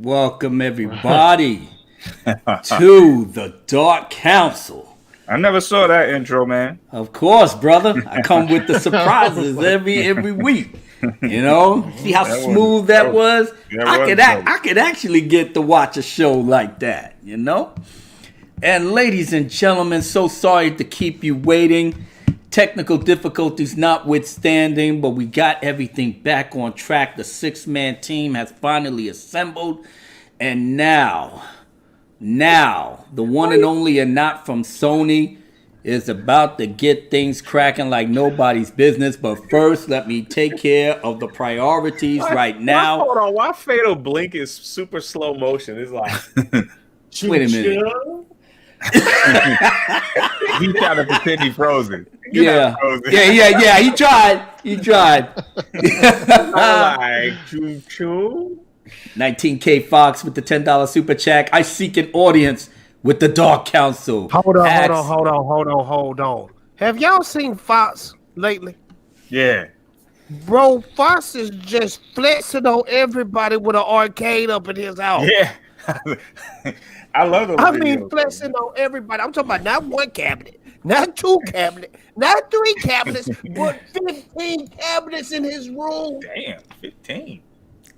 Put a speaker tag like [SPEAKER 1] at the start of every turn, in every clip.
[SPEAKER 1] Welcome everybody to the Dark Council.
[SPEAKER 2] I never saw that intro, man.
[SPEAKER 1] Of course, brother. I come with the surprises every week. You know, see how smooth that was? I could actually get to watch a show like that, you know? And ladies and gentlemen, so sorry to keep you waiting. Technical difficulties notwithstanding, but we got everything back on track. The 6-man team has finally assembled. And now, the one and only and not from Sony is about to get things cracking like nobody's business. But first, let me take care of the priorities right now.
[SPEAKER 3] Hold on, why Fatal Blink is super slow motion? It's like,
[SPEAKER 1] wait a minute.
[SPEAKER 2] He tried to pretend he frozen.
[SPEAKER 1] Yeah. He tried.
[SPEAKER 3] like, choo-choo.
[SPEAKER 1] 19K Fox with the $10 super chat. I seek an audience with the Dark Council.
[SPEAKER 4] Hold on. Have y'all seen Fox lately?
[SPEAKER 2] Yeah.
[SPEAKER 4] Bro, Fox is just flexing on everybody with an arcade up in his house.
[SPEAKER 2] Yeah. I love those videos,
[SPEAKER 4] flexing on everybody. I'm talking about not one cabinet, not two cabinets, not three cabinets, but 15 cabinets in his room.
[SPEAKER 2] Damn, 15.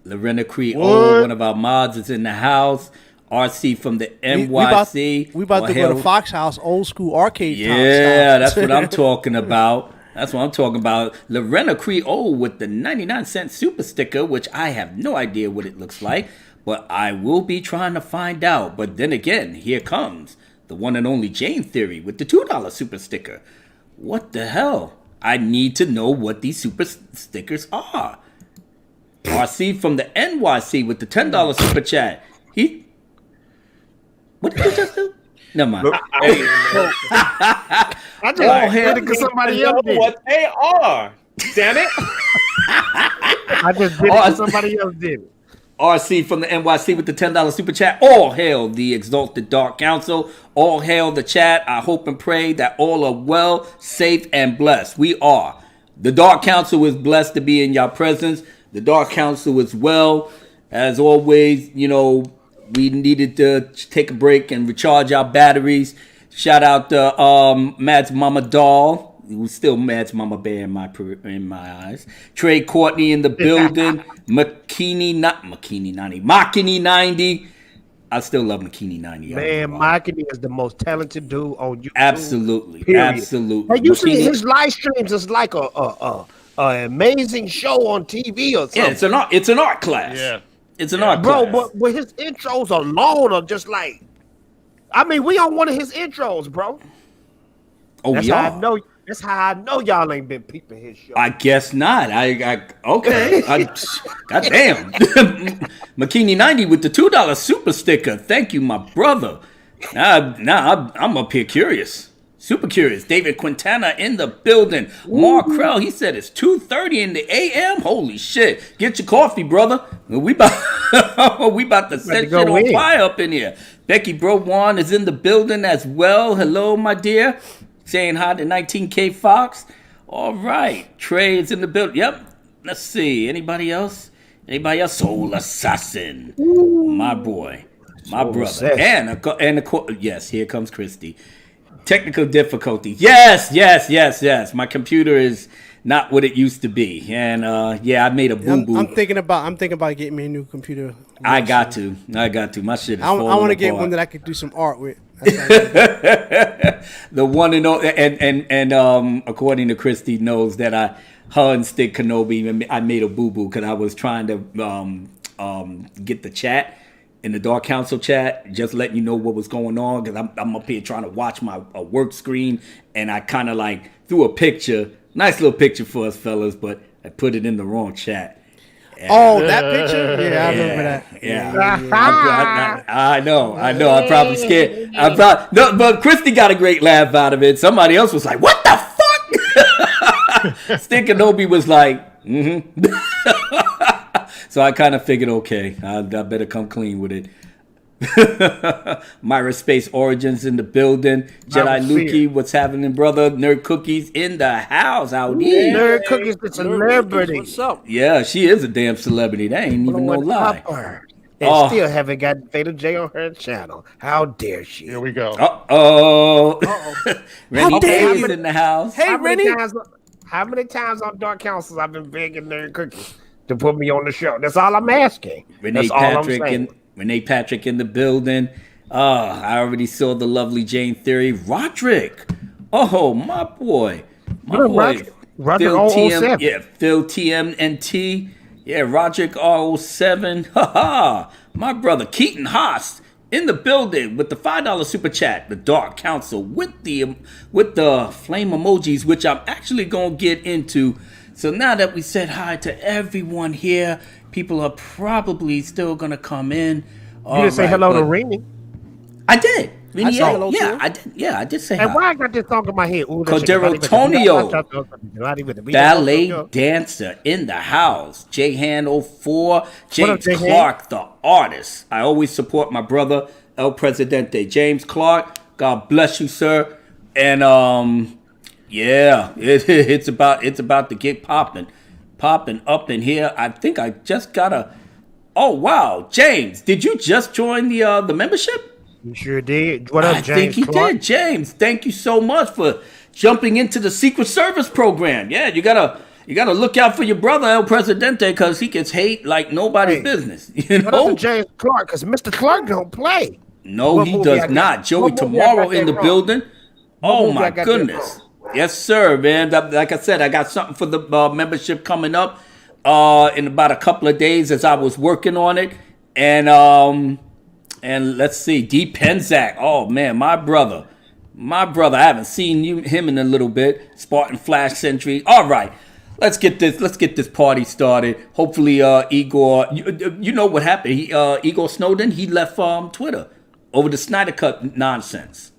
[SPEAKER 1] Lorena Creole, one of our mods, is in the house. RC from the NYC.
[SPEAKER 5] We about to go to Fox House, old school arcade.
[SPEAKER 1] Yeah, that's what I'm talking about. Lorena Creole with the 99-cent super sticker, which I have no idea what it looks like. But I will be trying to find out. But then again, here comes the one and only Jane Theory with the $2 super sticker. What the hell? I need to know what these super stickers are. RC from the NYC with the $10 super chat. What did you just do? Never mind.
[SPEAKER 4] I just did it because somebody else did.
[SPEAKER 3] What they are. Damn it.
[SPEAKER 4] I just did it because somebody else did it.
[SPEAKER 1] RC from the NYC with the $10 super chat. All hail the exalted Dark Council. All hail the chat. I hope and pray that all are well, safe, and blessed. We are. The Dark Council is blessed to be in your presence. The Dark Council is well. As always, you know, we needed to take a break and recharge our batteries. Shout out to Mads Mama Doll. Who's still Mads Mama Bear in my eyes. Trey Courtney in the building. Makini 90. I still love Makini 90.
[SPEAKER 4] Man, Makini is the most talented dude on YouTube.
[SPEAKER 1] Absolutely.
[SPEAKER 4] Hey, you see his live streams is like a amazing show on TV or something.
[SPEAKER 1] Yeah, it's an art class. Yeah. It's an art class.
[SPEAKER 4] Bro, but his intros alone are just like, I mean, we on one of his intros, bro.
[SPEAKER 1] Oh,
[SPEAKER 4] That's
[SPEAKER 1] yeah.
[SPEAKER 4] That's how I know y'all ain't been peeping his show.
[SPEAKER 1] I guess not. Okay. Goddamn. Makini 90 with the $2 super sticker. Thank you, my brother. Now I'm up here curious. Super curious. David Quintana in the building. Mark Krell, he said it's 2:30 in the a.m. Holy shit. Get your coffee, brother. We about to set shit on fire up in here. Becky Browan is in the building as well. Hello, my dear. Saying hi to 19K Fox. All right. Trey is in the building. Yep. Let's see. Anybody else? Soul Assassin. My boy. My brother. And yes, here comes Christy. Technical difficulties. Yes. My computer is not what it used to be. And I made a boo-boo.
[SPEAKER 5] I'm thinking about getting me a new computer.
[SPEAKER 1] I got to. My shit is
[SPEAKER 5] I want to get one that I could do some art with.
[SPEAKER 1] The one and only, and according to Christy, knows that her and Stick Kenobi, I made a boo boo because I was trying to get the chat in the Dark Council chat, just letting you know what was going on because I'm up here trying to watch my work screen, and I kind of like threw a picture, nice little picture for us fellas, but I put it in the wrong chat.
[SPEAKER 5] Oh, that picture? Yeah, I remember that.
[SPEAKER 1] Yeah. I know. I probably scared. But Christy got a great laugh out of it. Somebody else was like, "What the fuck?" Stick Kenobi was like, So I kind of figured, okay, I better come clean with it. Myra Space Origins in the building. Jedi Lukey, what's happening, brother? Nerd Cookies in the house out here.
[SPEAKER 4] Nerd Cookies, the celebrity.
[SPEAKER 5] What's up?
[SPEAKER 1] Yeah, she is a damn celebrity. That ain't even no lie.
[SPEAKER 4] and still haven't gotten Fatal J on her channel. How dare she?
[SPEAKER 6] Here we go.
[SPEAKER 1] Uh-oh. Rennie
[SPEAKER 5] How dare
[SPEAKER 1] Days
[SPEAKER 5] you.
[SPEAKER 1] in the house.
[SPEAKER 5] Hey, Rennie.
[SPEAKER 4] How many times on Dark Councils I've been begging their cookies to put me on the show? That's all I'm asking. That's all I'm saying.
[SPEAKER 1] Renee Patrick in the building. I already saw the lovely Jane Theory. Roderick. Oh, my boy. My boy.
[SPEAKER 4] Roderick
[SPEAKER 1] Phil
[SPEAKER 4] 007.
[SPEAKER 1] Yeah, Phil TMNT. Yeah, Roderick R07. Ha. My brother Keaton Haas in the building with the $5 super chat. The Dark Council with the flame emojis, which I'm actually gonna get into. So now that we said hi to everyone here, people are probably still gonna come in.
[SPEAKER 4] You didn't say hello to Rennie.
[SPEAKER 1] I did.
[SPEAKER 5] I said hello to
[SPEAKER 1] yeah,
[SPEAKER 5] her.
[SPEAKER 1] I did. Yeah, I did say
[SPEAKER 4] And
[SPEAKER 1] hi.
[SPEAKER 4] why I got this song in my head?
[SPEAKER 1] Cordero Tonio, ballet dancer in the house. J-Han04, James Clark, the artist. I always support my brother, El Presidente. James Clark, God bless you, sir. And yeah, it's about to get popping up in here. I think I just got a. Oh wow, James, did you just join the membership?
[SPEAKER 4] You sure did. What up, James?
[SPEAKER 1] I think he did. James, thank you so much for jumping into the Secret Service program. Yeah, you gotta look out for your brother El Presidente because he gets hate like nobody's business. You
[SPEAKER 4] What
[SPEAKER 1] know,
[SPEAKER 4] up to James Clark? Because Mr. Clark don't play.
[SPEAKER 1] no,
[SPEAKER 4] What
[SPEAKER 1] he
[SPEAKER 4] movie
[SPEAKER 1] does
[SPEAKER 4] I got-
[SPEAKER 1] not. Joey
[SPEAKER 4] what movie I
[SPEAKER 1] Tomorrow
[SPEAKER 4] got
[SPEAKER 1] in the
[SPEAKER 4] that wrong?
[SPEAKER 1] building. Oh
[SPEAKER 4] movie I
[SPEAKER 1] my
[SPEAKER 4] got that
[SPEAKER 1] goodness.
[SPEAKER 4] wrong?
[SPEAKER 1] Yes, sir, man. Like I said, I got something for the membership coming up in about a couple of days as I was working on it. And let's see, D. Penzak. Oh man, my brother. I haven't seen him in a little bit. Spartan Flash Sentry. All right, let's get this party started. Hopefully, Igor. You know what happened? Igor Snowden. He left Twitter over the Snyder Cut nonsense.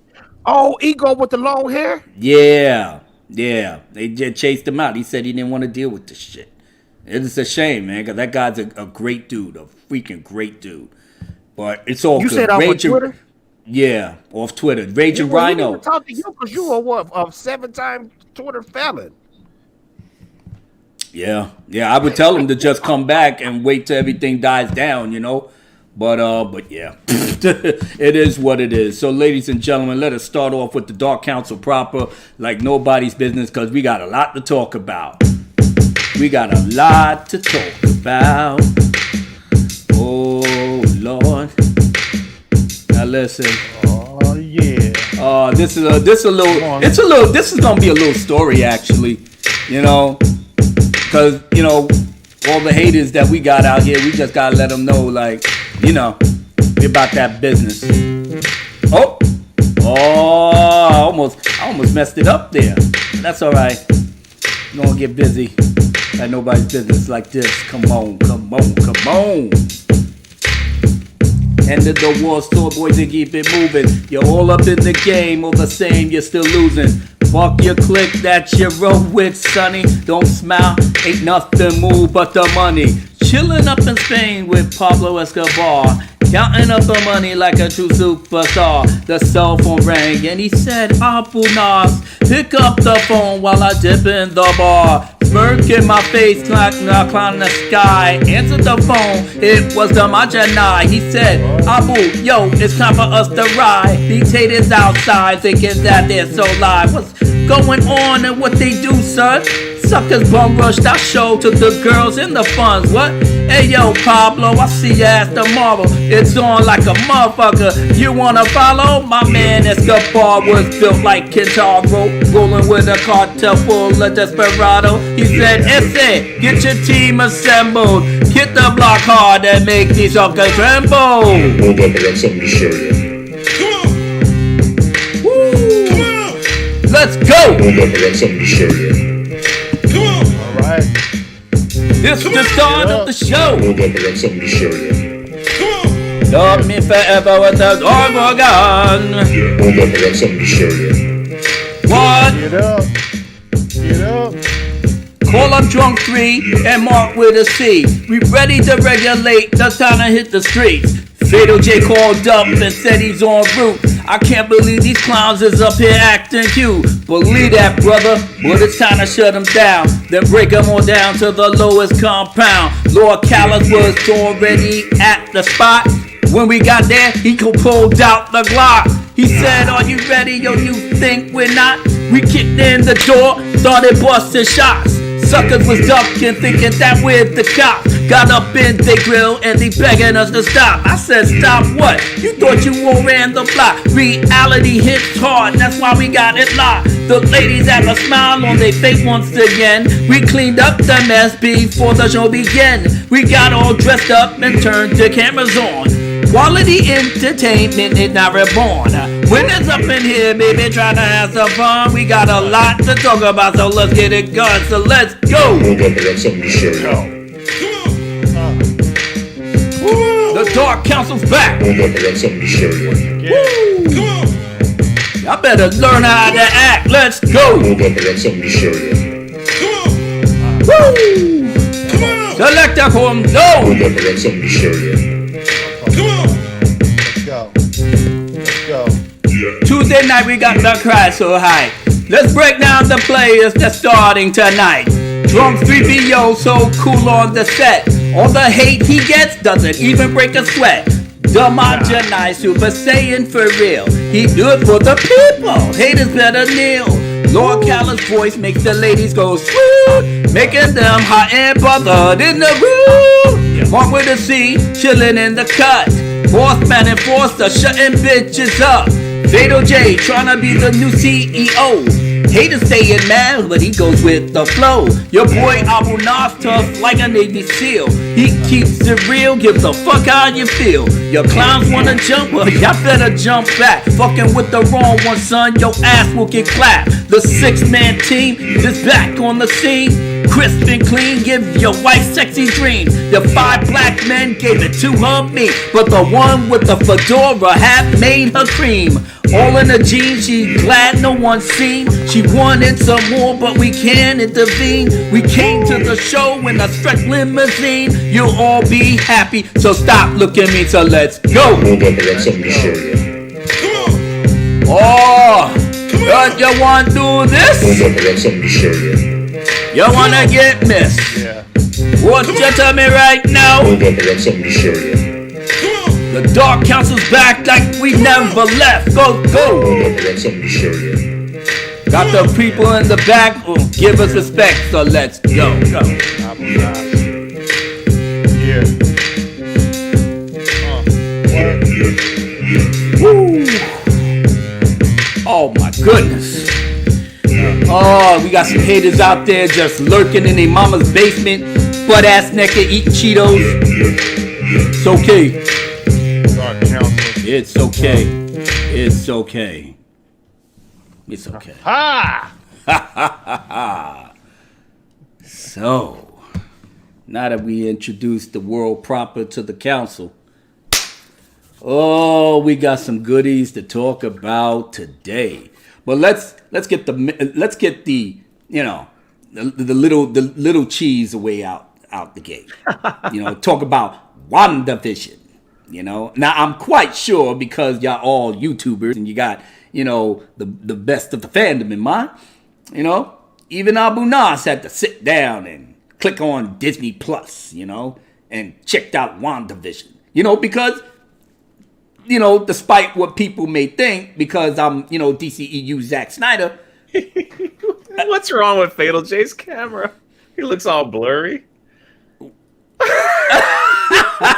[SPEAKER 4] Oh, Igor with the long hair?
[SPEAKER 1] Yeah. They just chased him out. He said he didn't want to deal with this shit. It is a shame, man, because that guy's a great dude, a freaking great dude. But it's all
[SPEAKER 4] You
[SPEAKER 1] good.
[SPEAKER 4] said off of Twitter?
[SPEAKER 1] Yeah, off Twitter. Raging
[SPEAKER 4] Well, he
[SPEAKER 1] Rhino.
[SPEAKER 4] didn't talk to you because you are what, a 7-time Twitter felon.
[SPEAKER 1] Yeah. I would tell him to just come back and wait till everything dies down, you know. But yeah, it is what it is. So, ladies and gentlemen, let us start off with the Dark Council proper, like nobody's business, because we got a lot to talk about. Oh Lord. Now listen.
[SPEAKER 6] Oh yeah.
[SPEAKER 1] This is gonna be a little story actually, you know, because you know all the haters that we got out here, we just gotta let them know, like, you know, we about that business. Oh, I almost messed it up there. That's all right. You gonna get busy. Like nobody's business like this. Come on. End of the war, store boys, and keep it moving. You're all up in the game, all the same, you're still losing. Fuck your clique that you roll with, sonny. Don't smile, ain't nothing move but the money. Chilling up in Spain with Pablo Escobar. Counting up the money like a true superstar. The cell phone rang and he said, Abu Nas, pick up the phone while I dip in the bar. Smirk in my face, clown in the sky. Answered the phone, it was the Majanai. He said, Abu, yo, it's time for us to ride. These haters outside thinking that they're so live. What's going on and what they do, son? Suckers bum rushed our show to the girls in the funds. What? Hey yo, Pablo, I see your ass tomorrow. It's on like a motherfucker. You wanna follow? My man Escobar was built like Kintaro, rolling with a cartel full of desperado. He said, Ese, get your team assembled. Hit the block hard and make these suckers tremble.
[SPEAKER 7] Hold up, I got something to show you.
[SPEAKER 1] Woo.
[SPEAKER 7] Come on!
[SPEAKER 1] Let's go.
[SPEAKER 7] Hold up, I got something to show you.
[SPEAKER 6] All right.
[SPEAKER 1] This is the start of the show.
[SPEAKER 7] Hold up, I got something to show you.
[SPEAKER 1] Love me forever with the dog gun.
[SPEAKER 7] Yeah, hold up, I got something to show you.
[SPEAKER 1] What?
[SPEAKER 6] Get up.
[SPEAKER 1] Call up Drunk 3 and Mark with a C. We ready to regulate, the time to hit the streets. Fatal J called up and said he's en route. I can't believe these clowns is up here acting cute. Believe that, brother, but it's time to shut them down. then break them all down to the lowest compound. Lord Callis was already at the spot. When we got there, he pulled out the Glock. He said, are you ready? Yo, you think we're not? We kicked in the door, started busting shots. Suckers was ducking, thinking that we're the cops. Got up in their grill and they begging us to stop. I said, stop what? You thought you all ran the block. Reality hits hard, that's why we got it locked. The ladies have a smile on their face once again. We cleaned up the mess before the show began. We got all dressed up and turned the cameras on. Quality entertainment is now reborn. Winners up in here, baby, trying to have some fun. We got a lot to talk about, so let's get it going. So let's go.
[SPEAKER 7] Hold up, I got something to show you.
[SPEAKER 1] The Dark Council's back.
[SPEAKER 7] Hold up, I got something to show you.
[SPEAKER 1] Y'all better learn how to act. Let's go.
[SPEAKER 7] Hold up, I got something to show you.
[SPEAKER 1] Woo! Select that home.
[SPEAKER 7] Hold
[SPEAKER 1] No.
[SPEAKER 7] up, I got something to show you.
[SPEAKER 6] Let's go. Let's go.
[SPEAKER 7] Yeah.
[SPEAKER 1] Tuesday night we got the crowd so high. Let's break down the players that's starting tonight. Drums 3BO so cool on the set. All the hate he gets doesn't even break a sweat. Homogenized, Super Saiyan for real. He do it for the people. Haters better kneel. Lord Callis' voice makes the ladies go swoop, making them hot and bothered in the room. Mark with a C, chillin' in the cut. Horseman and Forster shutting bitches up. Fatal J tryna be the new CEO. Haters staying mad, but he goes with the flow. Your boy Abu Nas tough like a Navy SEAL. He keeps it real, gives a fuck how you feel. Your clowns wanna jump, well y'all better jump back. Fucking with the wrong one, son, your ass will get clapped. The 6-man team is back on the scene. Crisp and clean, give your wife sexy dreams. Your 5 black men gave it to her me, but the one with the fedora hat made her cream. All in the jeans, she's glad no one seen. She wanted some more, but we can't intervene. We came to the show in a stretch limousine. You'll all be happy, so stop looking at me, so let's go.
[SPEAKER 7] Hold up, I got something to show you.
[SPEAKER 1] Oh, you want to do this?
[SPEAKER 7] Hold up, I got something to show you.
[SPEAKER 1] You wanna get missed?
[SPEAKER 6] Yeah.
[SPEAKER 1] What you tell me right now?
[SPEAKER 7] Hold up, I got something to show you.
[SPEAKER 1] The Dark Council's back like we never left. Go,
[SPEAKER 7] Hold
[SPEAKER 1] go.
[SPEAKER 7] up, I got something to show you.
[SPEAKER 1] Got the people in the back who give us respect, so let's go. Go.
[SPEAKER 6] Yeah.
[SPEAKER 1] Woo. Oh my goodness. Oh, we got some haters out there just lurking in their mama's basement, butt ass naked, eating Cheetos. It's okay.
[SPEAKER 6] Dark Council.
[SPEAKER 1] It's okay. It's okay. It's okay.
[SPEAKER 6] Ha!
[SPEAKER 1] So, now that we introduced the world proper to the council, oh, we got some goodies to talk about today. But let's get the you know the little cheese away out the gate. You know, talk about WandaVision. You know, now I'm quite sure because y'all all YouTubers and you got, you know, the best of the fandom in mind. You know, even Abu Nas had to sit down and click on Disney Plus, you know, and checked out WandaVision. You know, because, you know, despite what people may think, because I'm, you know, DCEU Zack Snyder.
[SPEAKER 3] What's wrong with Fatal J's camera? He looks all blurry.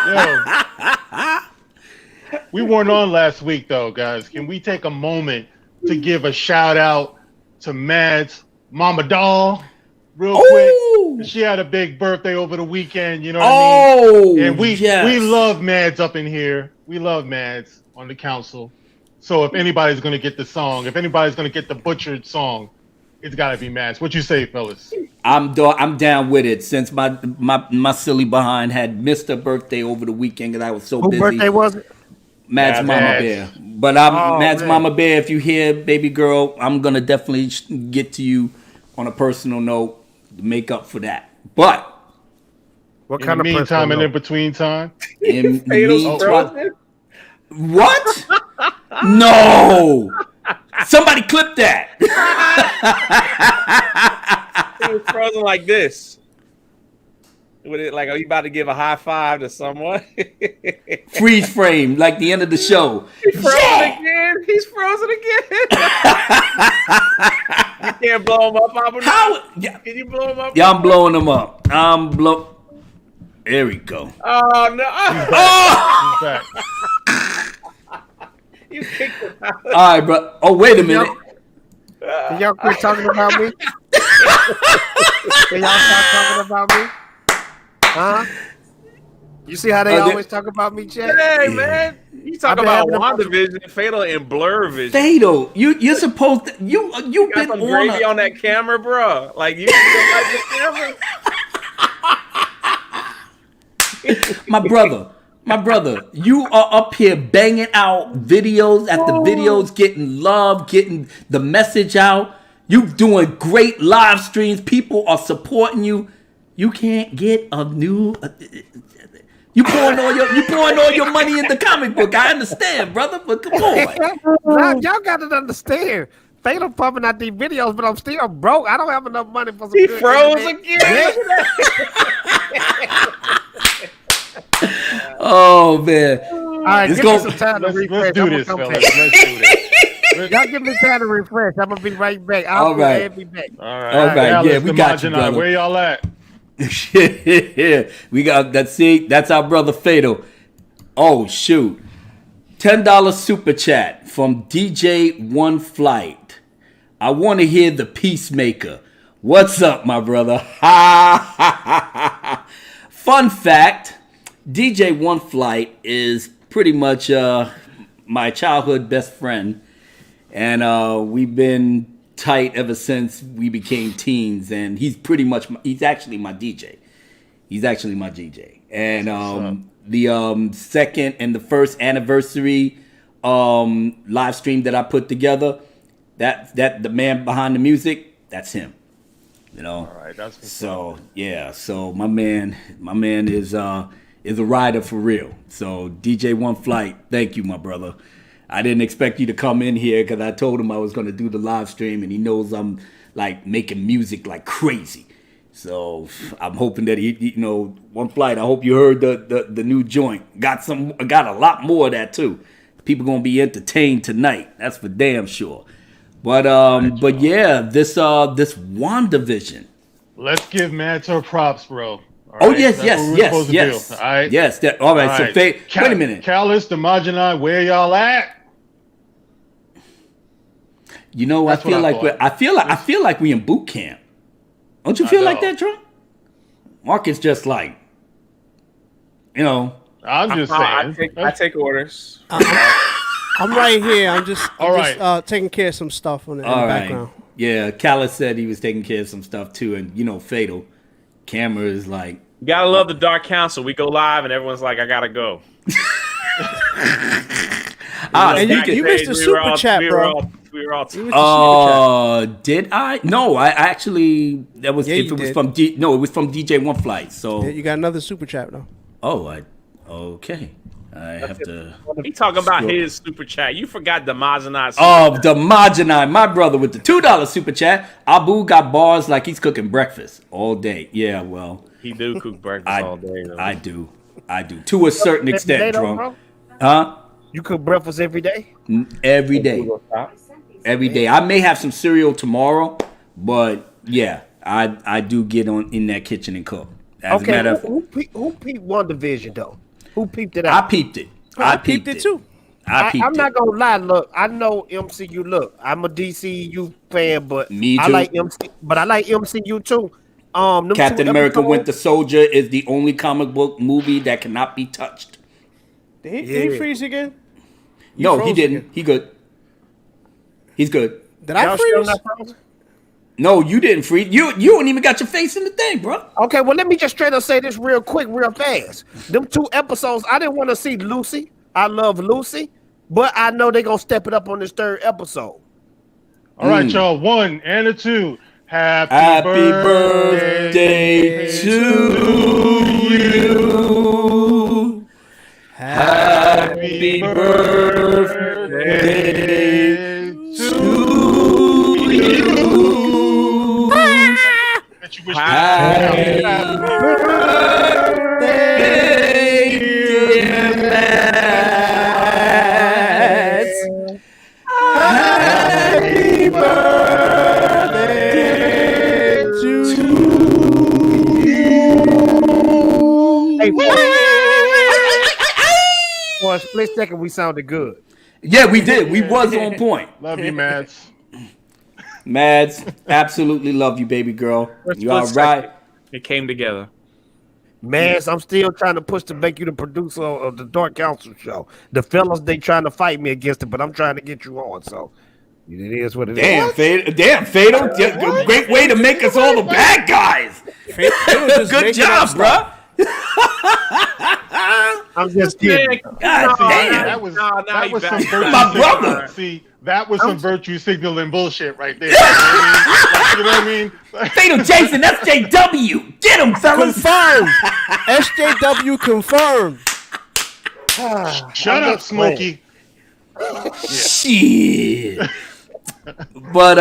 [SPEAKER 6] Yo. We weren't on last week, though, guys. Can we take a moment to give a shout out to Mad's Mama Doll real quick? She had a big birthday over the weekend, you know what I mean? And we love Mads up in here. We love Mads on the council. So if anybody's going to get the song, if anybody's going to get the butchered song, it's got to be Mads. What you say, fellas?
[SPEAKER 1] I'm down with it. Since my silly behind had missed her birthday over the weekend because I was so busy.
[SPEAKER 4] Whose birthday was it?
[SPEAKER 1] Mads Mama Bear. But Mads Mama Bear, if you hear, baby girl, I'm going to definitely get to you on a personal note to make up for that. But
[SPEAKER 4] What
[SPEAKER 6] In
[SPEAKER 4] kind
[SPEAKER 6] the
[SPEAKER 4] of
[SPEAKER 6] meantime and
[SPEAKER 4] personal
[SPEAKER 6] in between time?
[SPEAKER 1] in the
[SPEAKER 3] Fato's
[SPEAKER 1] meantime,
[SPEAKER 3] frozen?
[SPEAKER 1] what? No! Somebody clip that.
[SPEAKER 3] He was frozen like this. With it, like, are you about to give a high five to someone?
[SPEAKER 1] Freeze frame, like the end of the show.
[SPEAKER 3] He's frozen again. He's frozen again. You can't blow him up, Abu.
[SPEAKER 1] How? Yeah,
[SPEAKER 3] Can you blow him up?
[SPEAKER 1] yeah, I'm blowing him up. There we go.
[SPEAKER 3] Oh no!
[SPEAKER 6] He's back.
[SPEAKER 3] You kicked him out.
[SPEAKER 1] All right, bro. Oh, wait a minute.
[SPEAKER 4] Can y'all quit talking about me? Can y'all stop talking about me? Huh? You see how they always talk about me, Chad?
[SPEAKER 3] Hey, man. You talk
[SPEAKER 4] I've been
[SPEAKER 3] about
[SPEAKER 4] having a-
[SPEAKER 3] WandaVision, Fatal, and Blur Vision.
[SPEAKER 1] Fatal, you're supposed to. You've
[SPEAKER 3] You got
[SPEAKER 1] been
[SPEAKER 3] some
[SPEAKER 1] on.
[SPEAKER 3] gravy on that camera, bro. Like, you can like the camera.
[SPEAKER 1] My brother, you are up here banging out videos after videos, getting love, getting the message out. You doing great live streams. People are supporting you. You can't get a new. You pouring all your money in the comic book. I understand, brother, but come on.
[SPEAKER 4] Y'all got to understand. Fatal pumping out these videos, but I'm still broke. I don't have enough money for some.
[SPEAKER 3] He
[SPEAKER 4] good
[SPEAKER 3] froze
[SPEAKER 4] internet.
[SPEAKER 3] again.
[SPEAKER 1] Oh man.
[SPEAKER 4] All right,
[SPEAKER 1] Let's
[SPEAKER 4] give
[SPEAKER 1] go.
[SPEAKER 4] me some time to refresh.
[SPEAKER 6] Let's do
[SPEAKER 4] I'ma
[SPEAKER 6] this,
[SPEAKER 4] come
[SPEAKER 6] fellas.
[SPEAKER 4] back.
[SPEAKER 6] Let's do this.
[SPEAKER 4] Y'all give me time to refresh. I'm gonna be right back.
[SPEAKER 1] All right.
[SPEAKER 4] I'll be back.
[SPEAKER 6] All right.
[SPEAKER 1] All right,
[SPEAKER 6] Dallas,
[SPEAKER 1] yeah, we got you,
[SPEAKER 6] Demaj and I,
[SPEAKER 1] brother.
[SPEAKER 6] Where y'all at?
[SPEAKER 1] Yeah, we got that. See, that's our brother Fatal. Oh shoot, $10 super chat from DJ One Flight. I want to hear the Peacemaker. What's up, my brother? Ha ha ha ha. Fun fact: DJ One Flight is pretty much my childhood best friend, and we've been tight ever since we became teens. And he's actually my DJ. He's actually my DJ. And the second and the first anniversary live stream that I put together, that the man behind the music, that's him. You know.
[SPEAKER 6] All right, that's what's
[SPEAKER 1] So yeah, so my man is a rider for real. So DJ One Flight, thank you, my brother. I didn't expect you to come in here because I told him I was going to do the live stream, and he knows I'm like making music like crazy. So I'm hoping that he One Flight. I hope you heard the new joint. Got a lot more of that too. People gonna be entertained tonight. That's for damn sure. But yeah, this WandaVision.
[SPEAKER 6] Let's give Mads her props, bro. All
[SPEAKER 1] Oh
[SPEAKER 6] right?
[SPEAKER 1] yes,
[SPEAKER 6] That's what we're supposed to
[SPEAKER 1] yes.
[SPEAKER 6] do, all right.
[SPEAKER 1] Yes. All right.
[SPEAKER 6] All
[SPEAKER 1] So
[SPEAKER 6] right.
[SPEAKER 1] wait a minute.
[SPEAKER 6] Callus, Demaj and I, where y'all at?
[SPEAKER 1] You know,
[SPEAKER 6] That's what
[SPEAKER 1] I feel like we in boot camp. Don't you feel like
[SPEAKER 6] know.
[SPEAKER 1] that, Trump? Mark is just like,
[SPEAKER 6] I'm just saying.
[SPEAKER 3] I take orders.
[SPEAKER 5] I'm right here. I'm just taking care of some stuff in the
[SPEAKER 1] all right.
[SPEAKER 5] background.
[SPEAKER 1] Yeah, Callis said he was taking care of some stuff too, and Fatal. Camera is like,
[SPEAKER 3] You gotta love the Dark Council. We go live and everyone's like, I gotta go.
[SPEAKER 5] And you missed the super chat, bro.
[SPEAKER 3] We were all
[SPEAKER 5] You missed the super chat.
[SPEAKER 1] did I? No, I actually that was
[SPEAKER 5] Yeah,
[SPEAKER 1] if
[SPEAKER 5] you
[SPEAKER 1] it was
[SPEAKER 5] did.
[SPEAKER 1] from it was from DJ One Flight. So
[SPEAKER 5] Yeah, you got another super chat though.
[SPEAKER 1] okay. I have to.
[SPEAKER 3] He talking about
[SPEAKER 1] Scroll.
[SPEAKER 3] his super chat. You forgot the Mazenai.
[SPEAKER 1] Oh, the Majanai, my brother with the $2 super chat. Abu got bars like he's cooking breakfast all day. Yeah, well,
[SPEAKER 3] He do cook breakfast all day. Though.
[SPEAKER 1] I do to a certain
[SPEAKER 4] Every day,
[SPEAKER 1] extent,
[SPEAKER 4] though,
[SPEAKER 1] drunk.
[SPEAKER 4] bro?
[SPEAKER 1] Huh?
[SPEAKER 4] You cook breakfast every day?
[SPEAKER 1] Every day. Every day. I may have some cereal tomorrow, but yeah, I do get in that kitchen and cook. As a
[SPEAKER 4] Okay,
[SPEAKER 1] matter of
[SPEAKER 4] who peeped WandaVision though? Who peeped it
[SPEAKER 1] I
[SPEAKER 4] out?
[SPEAKER 1] peeped it.
[SPEAKER 5] I peeped it too.
[SPEAKER 1] I peeped
[SPEAKER 4] I'm
[SPEAKER 1] it.
[SPEAKER 4] not gonna lie. Look, I know MCU. Look, I'm a DCU fan, but
[SPEAKER 1] Me
[SPEAKER 4] I
[SPEAKER 1] too.
[SPEAKER 4] like MCU too. Them
[SPEAKER 1] Captain
[SPEAKER 4] two
[SPEAKER 1] America
[SPEAKER 4] episodes-
[SPEAKER 1] Winter Soldier is the only comic book movie that cannot be touched.
[SPEAKER 5] Did he
[SPEAKER 4] Yeah.
[SPEAKER 5] freeze again?
[SPEAKER 1] No, he
[SPEAKER 5] froze
[SPEAKER 1] didn't.
[SPEAKER 5] again.
[SPEAKER 1] He good. He's good.
[SPEAKER 5] Did I
[SPEAKER 4] Y'all still
[SPEAKER 5] freeze?
[SPEAKER 4] not frozen?
[SPEAKER 1] No, you didn't freeze. You don't even got your face in the thing, bro.
[SPEAKER 4] Okay, well, let me just straight up say this real quick, real fast. Them 2 episodes, I didn't want to see Lucy. I love Lucy, but I know they're going to step it up on this 3rd episode.
[SPEAKER 6] All right, y'all. 1 and a 2.
[SPEAKER 1] Happy birthday to you. Happy birthday to you.
[SPEAKER 6] She wished
[SPEAKER 1] Happy birthday, dear Mads. Happy birthday to you.
[SPEAKER 4] Hey, for a split second, we sounded good.
[SPEAKER 1] Yeah, we did. We was on point.
[SPEAKER 6] Love you, Mads.
[SPEAKER 1] Mads, absolutely love you, baby girl. You all right?
[SPEAKER 3] It came together.
[SPEAKER 4] Man, I'm still trying to push to make you the producer of the Dark Council show. The fellas, they trying to fight me against it, but I'm trying to get you on. So it is what it is.
[SPEAKER 1] Damn, Fatal. Great way to make us all the bad guys. Good job, bro.
[SPEAKER 4] I'm just kidding.
[SPEAKER 1] God damn.
[SPEAKER 6] That was some virtue
[SPEAKER 1] My brother.
[SPEAKER 6] See, that was some virtue signaling bullshit right there. You know what I mean?
[SPEAKER 1] Fatal Jason, SJW. Get him, fellas.
[SPEAKER 5] Confirmed. SJW confirmed.
[SPEAKER 6] Shut up, Smokey.
[SPEAKER 1] Shit. But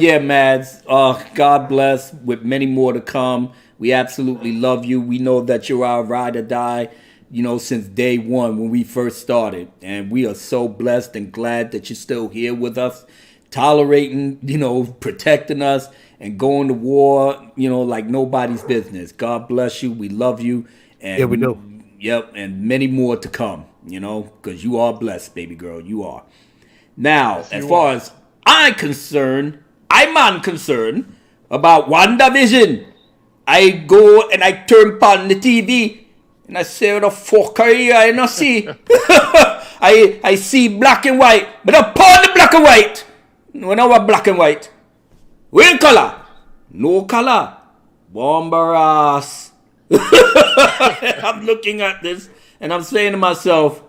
[SPEAKER 1] yeah, Mads. God bless. With many more to come. We absolutely love you. We know that you're our ride or die, since day one when we first started. And we are so blessed and glad that you're still here with us, tolerating, protecting us and going to war, like nobody's business. God bless you. We love you. And
[SPEAKER 4] yeah, we do.
[SPEAKER 1] Yep. And many more to come, because you are blessed, baby girl. You are. Now, as far as I'm concerned about WandaVision. I go and I turn on the TV and I say, what the fuck are you? I not see. I see black and white, but upon the black and white, when I was black and white, what color? No color. Bombaras. I'm looking at this and I'm saying to myself,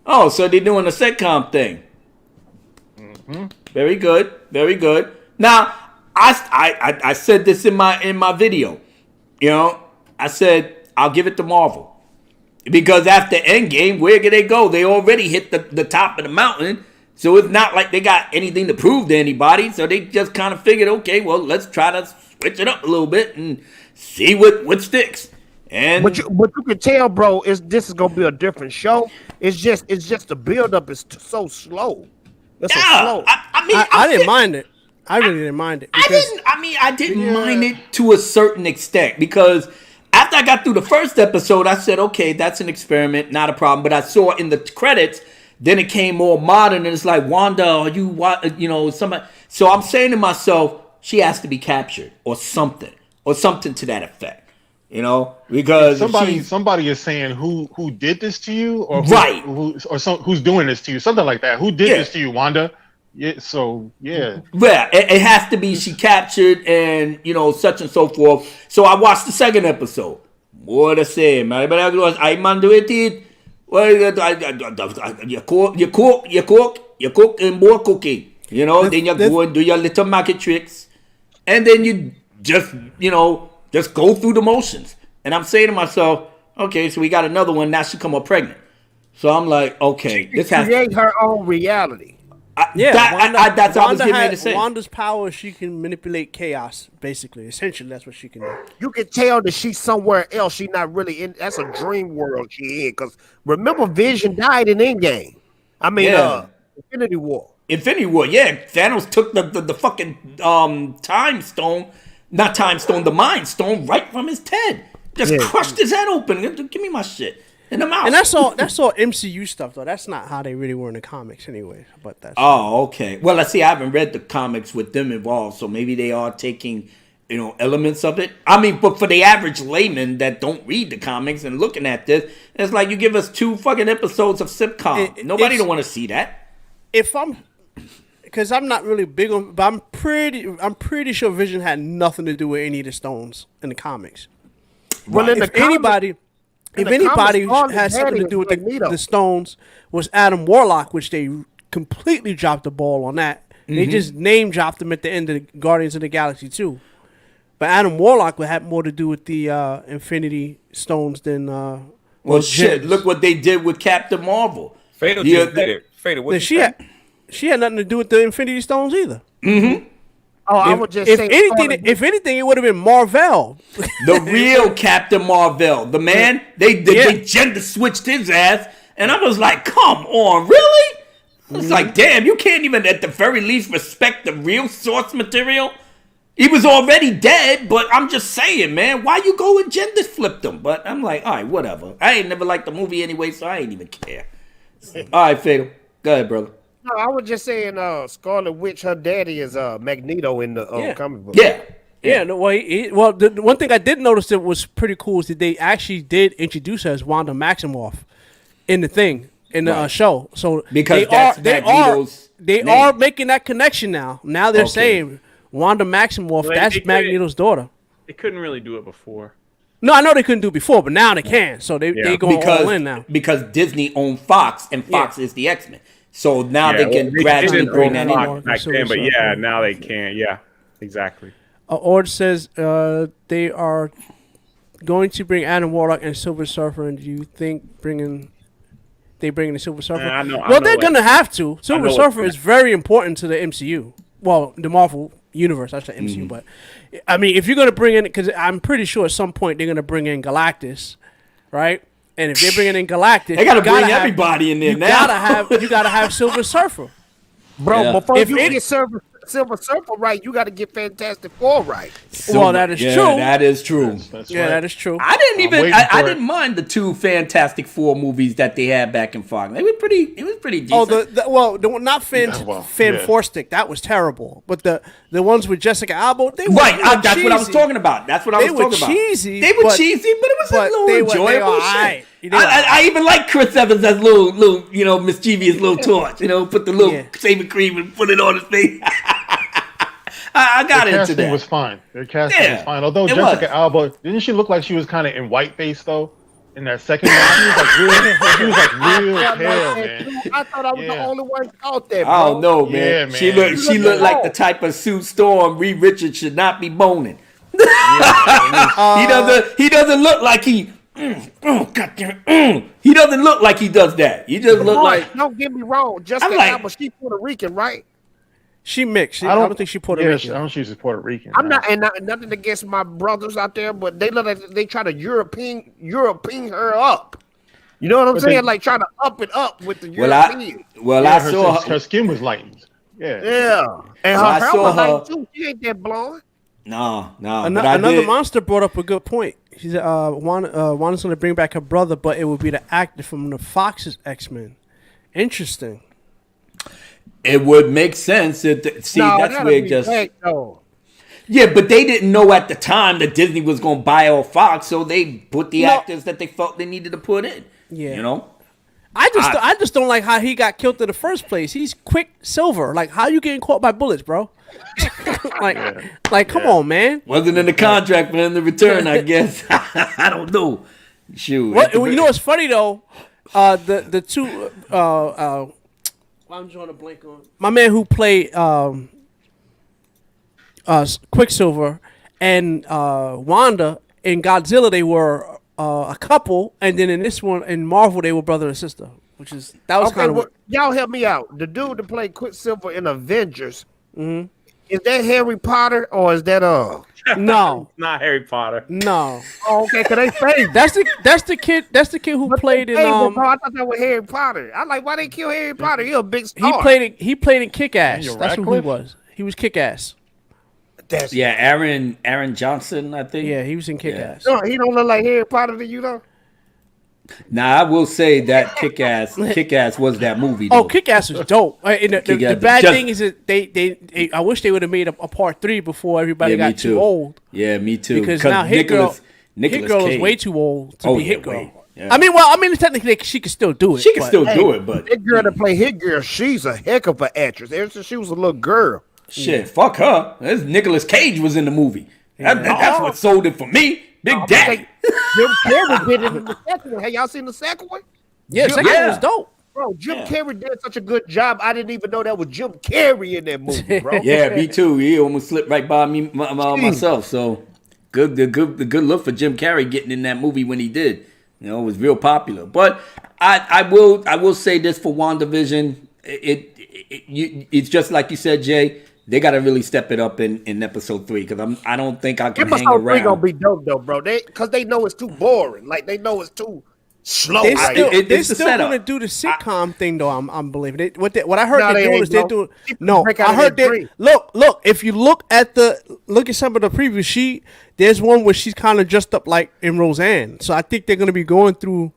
[SPEAKER 1] oh, so they're doing a sitcom thing. Mm-hmm. Very good. Very good. Now, I said this in my video. I said, I'll give it to Marvel. Because after Endgame, where can they go? They already hit the top of the mountain. So it's not like they got anything to prove to anybody. So they just kind of figured, okay, well, let's try to switch it up a little bit and see what sticks. And
[SPEAKER 4] But you can tell, bro, this is gonna be a different show. It's just the build up is so slow. It's so slow.
[SPEAKER 5] I didn't mind it. I really didn't mind it.
[SPEAKER 1] I didn't mind it to a certain extent because after I got through the first episode, I said, okay, that's an experiment, not a problem. But I saw in the credits, then it came more modern, and it's like, Wanda, are you somebody? So I'm saying to myself, she has to be captured or something to that effect, because
[SPEAKER 6] somebody is saying who did this to you, or
[SPEAKER 1] right,
[SPEAKER 6] who's doing this to you, something like that. Who did this to you, Wanda? Yeah, so yeah.
[SPEAKER 1] Yeah, it has to be she captured and such and so forth. So I watched the second episode. More the same. I man do it. Well, you cook and more cooking. Then you go and do your little market tricks, and then you just go through the motions. And I'm saying to myself, okay, so we got another one now. She come up pregnant. So I'm like, okay, this has to
[SPEAKER 4] create her own reality.
[SPEAKER 1] That's what I was getting ready to say.
[SPEAKER 5] Wanda's power, she can manipulate chaos, basically. Essentially, that's what she can do.
[SPEAKER 4] You can tell that she's somewhere else. She's not really in. That's a dream world she in. Because remember, Vision died in Endgame. Infinity War.
[SPEAKER 1] Infinity War, yeah. Thanos took the fucking the Mind Stone right from his head. Just crushed his head open. Give me my shit. In the mouth.
[SPEAKER 5] And that's all MCU stuff though. That's not how they really were in the comics anyway. But that's
[SPEAKER 1] okay. Well, let's see. I haven't read the comics with them involved, so maybe they are taking elements of it. But for the average layman that don't read the comics and looking at this, it's like you give us 2 fucking episodes of sitcom. Nobody don't want to see that.
[SPEAKER 5] Because I'm not really big on, but I'm pretty sure Vision had nothing to do with any of the stones in the comics.
[SPEAKER 4] Well,
[SPEAKER 5] right. If anybody has something to do with the stones, was Adam Warlock, which they completely dropped the ball on that. Mm-hmm. They just name dropped him at the end of the Guardians of the Galaxy 2. But Adam Warlock would have more to do with the Infinity Stones than
[SPEAKER 1] well, shit! Look what they did with Captain Marvel.
[SPEAKER 3] Fatal just did it. Fatal. What
[SPEAKER 5] she had nothing to do with the Infinity Stones either.
[SPEAKER 1] Mm-hmm.
[SPEAKER 4] Oh, I would just
[SPEAKER 5] if
[SPEAKER 4] say
[SPEAKER 5] anything, it would have been Marvel.
[SPEAKER 1] The real Captain Marvel. The man, they gender switched his ass. And I was like, come on, really? It's like, damn, you can't even at the very least respect the real source material. He was already dead, but I'm just saying, man, why you go and gender flip them? But I'm like, all right, whatever. I ain't never liked the movie anyway, so I ain't even care. All right, Fatal. Go ahead, brother.
[SPEAKER 4] No, I was just saying, Scarlet Witch, her daddy is Magneto in the comic book.
[SPEAKER 5] Yeah. No, well, the one thing I did notice that was pretty cool is that they actually did introduce her as Wanda Maximoff in the thing in the show. So
[SPEAKER 1] because
[SPEAKER 5] they are making that connection now. Now they're saying Wanda Maximoff, that's Magneto's daughter.
[SPEAKER 3] They couldn't really do it before.
[SPEAKER 5] No, I know they couldn't do it before, but now they can. So they going all in now.
[SPEAKER 1] Because Disney owned Fox, and Fox is the X-Men. So now they can gradually bring that in.
[SPEAKER 3] Back then, but now they can. Yeah, exactly.
[SPEAKER 5] Ord says they are going to bring Adam Warlock and Silver Surfer, and do you think bringing the Silver Surfer? They're going to have to. Silver Surfer is very important to the MCU. Well, the Marvel universe, I said MCU, but I mean, if you're going to bring in, because I'm pretty sure at some point they're going to bring in Galactus, right? And if they're bringing in Galactus,
[SPEAKER 1] they got to bring everybody in there now.
[SPEAKER 5] You got to have Silver Surfer,
[SPEAKER 4] bro. Before you get Silver Surfer right, you got to get Fantastic Four right.
[SPEAKER 5] Well, that is true.
[SPEAKER 1] That is true.
[SPEAKER 6] That's
[SPEAKER 5] right. That is true.
[SPEAKER 1] I didn't mind the 2 Fantastic Four movies that they had back in Fox. It was pretty decent.
[SPEAKER 5] Oh, the one not Fantastic. That was terrible. But the ones with Jessica Alba, they were
[SPEAKER 1] that's
[SPEAKER 5] cheesy.
[SPEAKER 1] what I was talking about. They were cheesy. They were cheesy, but it was a little enjoyable shit. I even like Chris Evans as little mischievous little torch. Put the little shaving cream and put it on his face. I got into that.
[SPEAKER 6] The casting was fine. Their casting was fine. Although Jessica Alba, didn't she look like she was kind of in whiteface though? In that second one, she was like real pale, man.
[SPEAKER 4] I thought I was the only one out there, bro.
[SPEAKER 1] I don't know, man.
[SPEAKER 6] Yeah,
[SPEAKER 1] She looked like the type of Sue Storm Reed Richards should not be boning. He doesn't look like he. He doesn't look like he does that. He just look like.
[SPEAKER 4] Don't get me wrong. Jessica Alba, she's Puerto Rican, right?
[SPEAKER 5] She mixed. I don't think she's Puerto Rican.
[SPEAKER 6] I don't think she's Puerto Rican.
[SPEAKER 4] I'm not, and nothing against my brothers out there, but they look like they try to European her up. You know what I'm saying? Like trying to up it up with the European.
[SPEAKER 1] I saw
[SPEAKER 6] her skin was lightened. Yeah.
[SPEAKER 4] And her hair was light too. She ain't that blonde.
[SPEAKER 1] No.
[SPEAKER 5] Another monster brought up a good point. She said Wanda's going to bring back her brother, but it would be the actor from the Fox's X-Men. Interesting.
[SPEAKER 1] It would make sense. That's where it just. Yeah, but they didn't know at the time that Disney was going to buy all Fox, so they put the actors that they felt they needed to put in. Yeah,
[SPEAKER 5] I just don't like how he got killed in the first place. He's Quicksilver. Like, how you getting caught by bullets, bro? Come on, man.
[SPEAKER 1] Wasn't in the contract for him to return, I guess. I don't know. Shoot.
[SPEAKER 5] You know what's funny though? The two. I'm drawing a blank on my man who played Quicksilver and Wanda in Godzilla. They were a couple, and then in this one in Marvel they were brother and sister, which is kind of.
[SPEAKER 4] Y'all help me out. The dude that played Quicksilver in Avengers, is that Harry Potter or is that
[SPEAKER 5] No,
[SPEAKER 3] not Harry Potter.
[SPEAKER 5] No.
[SPEAKER 4] Oh, okay, cause they say
[SPEAKER 5] that's the kid who played in
[SPEAKER 4] I thought that was Harry Potter. I like why they kill Harry Potter. He a big star.
[SPEAKER 5] He played in Kick-Ass. That's who he was. He was Kick-Ass.
[SPEAKER 1] Aaron Johnson, I think.
[SPEAKER 5] Yeah, he was in Kick-Ass.
[SPEAKER 4] No, he don't look like Harry Potter to you though.
[SPEAKER 1] Nah, I will say that Kick-Ass was that movie. Though.
[SPEAKER 5] Oh, Kick-Ass was dope. The bad thing is that they I wish they would have made a part 3 before everybody got too old.
[SPEAKER 1] Yeah, me too.
[SPEAKER 5] Because now Hit Girl is way too old to be Hit Girl. Yeah. I mean, technically she can still do it.
[SPEAKER 1] She can still do it, but
[SPEAKER 4] Hit Girl to play Hit Girl, she's a heck of an actress. Ever since she was a little girl.
[SPEAKER 1] Shit, fuck her. Nicolas Cage was in the movie. That's what sold it for me. Big Daddy.
[SPEAKER 4] Jim Carrey did it in the second one. Have y'all seen the second one?
[SPEAKER 5] Yeah, the second one was dope.
[SPEAKER 4] Bro, Jim Carrey did such a good job. I didn't even know that was Jim Carrey in that movie, bro.
[SPEAKER 1] Yeah, me too. He almost slipped right by me myself. So good look for Jim Carrey getting in that movie when he did. It was real popular. But I will say this for WandaVision. It's just like you said, Jay. they got to really step it up in episode 3 because I don't think I can hang
[SPEAKER 4] episode 3
[SPEAKER 1] around.
[SPEAKER 4] gonna be dope though, bro. Because they know it's too boring. Like they know it's too slow.
[SPEAKER 5] They're still going to do the sitcom thing, though. I'm believing it. What I heard they're doing is they're doing. No, I heard they look. If you look at some of the previews, there's one where she's kind of dressed up like in Roseanne. So I think they're going to be going through.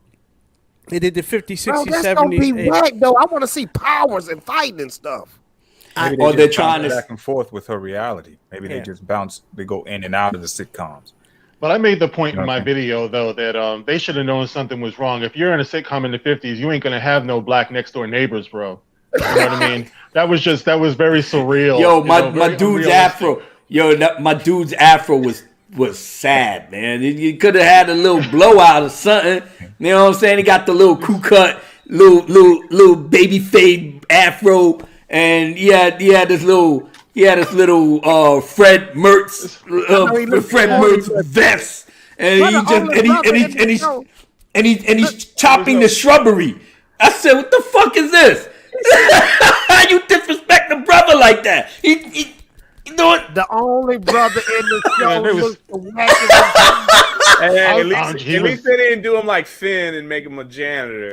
[SPEAKER 5] They did the 50s, 60s, 70s. That's gonna be
[SPEAKER 4] whack, though. I want to see powers and fighting and stuff.
[SPEAKER 2] Or they're trying to back and forth with her reality. Maybe they just bounce. They go in and out of the sitcoms.
[SPEAKER 6] But I made the point in my video, though, that they should have known something was wrong. If you're in a sitcom in the 50s, you ain't going to have no black next door neighbors, bro. You know what I mean? That was very surreal.
[SPEAKER 1] Yo, my dude's afro. My dude's afro was sad, man. You could have had a little blowout or something. You know what I'm saying? He got the little crew cut, little baby fade afro, and he had this little Fred Mertz vest, and he's chopping the shrubbery. I said, "What the fuck is this? How you disrespect the brother like that?" He
[SPEAKER 4] the only brother in the show.
[SPEAKER 3] At least they didn't do him like Finn and make him a janitor.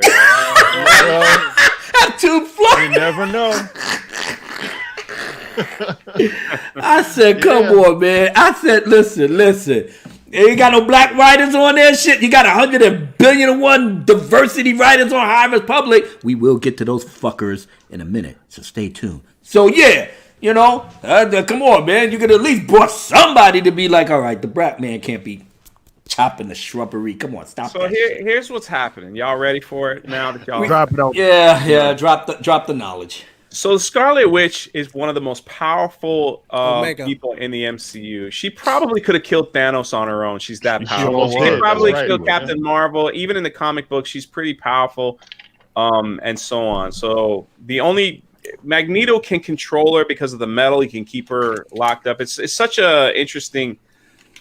[SPEAKER 1] Too fly.
[SPEAKER 6] You never know.
[SPEAKER 1] I said, come on, man. I said, listen. You got no black writers on there, shit. You got 100 billion and one diversity writers on High Republic. We will get to those fuckers in a minute, so stay tuned. So, yeah, come on, man. You could at least brought somebody to be like, all right, the black man can't be chopping the shrubbery. Come on, stop that. So
[SPEAKER 3] here's what's happening. Y'all ready for it now that y'all
[SPEAKER 4] drop it on?
[SPEAKER 1] Yeah, drop the knowledge.
[SPEAKER 3] So the Scarlet Witch is one of the most powerful people in the MCU. She probably could have killed Thanos on her own. She's that powerful. She probably killed Captain Marvel. Even in the comic book, she's pretty powerful, and so on. So the only Magneto can control her because of the metal. He can keep her locked up. It's such a interesting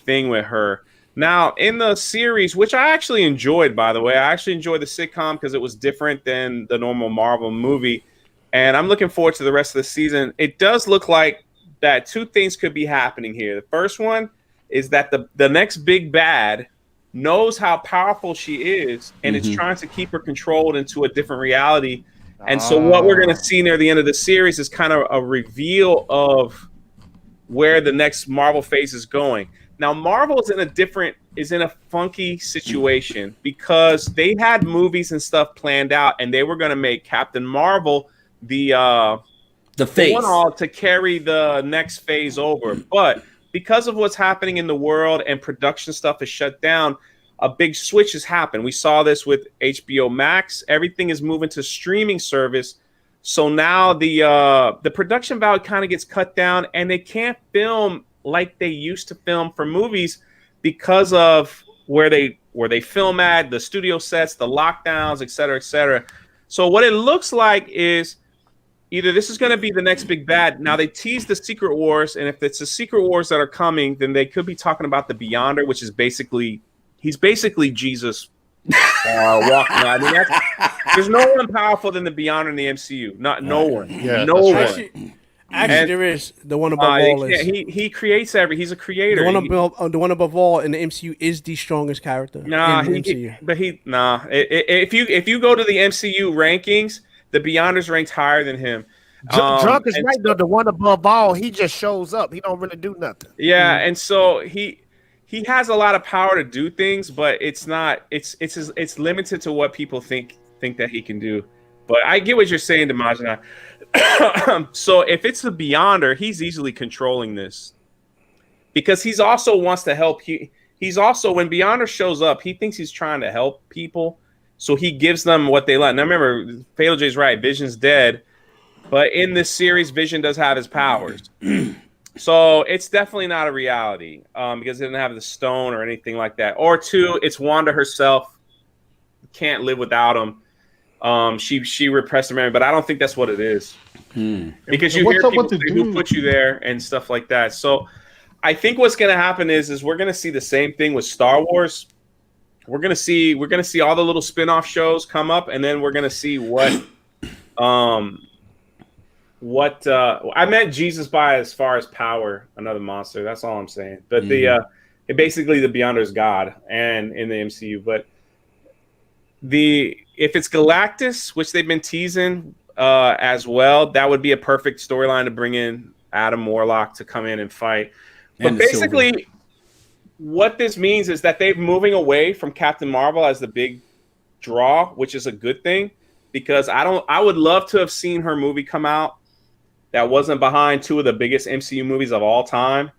[SPEAKER 3] thing with her. Now, in the series, which I actually enjoyed, by the way, I actually enjoyed the sitcom because it was different than the normal Marvel movie. And I'm looking forward to the rest of the season. It does look like that two things could be happening here. The first one is that the next big bad knows how powerful she is and is trying to keep her controlled into a different reality. And so what we're going to see near the end of the series is kind of a reveal of where the next Marvel phase is going. Now, Marvel is in a funky situation because they had movies and stuff planned out, and they were going to make Captain Marvel the face one to carry the next phase over. But because of what's happening in the world and production stuff is shut down, a big switch has happened. We saw this with HBO Max. Everything is moving to streaming service. So now the production value kind of gets cut down, and they can't film like they used to film for movies because of where they film at, the studio sets, the lockdowns, et cetera, et cetera. So what it looks like is either this is going to be the next big bad. Now they tease the Secret Wars, and if it's the Secret Wars that are coming, then they could be talking about the Beyonder, which is he's basically Jesus walking out. I mean, there's no one powerful than the Beyonder in the MCU. No one.
[SPEAKER 6] Yeah,
[SPEAKER 5] no one. Actually, there is the one above all.
[SPEAKER 3] He creates he's a creator.
[SPEAKER 5] The one above all in the MCU is the strongest character.
[SPEAKER 3] If you go to the MCU rankings, the Beyonder's ranked higher than him.
[SPEAKER 4] Drunk is right though. The one above all, he just shows up. He don't really do nothing.
[SPEAKER 3] Yeah, and so he has a lot of power to do things, but it's not. It's limited to what people think that he can do. But I get what you're saying, Demajana. So if it's the Beyonder, he's easily controlling this because he's also wants to help. He's also, when Beyonder shows up, he thinks he's trying to help people, so he gives them what they like. Now remember, Fatal J's right. Vision's dead, but in this series, Vision does have his powers. So it's definitely not a reality because it didn't have the stone or anything like that. Or two, it's Wanda herself. Can't live without him. She repressed the memory, but I don't think that's what it is. Because you hear people say, who put you there and stuff like that. So I think what's going to happen is we're going to see the same thing with Star Wars. We're going to see all the little spin-off shows come up, and then we're going to see what what I meant Jesus by as far as power, another monster. That's all I'm saying. But basically the Beyonder is God and in the MCU. But if it's Galactus, which they've been teasing as well, that would be a perfect storyline to bring in Adam Warlock to come in and fight. But basically, what this means is that they're moving away from Captain Marvel as the big draw, which is a good thing, because I would love to have seen her movie come out that wasn't behind two of the biggest MCU movies of all time.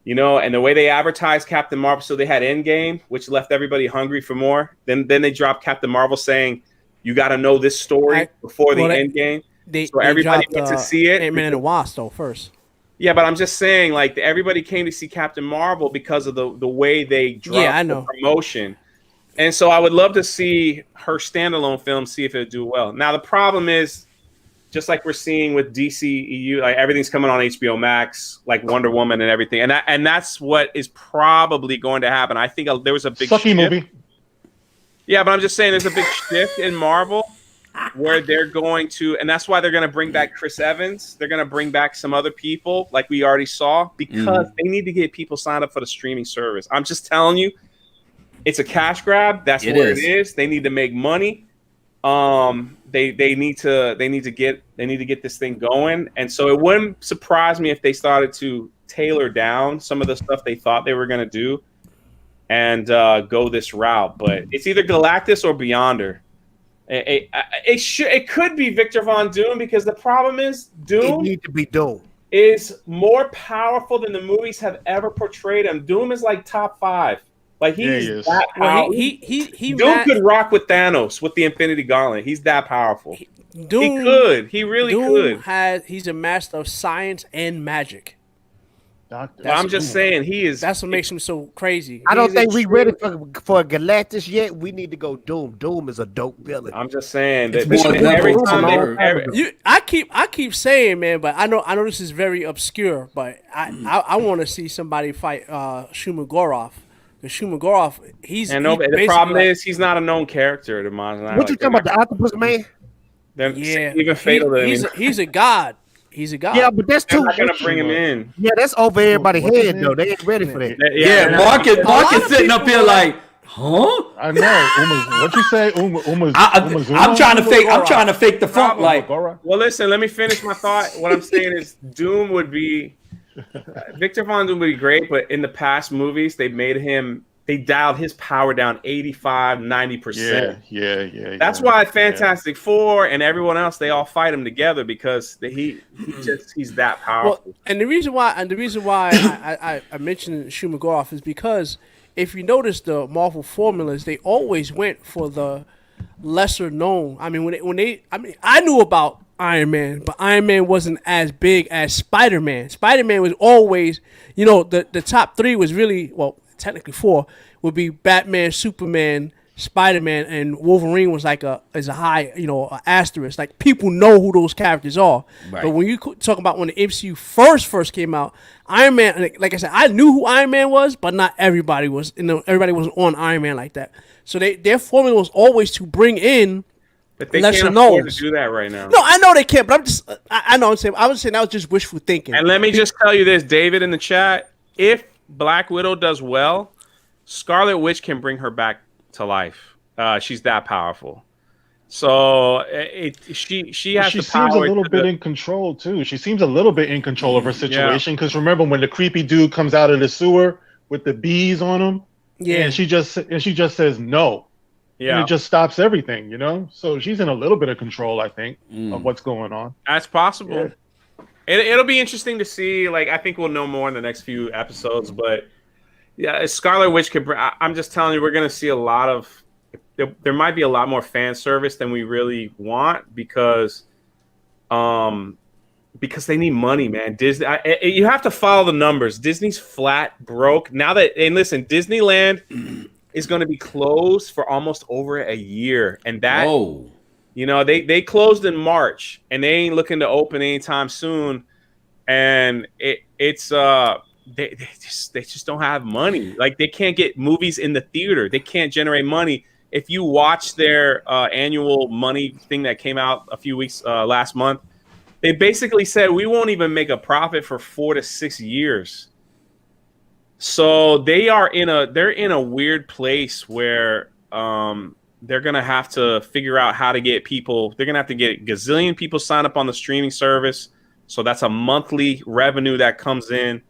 [SPEAKER 3] You know, and the way they advertised Captain Marvel, so they had Endgame, which left everybody hungry for more. Then they dropped Captain Marvel saying, you got to know this story before the Endgame. So everybody gets to see it.
[SPEAKER 5] Ant-Man and the Wasp, though, first.
[SPEAKER 3] Yeah, but I'm just saying, like, everybody came to see Captain Marvel because of the way they dropped the promotion. And so I would love to see her standalone film, see if it would do well. Now, the problem is, just like we're seeing with DCEU, like everything's coming on HBO Max, like Wonder Woman and everything. And that's what is probably going to happen. I think there was a big
[SPEAKER 6] sucky movie.
[SPEAKER 3] Yeah, but I'm just saying there's a big shift in Marvel where they're going to, and that's why they're going to bring back Chris Evans. They're going to bring back some other people like we already saw because they need to get people signed up for the streaming service. I'm just telling you, it's a cash grab. That's where it is. They need to make money. They need to get this thing going. And so it wouldn't surprise me if they started to tailor down some of the stuff they thought they were going to do and go this route. But it's either Galactus or Beyonder. It could be Victor Von Doom because the problem is Doom
[SPEAKER 4] need to be Doom
[SPEAKER 3] is more powerful than the movies have ever portrayed him. Doom is like top 5. Like he's that powerful. Doom could rock with Thanos with the Infinity Gauntlet. He's that powerful. Doom, he could. He really could.
[SPEAKER 5] He's a master of science and magic.
[SPEAKER 3] I'm just saying he is.
[SPEAKER 5] That's what makes him so crazy.
[SPEAKER 4] I don't think we're ready for Galactus yet. We need to go Doom. Doom is a dope villain.
[SPEAKER 3] I'm just saying that
[SPEAKER 5] I keep saying, man, but I know this is very obscure, but I want to see somebody fight Shumagoroth. The Shumagoroth,
[SPEAKER 3] the problem is he's not a known character to Monster.
[SPEAKER 4] What you talking about, the Octopus Man?
[SPEAKER 3] Even Fatal.
[SPEAKER 5] He's a god. He's a god.
[SPEAKER 4] Yeah, but that's too.
[SPEAKER 3] I'm not gonna bring him in.
[SPEAKER 4] Yeah, that's over everybody's head though. They ain't ready for that.
[SPEAKER 1] Yeah, Mark is sitting up here like, huh?
[SPEAKER 6] I know. What you say?
[SPEAKER 1] I'm trying to fake the funk. Like,
[SPEAKER 3] well, listen. Let me finish my thought. What I'm saying is, Doom would be Victor Von Doom would be great, but in the past movies, they dialed his power down 85, 90%.
[SPEAKER 6] Yeah.
[SPEAKER 3] That's why Fantastic Four and everyone else, they all fight him together because he's that powerful.
[SPEAKER 5] Well, and the reason why I mentioned Shumagoroth is because if you notice the Marvel formulas, they always went for the lesser known. I mean, I knew about Iron Man, but Iron Man wasn't as big as Spider-Man. Spider-Man was always, the top 3 was really, well, technically 4 would be Batman, Superman, Spider-Man, and Wolverine was like a high, a asterisk. Like people know who those characters are. Right. But when you talk about when the MCU first came out, Iron Man, like I said, I knew who Iron Man was, but not everybody was. Everybody wasn't on Iron Man like that. So their formula was always to bring in.
[SPEAKER 3] But they can't afford to do that right now.
[SPEAKER 5] No, I know they can't, but I know I'm saying. I was saying that was just wishful thinking.
[SPEAKER 3] And let me just tell you this, David in the chat, if Black Widow does well, Scarlet Witch can bring her back to life. She's that powerful. So she has the power. She
[SPEAKER 6] seems a little bit in control too. She seems a little bit in control of her situation because remember when the creepy dude comes out of the sewer with the bees on him, and she just says no. Yeah, and it just stops everything, So she's in a little bit of control, I think, of what's going on.
[SPEAKER 3] That's possible. Yeah. It'll be interesting to see. Like, I think we'll know more in the next few episodes. But yeah, Scarlet Witch could. I'm just telling you, we're going to see a lot of. There might be a lot more fan service than we really want because they need money, man. Disney. You have to follow the numbers. Disney's flat broke now that. And listen, Disneyland is going to be closed for almost over a year, and that they closed in March, and they ain't looking to open anytime soon, and they just don't have money. Like they can't get movies in the theater, they can't generate money. If you watch their annual money thing that came out a few weeks last month, They basically said we won't even make a profit for 4 to 6 years. So they're in a weird place where they're gonna have to figure out how to get people. They're gonna have to get a gazillion people signed up on the streaming service. So that's a monthly revenue that comes in.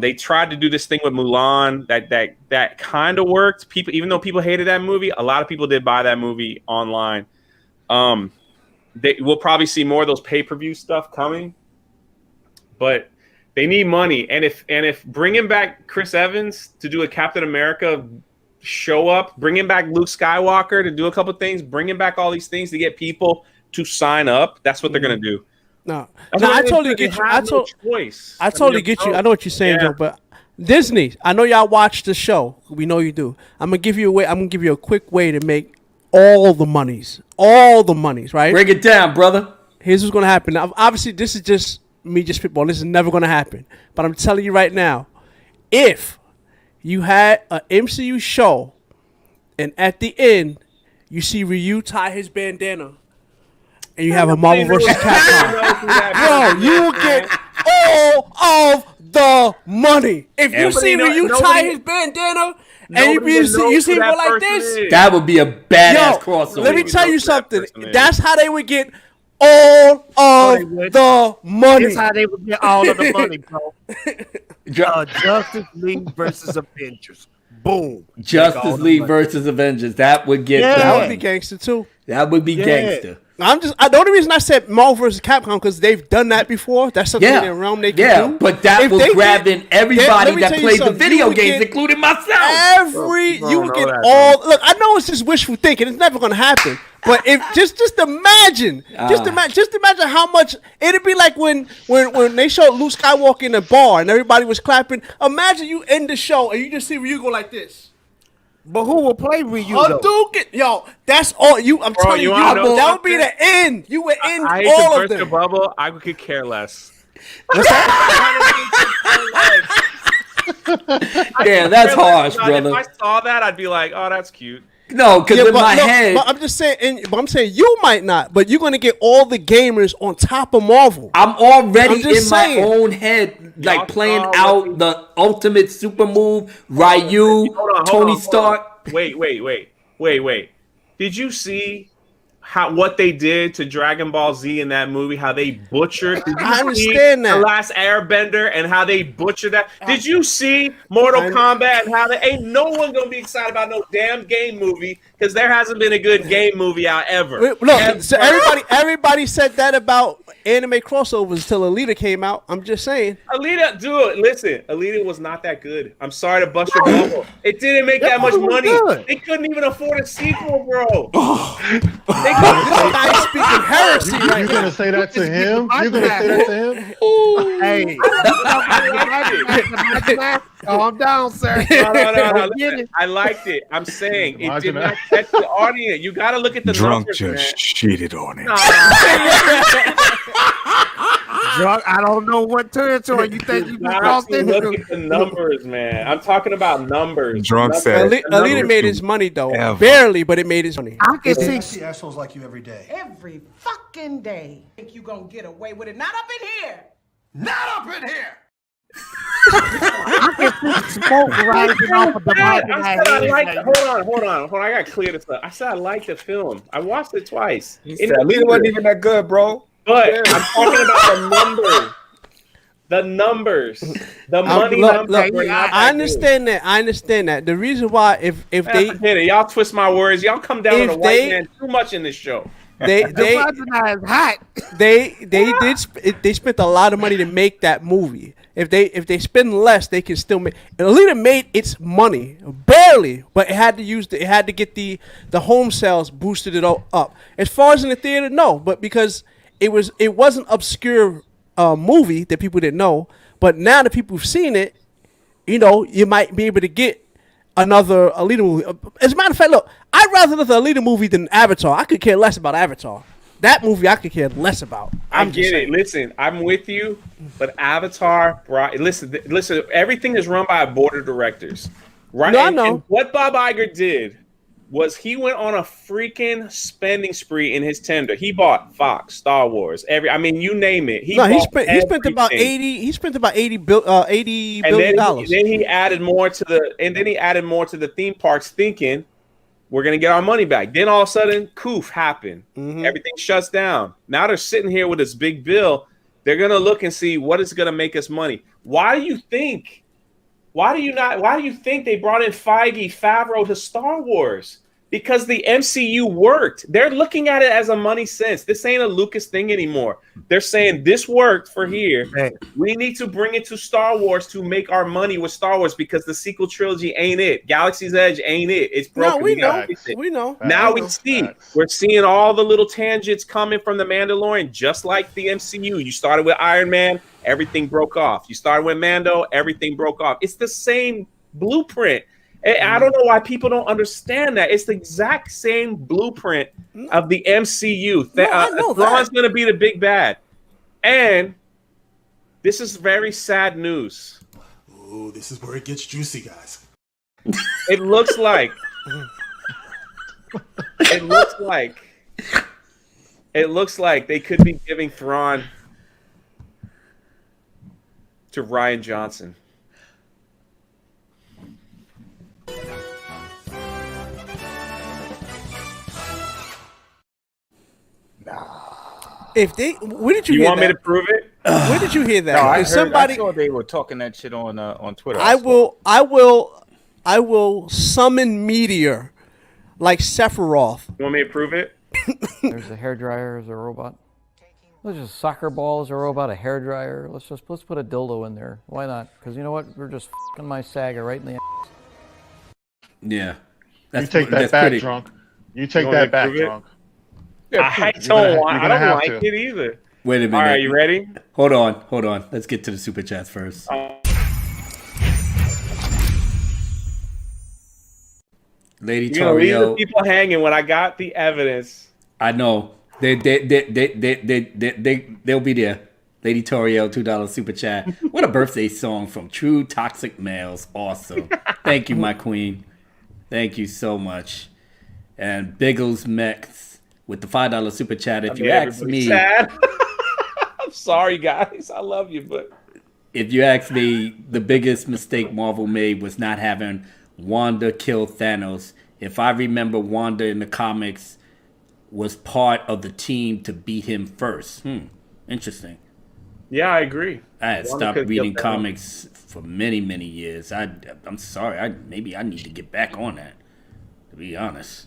[SPEAKER 3] They tried to do this thing with Mulan that kind of worked. People, even though people hated that movie, a lot of people did buy that movie online. We'll probably see more of those pay-per-view stuff coming, but they need money. And if bringing back Chris Evans to do a Captain America show up, bringing back Luke Skywalker to do a couple things, bringing back all these things to get people to sign up, that's what they're gonna do.
[SPEAKER 5] No, I totally get you. I totally get you. I know what you're saying, Joe. But Disney, I know y'all watch the show. We know you do. I'm gonna give you a quick way to make all the monies, right?
[SPEAKER 1] Break it down, brother.
[SPEAKER 5] Here's what's gonna happen. Now, obviously, this is just me, just spitballing. This is never gonna happen. But I'm telling you right now, if you had an MCU show, and at the end you see Ryu tie his bandana, and you have a Marvel vs. Capcom, bro, you will get all of the money. If you see Ryu tie his bandana, and you see people like this,
[SPEAKER 1] that would be a badass crossover.
[SPEAKER 5] Let me tell you something. That's how they would get all of the money.
[SPEAKER 4] That's how they would get all of the money, bro. Justice League versus Avengers. Boom.
[SPEAKER 1] Justice League versus Avengers. That would get.
[SPEAKER 5] That would be gangster too.
[SPEAKER 1] That would be gangster.
[SPEAKER 5] The only reason I said Marvel vs. Capcom because they've done that before. That's something in their realm they can do.
[SPEAKER 1] But that was grabbing everybody that played the video games, including myself.
[SPEAKER 5] You would get all. Look, I know it's just wishful thinking. It's never going to happen. But if just imagine, just imagine how much it'd be like when they showed Luke Skywalker in the bar and everybody was clapping. Imagine you end the show and you just see Ryu go like this.
[SPEAKER 4] But who will play Ryu?
[SPEAKER 5] Hadouken, yo, that's all you. I'm telling you, that would be the end. You would end
[SPEAKER 3] I hate
[SPEAKER 5] all
[SPEAKER 3] to
[SPEAKER 5] of
[SPEAKER 3] burst
[SPEAKER 5] them.
[SPEAKER 3] your bubble. I could care less.
[SPEAKER 1] Damn, that's harsh, brother.
[SPEAKER 3] If I saw that, I'd be like, "Oh, that's cute."
[SPEAKER 1] No, because in my head,
[SPEAKER 5] but I'm just saying. I'm saying you might not, but you're going to get all the gamers on top of Marvel.
[SPEAKER 1] I'm already in my own head, like playing out the ultimate super move, Ryu, Tony Stark.
[SPEAKER 3] Wait. Did you see what they did to Dragon Ball Z in that movie? How they butchered? Did you
[SPEAKER 5] I understand that.
[SPEAKER 3] The Last Airbender and how they butchered that. Did you see Mortal Kombat and how they ain't no one gonna be excited about no damn game movie because there hasn't been a good game movie out ever.
[SPEAKER 5] Look, so everybody said that about anime crossovers until Alita came out. I'm just saying.
[SPEAKER 3] Alita, dude, listen, Alita was not that good. I'm sorry to bust your bubble. It didn't make that much money. They couldn't even afford a sequel, bro.
[SPEAKER 5] This guy's speaking heresy right now.
[SPEAKER 6] You're gonna say that to him? You're gonna say that to him?
[SPEAKER 4] Hey, calm down, sir.
[SPEAKER 3] No. Listen, I liked it. I'm saying it did not catch the audience. You got to look at the
[SPEAKER 2] Drunk
[SPEAKER 3] numbers,
[SPEAKER 2] just cheated on it.
[SPEAKER 4] Drunk, I don't know what territory you think you can cross into.
[SPEAKER 3] Look at the numbers, man. I'm talking about numbers.
[SPEAKER 2] Drunk said
[SPEAKER 5] Alita made his money though, barely, but it made his money.
[SPEAKER 4] I can see
[SPEAKER 8] assholes like you every day. Every fucking day. Think you gonna get away with it? Not up in here. Not up in here.
[SPEAKER 4] I can see smoke rising off of the
[SPEAKER 3] Hold on. I gotta clear this up. I said I liked the film. I watched it twice.
[SPEAKER 2] Alita wasn't even that good, bro.
[SPEAKER 3] But I'm talking about the numbers, the money numbers.
[SPEAKER 5] I understand that. I understand that. The reason why, if they
[SPEAKER 3] y'all twist my words, y'all come down on the white man too much in this show.
[SPEAKER 5] They spent a lot of money to make that movie. If they spend less, they can still make. And Alita made its money barely, but it had to get the home sales boosted it up. As far as in the theater, no, but because it wasn't obscure movie that people didn't know, but now that people have seen it, you might be able to get another Alita movie. As a matter of fact, look, I'd rather look at Alita movie than Avatar. I could care less about Avatar. That movie I could care less about.
[SPEAKER 3] I get it. Listen, I'm with you, but Avatar, listen, everything is run by a board of directors. Right?
[SPEAKER 5] No, I know.
[SPEAKER 3] And what Bob Iger did was he went on a freaking spending spree in his tender. He bought Fox, Star Wars, you name it. He
[SPEAKER 5] spent about $80 billion.
[SPEAKER 3] Then he added more to the theme parks, thinking we're gonna get our money back. Then all of a sudden, coof happened. Mm-hmm. Everything shuts down. Now they're sitting here with this big bill. They're gonna look and see what is gonna make us money. Why do you think they brought in Favreau to Star Wars? Because the MCU worked. They're looking at it as a money sense. This ain't a Lucas thing anymore. They're saying this worked for here. We need to bring it to Star Wars to make our money with Star Wars because the sequel trilogy ain't it. Galaxy's Edge ain't it. It's broken.
[SPEAKER 5] No, we know.
[SPEAKER 3] Now we see. We're seeing all the little tangents coming from The Mandalorian, just like the MCU. You started with Iron Man, everything broke off. You started with Mando, everything broke off. It's the same blueprint. I don't know why people don't understand that. It's the exact same blueprint of the MCU. Thrawn's going to be the big bad. And this is very sad news.
[SPEAKER 9] Ooh, this is where it gets juicy, guys.
[SPEAKER 3] It looks like they could be giving Thrawn to Rian Johnson.
[SPEAKER 5] Where did you hear
[SPEAKER 3] want
[SPEAKER 5] that?
[SPEAKER 3] Me to prove it?
[SPEAKER 5] Where did you hear that?
[SPEAKER 2] No, I saw they were talking that shit on Twitter.
[SPEAKER 5] I will summon meteor like Sephiroth.
[SPEAKER 3] You want me to prove it?
[SPEAKER 10] There's a hairdryer as a robot. There's a soccer ball as a robot, a hairdryer. Let's put a dildo in there. Why not? Because you know what? We're just fucking my Saga right in the ass.
[SPEAKER 1] Yeah.
[SPEAKER 6] You take that back, drunk. You take that back, drunk.
[SPEAKER 3] I don't like it either.
[SPEAKER 1] Wait a minute.
[SPEAKER 3] All right, you ready?
[SPEAKER 1] Hold on. Let's get to the super chats first. Lady Torio.
[SPEAKER 3] Leave the people hanging when I got the evidence.
[SPEAKER 1] I know. They'll be there. Lady Torio, $2 super chat. What a birthday song from True Toxic Males. Awesome. Thank you, my queen. Thank you so much. And Biggles Mex with the $5 super chat. If you ask me,
[SPEAKER 3] sad. I'm sorry, guys. I love you, but
[SPEAKER 1] if you ask me, the biggest mistake Marvel made was not having Wanda kill Thanos. If I remember, Wanda in the comics was part of the team to beat him first. Interesting.
[SPEAKER 3] Yeah, I agree.
[SPEAKER 1] I had stopped reading comics for many, many years. I'm sorry. Maybe I need to get back on that, to be honest.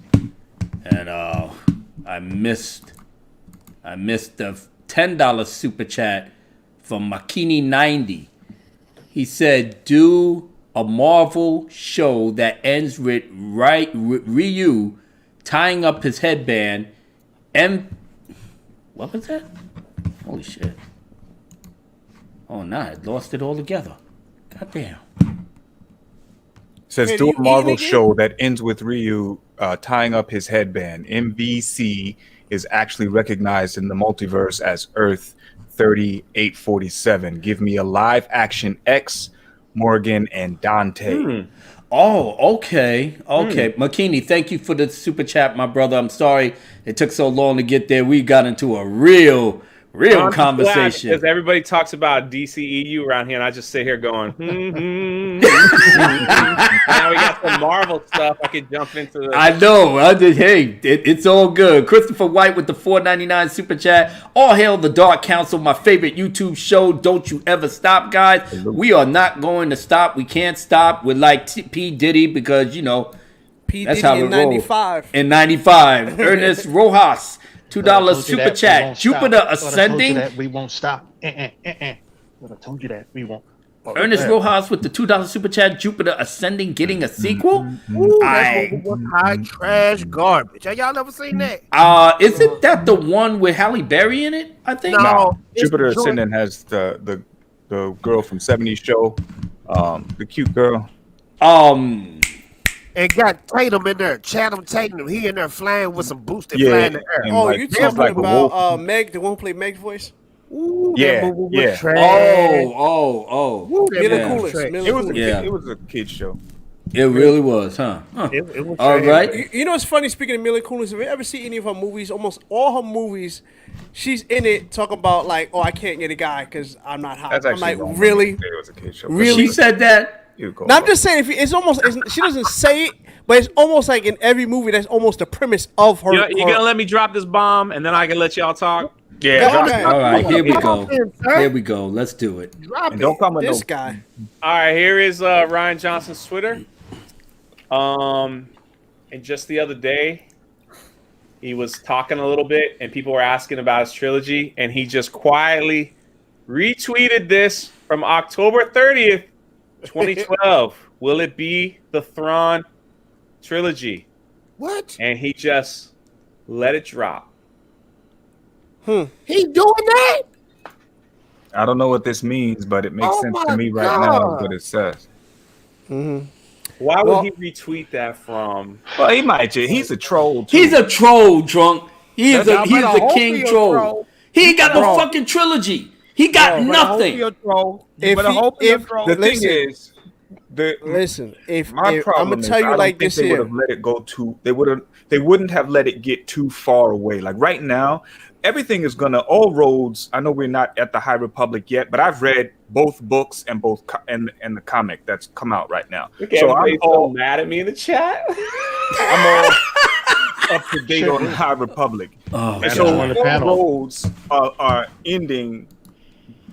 [SPEAKER 1] And I missed the $10 super chat from Makini90. He said, do a Marvel show that ends with Ryu tying up his headband and what was that? Holy shit. Oh, nah, I lost it all together. Goddamn.
[SPEAKER 2] Says do a Marvel show that ends with Ryu tying up his headband. MVC is actually recognized in the multiverse as Earth 3847. Give me a live action X, Morgan, and Dante.
[SPEAKER 1] Oh, okay. Makini, thank you for the super chat, my brother. I'm sorry it took so long to get there. We got into a real conversation.
[SPEAKER 3] Because everybody talks about DCEU around here, and I just sit here going, Now we got some Marvel stuff. I could jump into.
[SPEAKER 1] I know. It's all good. Christopher White with the $4.99 super chat. All hail the Dark Council, my favorite YouTube show. Don't you ever stop, guys. We are not going to stop. We can't stop. We're like P. Diddy because,
[SPEAKER 5] P. Diddy in 95.
[SPEAKER 1] In 95. Ernest Rojas. $2 super chat. Jupiter Ascending.
[SPEAKER 6] We won't stop. I told you that we won't.
[SPEAKER 1] Ernest Rojas with the $2 super chat. Jupiter Ascending getting a sequel.
[SPEAKER 4] That's high trash garbage. Have y'all ever seen that?
[SPEAKER 1] Isn't that the one with Halle Berry in it? I think.
[SPEAKER 2] No, Jupiter Ascending has the girl from 70s show, the cute girl.
[SPEAKER 4] And got Tatum in there, Channing Tatum. He in there flying with some boosted flying in the air.
[SPEAKER 5] Oh, you talking about Meg, the one who played Meg's voice?
[SPEAKER 4] Ooh,
[SPEAKER 2] yeah.
[SPEAKER 4] Mila
[SPEAKER 2] Kunis.
[SPEAKER 4] It was a kid show.
[SPEAKER 1] It really was, huh?
[SPEAKER 4] It was
[SPEAKER 1] all right.
[SPEAKER 5] You know, it's funny. Speaking of Mila Kunis, if you ever see any of her movies, almost all her movies, she's in it talking about like, "Oh, I can't get a guy because I'm not hot." I'm like, really?
[SPEAKER 1] Really? She said that.
[SPEAKER 5] Now, I'm just saying, she doesn't say it, but it's almost like in every movie, that's almost the premise of her.
[SPEAKER 3] You're gonna let me drop this bomb, and then I can let y'all talk.
[SPEAKER 1] Yeah. Okay. All right, here we go. Here we go. Let's do it.
[SPEAKER 2] Don't come with
[SPEAKER 5] this guy.
[SPEAKER 3] All right, here is Ryan Johnson's Twitter. And just the other day, he was talking a little bit, and people were asking about his trilogy, and he just quietly retweeted this from October 30th, 2012. Will it be the Thrawn trilogy?
[SPEAKER 4] What?
[SPEAKER 3] And he just let it drop.
[SPEAKER 4] He doing that?
[SPEAKER 2] I don't know what this means, but it makes sense to me right now what it says.
[SPEAKER 3] Why would he retweet that from?
[SPEAKER 2] Well, he might. He's a troll, too.
[SPEAKER 1] He's a troll, drunk. He's a king troll. He ain't got no fucking trilogy. He got nothing.
[SPEAKER 2] The thing is,
[SPEAKER 5] listen,
[SPEAKER 2] my problem is, I don't think they would have let it go too. They wouldn't have let it get too far away. Like right now, everything is gonna all roads. I know we're not at the High Republic yet, but I've read both books and and the comic that's come out right now.
[SPEAKER 3] So I'm all mad at me in the chat.
[SPEAKER 2] I'm all up to date on the High Republic. And so all roads are ending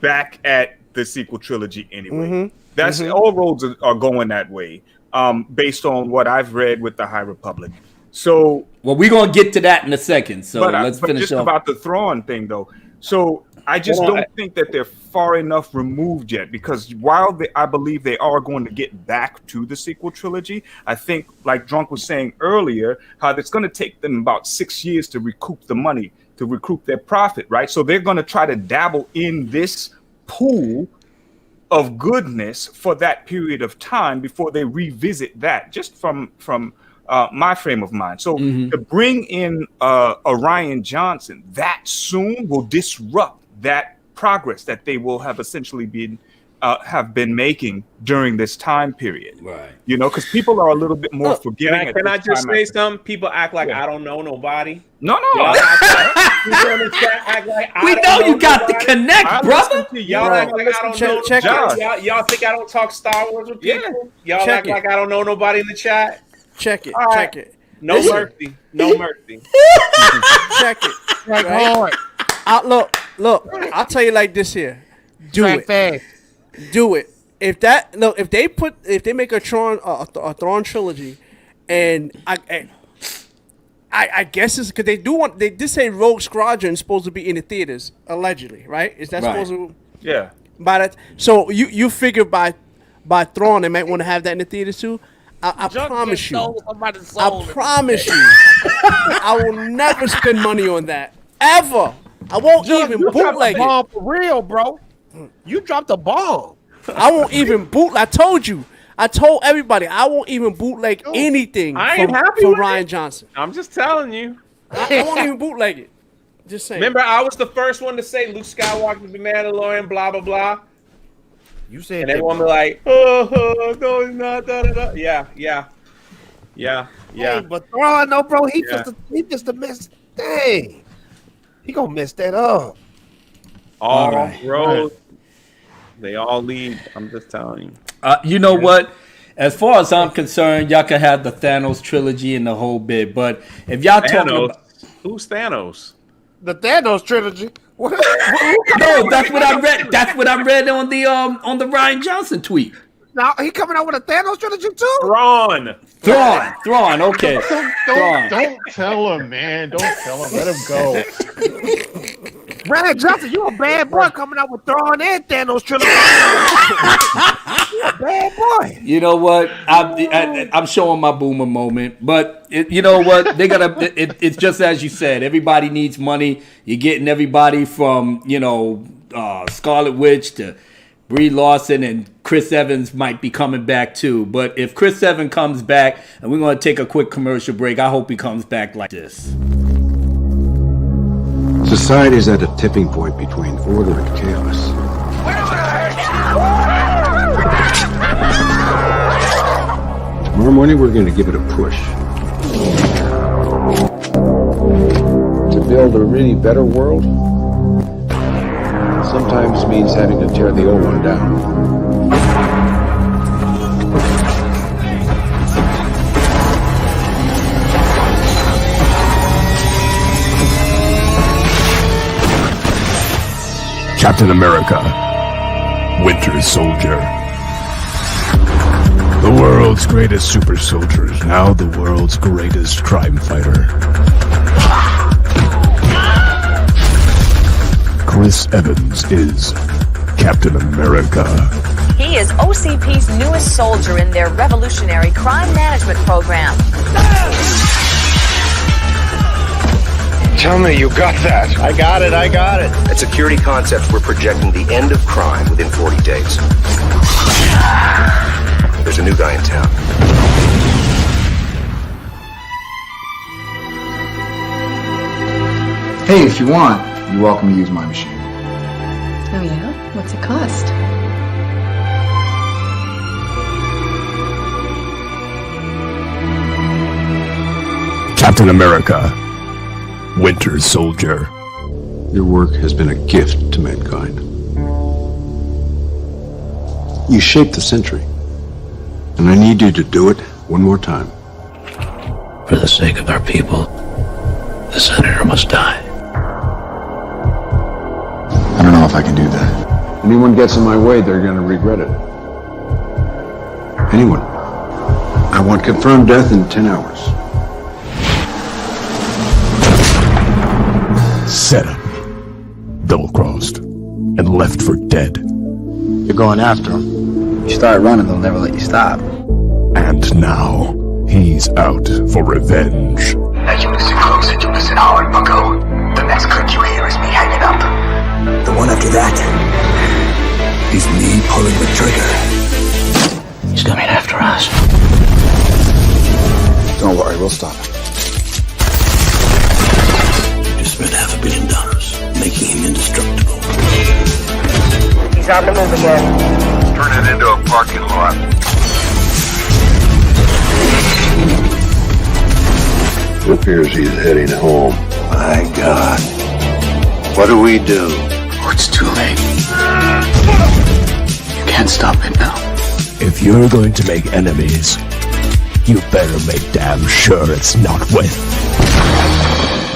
[SPEAKER 2] back at the sequel trilogy anyway. That's all roads are going that way, based on what I've read with the High Republic. So,
[SPEAKER 1] well, we're gonna get to that in a second. So let's finish
[SPEAKER 2] just
[SPEAKER 1] up
[SPEAKER 2] about the Thrawn thing, though. So I just don't think that they're far enough removed yet, because while I believe they are going to get back to the sequel trilogy, I think, like Drunk was saying earlier, how it's going to take them about 6 years to recoup the money, to recoup their profit, right? So they're going to try to dabble in this pool of goodness for that period of time before they revisit that, just from my frame of mind. So to bring in Ryan Johnson that soon will disrupt that progress that they will have essentially been making during this time period.
[SPEAKER 1] Right.
[SPEAKER 2] You know, because people are a little bit more forgiving.
[SPEAKER 3] Can I just say something? People act like I don't know nobody.
[SPEAKER 2] No.
[SPEAKER 1] We know you got the connect, brother.
[SPEAKER 3] Y'all act like I don't know. Y'all think I don't talk Star Wars with people? Y'all act like I don't know nobody in the chat?
[SPEAKER 5] Check it.
[SPEAKER 3] Right.
[SPEAKER 5] Check it.
[SPEAKER 3] No mercy. No mercy.
[SPEAKER 5] Check it. Right? Look. I'll tell you like this here. Do it. If they make a Thrawn trilogy, and I guess it's because they did say Rogue Squadron is supposed to be in the theaters allegedly, right? Is that supposed to?
[SPEAKER 2] Yeah.
[SPEAKER 5] So you figure by Thrawn they might want to have that in the theaters too. I promise you. I promise you. I will never spend money on that ever. I won't even bootleg it.
[SPEAKER 4] For real, bro. You dropped a bomb.
[SPEAKER 5] I won't even bootleg. I told you. I told everybody I won't even bootleg anything from Ryan Johnson.
[SPEAKER 3] I'm just telling you.
[SPEAKER 5] I won't even bootleg it. Just saying.
[SPEAKER 3] Remember, I was the first one to say Luke Skywalker is the Mandalorian, blah, blah, blah.
[SPEAKER 4] You said
[SPEAKER 3] and everyone be like, no, he's not, Yeah.
[SPEAKER 4] Hey, but Thrawn, no, bro, he just a mess. Dang. He gonna mess that up.
[SPEAKER 3] All roads, they all lead. I'm just telling you.
[SPEAKER 1] You know what? As far as I'm concerned, y'all can have the Thanos trilogy and the whole bit. But if y'all talking about
[SPEAKER 3] who's Thanos?
[SPEAKER 4] The Thanos trilogy.
[SPEAKER 1] No, that's what I read. That's what I read on the Ryan Johnson tweet.
[SPEAKER 4] Now he coming out with a Thanos trilogy too.
[SPEAKER 1] Thrawn. Okay.
[SPEAKER 6] Don't tell him, man. Don't tell him. Let him go.
[SPEAKER 4] Ryan Johnson, you a bad boy coming out with Thrawn and Thanos trilogy. You a bad boy.
[SPEAKER 1] You know what? I'm showing my boomer moment, but you know what? They gotta. It's just as you said. Everybody needs money. You're getting everybody from Scarlet Witch to Brie Larson, and Chris Evans might be coming back too. But if Chris Evans comes back, and we're going to take a quick commercial break, I hope he comes back like this.
[SPEAKER 11] Society is at a tipping point between order and chaos. Tomorrow morning, we're going to give it a push. To build a really better world sometimes means having to tear the old one down.
[SPEAKER 12] Captain America, Winter Soldier. The world's greatest super soldier is now the world's greatest crime fighter. Chris Evans is Captain America.
[SPEAKER 13] He is OCP's newest soldier in their revolutionary crime management program.
[SPEAKER 14] Tell me you got that. I got it. At Security Concepts, we're projecting the end of crime within 40 days. There's a new guy in town.
[SPEAKER 15] Hey, if you want, you're welcome to use my machine.
[SPEAKER 16] Oh yeah? What's it cost?
[SPEAKER 12] Captain America, Winter Soldier.
[SPEAKER 11] Your work has been a gift to mankind. You shaped the century, and I need you to do it one more time.
[SPEAKER 17] For the sake of our people, the senator must die.
[SPEAKER 15] I don't know if I can do that.
[SPEAKER 11] Anyone gets in my way, they're going to regret it. Anyone. I want confirmed death in 10 hours.
[SPEAKER 12] Set up, double-crossed, and left for dead.
[SPEAKER 15] You're going after him. You start running, they'll never let you stop.
[SPEAKER 12] And now, he's out for revenge.
[SPEAKER 18] As you listen closer to listen hard, bucko. The next click you hear is me hanging up. The one after that is me pulling the trigger.
[SPEAKER 17] He's coming after us.
[SPEAKER 15] Don't worry, we'll stop him.
[SPEAKER 17] Just spent $500 million making him indestructible.
[SPEAKER 13] He's on the move again.
[SPEAKER 14] Turn it into a parking lot.
[SPEAKER 11] It appears he's heading home.
[SPEAKER 14] My God. What do we do?
[SPEAKER 17] Or it's too late. You can't stop it now.
[SPEAKER 12] If you're going to make enemies, you better make damn sure it's not with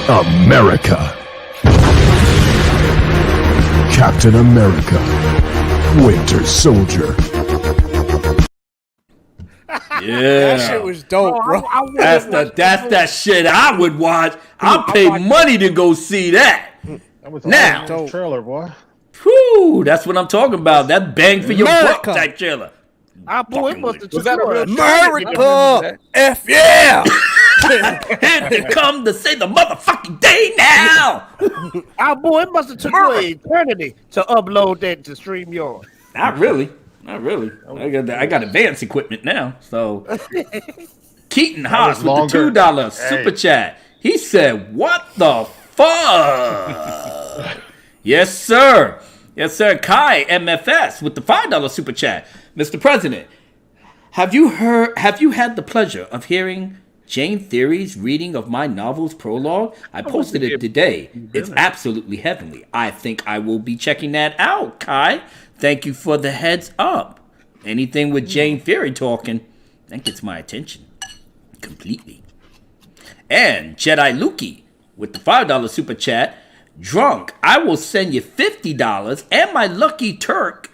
[SPEAKER 12] America. Captain America, Winter Soldier.
[SPEAKER 1] Yeah,
[SPEAKER 5] that shit was dope, bro.
[SPEAKER 1] That's that shit I would watch. I'll pay money to go see that.
[SPEAKER 6] That was
[SPEAKER 1] now
[SPEAKER 6] a trailer, boy.
[SPEAKER 1] Whew, that's what I'm talking about. That bang for your buck type trailer.
[SPEAKER 4] Was that a real
[SPEAKER 5] America? F yeah!
[SPEAKER 1] Here they come to say the motherfucking day now.
[SPEAKER 4] Our boy, it must have took you an eternity to upload that to StreamYard.
[SPEAKER 1] Not really. I got advanced equipment now. So Keaton Haas with the $2 super chat. He said, "What the fuck?" Yes, sir. Yes, sir. Kai MFS with the $5 super chat. Mr. President, have you had the pleasure of hearing Jane Theory's reading of my novel's prologue? I posted it today. It's absolutely heavenly. I think I will be checking that out, Kai. Thank you for the heads up. Anything with Jane Theory talking, that gets my attention completely. And Jedi Lukey with the $5 super chat. Drunk, I will send you $50 and my lucky Turk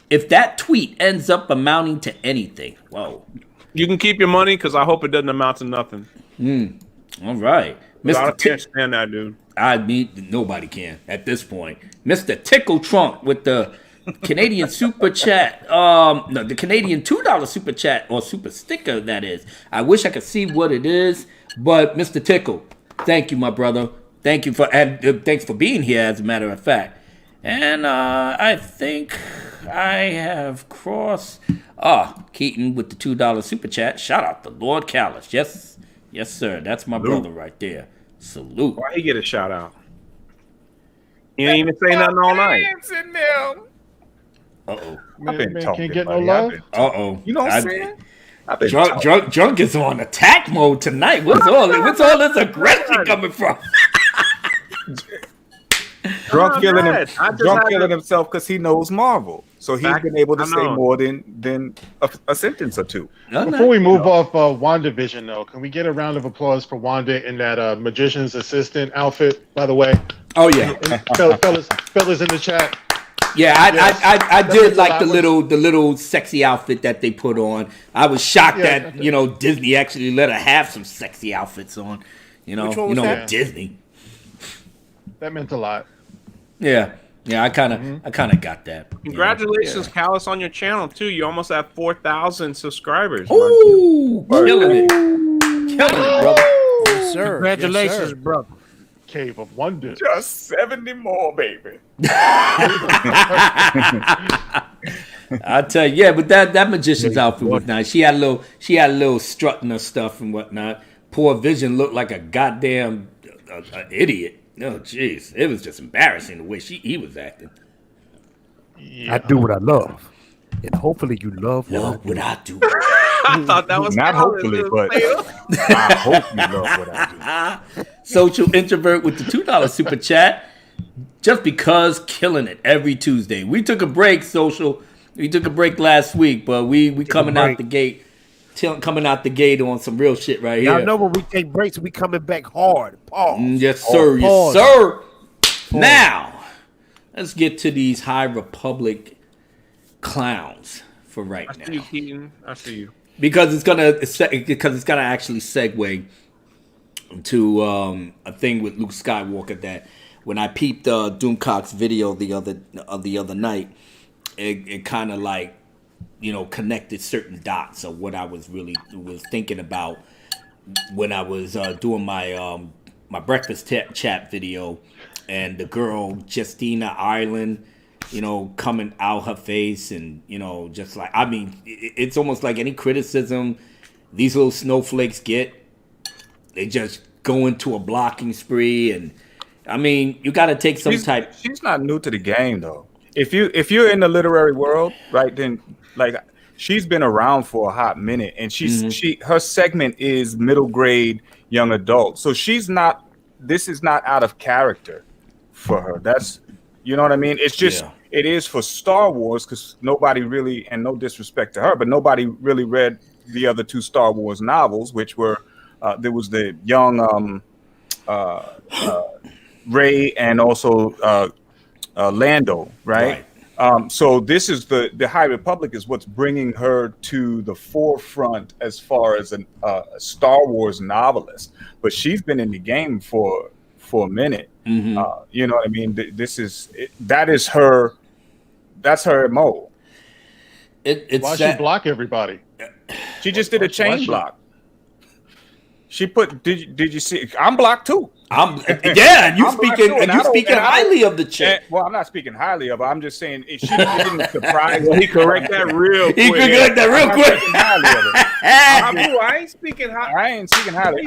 [SPEAKER 1] if that tweet ends up amounting to anything. Whoa.
[SPEAKER 3] You can keep your money because I hope it doesn't amount to nothing.
[SPEAKER 1] All right.
[SPEAKER 3] I can't stand that, dude.
[SPEAKER 1] I mean, nobody can at this point. Mr. Tickle Trunk with the Canadian super chat. No, the Canadian $2 super chat or super sticker, that is. I wish I could see what it is, but Mr. Tickle, thank you, my brother. Thanks for being here, as a matter of fact. And I think I have crossed. Keaton with the $2 super chat. Shout out to Lord Callis. Yes, sir. That's my brother right there. Salute.
[SPEAKER 3] Why he get a shout out? He ain't even say nothing all night.
[SPEAKER 1] Uh-oh.
[SPEAKER 6] Man can't get no love.
[SPEAKER 1] Uh-oh.
[SPEAKER 3] You know what I'm saying?
[SPEAKER 1] Drunk is on attack mode tonight. What's all this aggression coming from?
[SPEAKER 2] Drunk killing himself because he knows Marvel, so he's been able to say more than a sentence or two.
[SPEAKER 6] Before we move off WandaVision, though, can we get a round of applause for Wanda in that magician's assistant outfit? By the way.
[SPEAKER 1] Oh yeah,
[SPEAKER 6] fellas in the chat.
[SPEAKER 1] Yeah, I did like the little sexy outfit that they put on. I was shocked that Disney actually let her have some sexy outfits on. Disney.
[SPEAKER 6] That meant a lot.
[SPEAKER 1] Yeah, I kind of got that.
[SPEAKER 3] Congratulations, Callus, on your channel too. You almost have 4,000 subscribers.
[SPEAKER 1] Ooh, killing it, brother.
[SPEAKER 5] Yes, sir.
[SPEAKER 4] Congratulations,
[SPEAKER 5] yes, sir.
[SPEAKER 4] brother.
[SPEAKER 6] Cave of Wonder.
[SPEAKER 2] Just 70 more, baby.
[SPEAKER 1] I'll tell you, but that magician's outfit was nice. She had a little strutting her stuff and whatnot. Poor Vision looked like a goddamn idiot. Oh, jeez. It was just embarrassing the way he was acting.
[SPEAKER 4] Yeah. I do what I love. And hopefully you love
[SPEAKER 1] what I do.
[SPEAKER 3] I thought that was
[SPEAKER 2] not hopefully, but I hope you love what I do.
[SPEAKER 1] Social Introvert with the $2 super chat. Just because killing it every Tuesday. We took a break, Social. We took a break last week, but we coming out the gate. Coming out the gate on some real shit right here.
[SPEAKER 4] Y'all know when we take breaks, we coming back hard. Pause.
[SPEAKER 1] Yes, sir. Yes, sir. Pause. Now, let's get to these High Republic clowns for right now.
[SPEAKER 3] I see you, Keaton. I see you.
[SPEAKER 1] Because it's gonna actually segue to a thing with Luke Skywalker that when I peeped Doomcock's video the other night, it kind of like connected certain dots of what I was thinking about when I was doing my my breakfast chat video, and the girl Justina Ireland, coming out her face, and just like, I mean, it's almost like any criticism these little snowflakes get, they just go into a blocking spree, and I mean, you got to take some type.
[SPEAKER 2] She's not new to the game though. If you're in the literary world, right, then. Like, she's been around for a hot minute, and her segment is middle grade young adult. So this is not out of character for her. That's, you know what I mean? It's just, it is for Star Wars, because nobody really, and no disrespect to her, but nobody really read the other two Star Wars novels, which were, there was the young Rey and also Lando, right? So this is the High Republic is what's bringing her to the forefront as far as a Star Wars novelist. But she's been in the game for a minute. You know what I mean? That's her MO.
[SPEAKER 6] Why she block everybody?
[SPEAKER 2] She just did a chain block. She put. Did you see? I'm blocked too.
[SPEAKER 1] You speaking highly of the chick.
[SPEAKER 2] Well, I'm not speaking highly of her. I'm just saying it didn't surprise me.
[SPEAKER 3] He correct that real quick.
[SPEAKER 1] He correct that real quick.
[SPEAKER 3] I ain't speaking highly.
[SPEAKER 2] I ain't speaking highly.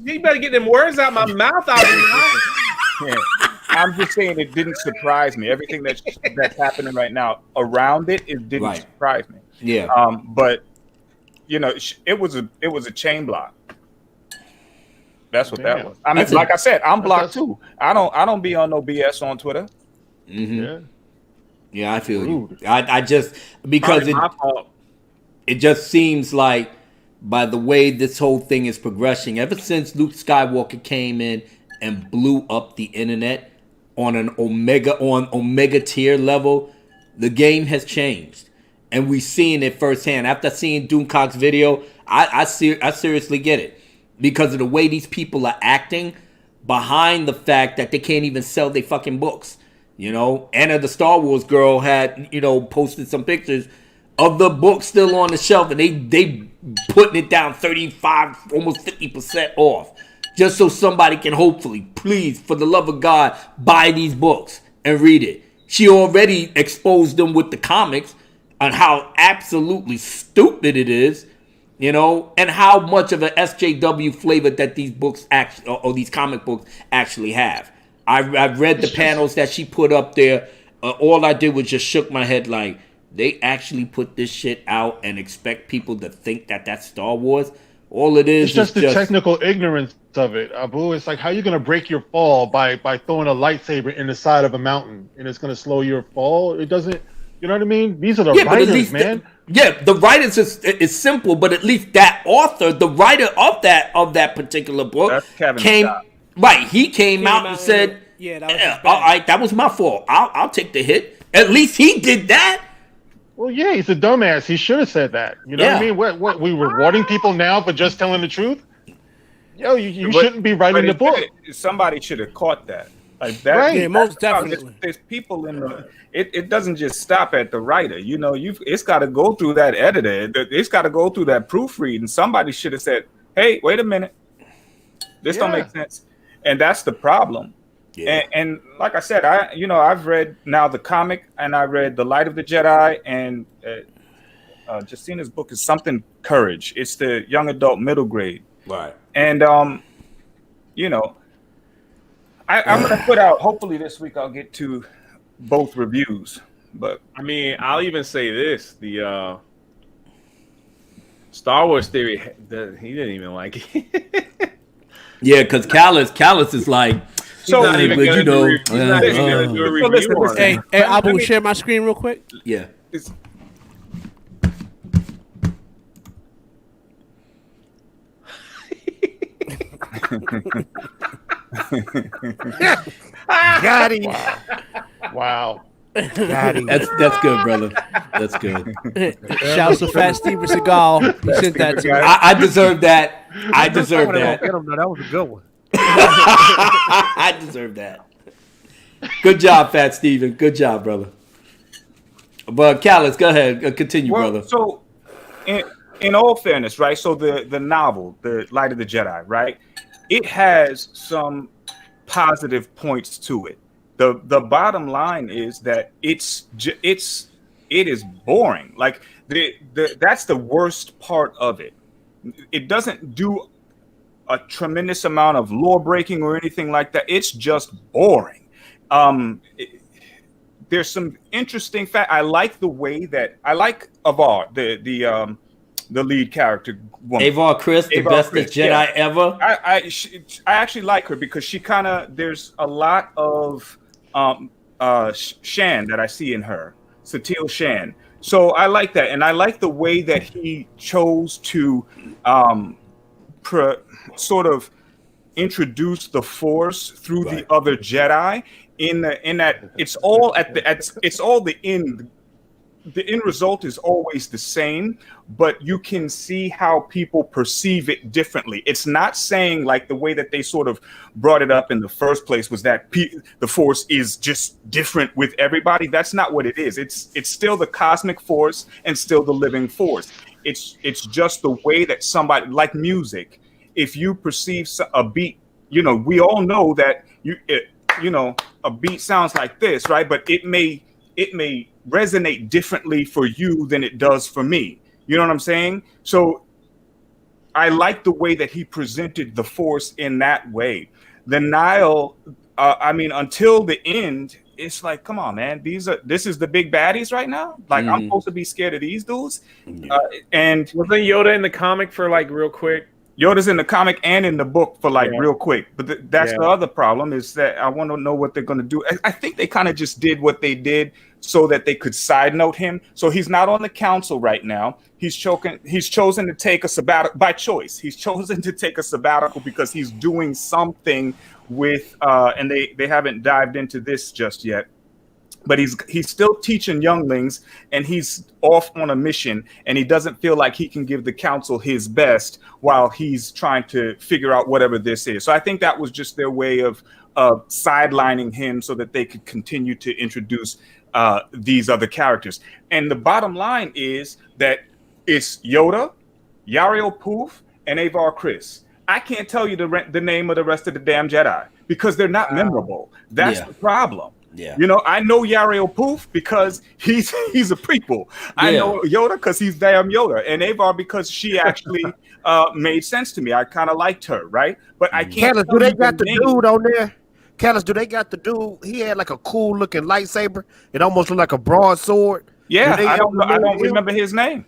[SPEAKER 3] You better get them words out my mouth.
[SPEAKER 2] I'm just saying it didn't surprise me. Everything that's happening right now around it didn't surprise me.
[SPEAKER 1] Yeah.
[SPEAKER 2] But it was a chain block. That's what that was. I mean, like I said, I'm blocked too. I don't be on no BS on Twitter.
[SPEAKER 1] Yeah, I feel you. I just because it just seems like by the way this whole thing is progressing, ever since Luke Skywalker came in and blew up the internet on an Omega tier level, the game has changed, and we've seen it firsthand. After seeing Doomcock's video, I seriously get it. Because of the way these people are acting behind the fact that they can't even sell their fucking books. Anna the Star Wars girl had, posted some pictures of the book still on the shelf, and they putting it down 35, almost 50% off. Just so somebody can hopefully, please, for the love of God, buy these books and read it. She already exposed them with the comics on how absolutely stupid it is. And how much of an SJW flavor that these books actually, or these comic books actually have. I've read the panels that she put up there. All I did was just shook my head like, they actually put this shit out and expect people to think that that's Star Wars. All it is
[SPEAKER 6] it's just the technical ignorance of it, Abu. It's like, how you going to break your fall by throwing a lightsaber in the side of a mountain, and it's going to slow your fall? It doesn't. You know what I mean? These are the writers, man.
[SPEAKER 1] The writers is simple, but at least that author, the writer of that particular book, came Scott. Right. He came out and said, "Yeah, that was all right. That was my fault. I'll take the hit." At least he did that.
[SPEAKER 6] Well, yeah, he's a dumbass. He should have said that. You know what I mean? What we rewarding people now for just telling the truth? Yo, you shouldn't be writing the book.
[SPEAKER 3] Somebody should have caught that. Like that,
[SPEAKER 6] right?
[SPEAKER 5] Yeah, most definitely.
[SPEAKER 3] There's people in the. It doesn't just stop at the writer. You know, it's got to go through that editor. It's got to go through that proofread. And somebody should have said, "Hey, wait a minute, this don't make sense," and that's the problem. Yeah. And like I said, I've read now the comic, and I read The Light of the Jedi, and Justina's book is something Courage. It's the young adult middle grade,
[SPEAKER 1] right?
[SPEAKER 3] And I'm gonna put out. Hopefully this week I'll get to both reviews. But
[SPEAKER 19] I mean, I'll even say this: the Star Wars theory, he didn't even like it.
[SPEAKER 1] Yeah, because Callus is like.
[SPEAKER 19] So
[SPEAKER 1] not even
[SPEAKER 19] gonna do a review on
[SPEAKER 5] Hey, I will share my screen real quick.
[SPEAKER 1] Yeah.
[SPEAKER 4] Got him.
[SPEAKER 6] Wow.
[SPEAKER 4] Got him.
[SPEAKER 1] That's good, brother. That's good.
[SPEAKER 5] Shouts to Fat Steven Seagal. He sent that to me.
[SPEAKER 1] I deserve that. I deserve that.
[SPEAKER 4] That was a good one.
[SPEAKER 1] I deserve that. Good job, Fat Steven. Good job, brother. But Callus, go ahead. Continue, brother.
[SPEAKER 3] So, in all fairness, right? So the novel, The Light of the Jedi, right? It has some positive points to it. The bottom line is that it is boring. Like that's the worst part of it. It doesn't do a tremendous amount of lore breaking or anything like that. It's just boring. There's some interesting fact. I like the way that I like Avar, the lead character woman.
[SPEAKER 1] Avar Kriss, the bestest Jedi ever.
[SPEAKER 3] I actually like her because she kind of, there's a lot of Shan that I see in her, Satil Shan. So I like that, and I like the way that he chose to sort of introduce the Force through the other Jedi. In that it's all the end. The end result is always the same, but you can see how people perceive it differently. It's not saying like the way that they sort of brought it up in the first place was that the Force is just different with everybody. That's not what it is. It's still the cosmic Force and still the living Force. It's just the way that somebody, like music, if you perceive a beat, we all know that a beat sounds like this, right? But it may resonate differently for you than it does for me. You know what I'm saying? So I like the way that he presented the Force in that way. The Nile, until the end, it's like, come on, man. This is the big baddies right now. Like, I'm supposed to be scared of these dudes. And
[SPEAKER 19] wasn't Yoda in the comic for like real quick?
[SPEAKER 3] Yoda's in the comic and in the book for like real quick. But that's the other problem is that I want to know what they're going to do. I think they kind of just did what they did so that they could side note him. So he's not on the council right now. He's chosen to take a sabbatical by choice. He's chosen to take a sabbatical because he's doing something with, and they haven't dived into this just yet. But he's still teaching younglings, and he's off on a mission, and he doesn't feel like he can give the council his best while he's trying to figure out whatever this is. So I think that was just their way of sidelining him so that they could continue to introduce these other characters. And the bottom line is that it's Yoda, Yariel Poof, and Avar Kriss. I can't tell you the name of the rest of the damn Jedi because they're not memorable. That's the problem.
[SPEAKER 1] Yeah.
[SPEAKER 3] I know Yariel Poof because he's a prequel. I know Yoda because he's damn Yoda, and Avar because she actually made sense to me. I kind of liked her, right? But I can't.
[SPEAKER 4] Callus, do they got the dude on there? Callus, do they got the dude? He had like a cool looking lightsaber. It almost looked like a broadsword.
[SPEAKER 3] Yeah, I don't remember his name.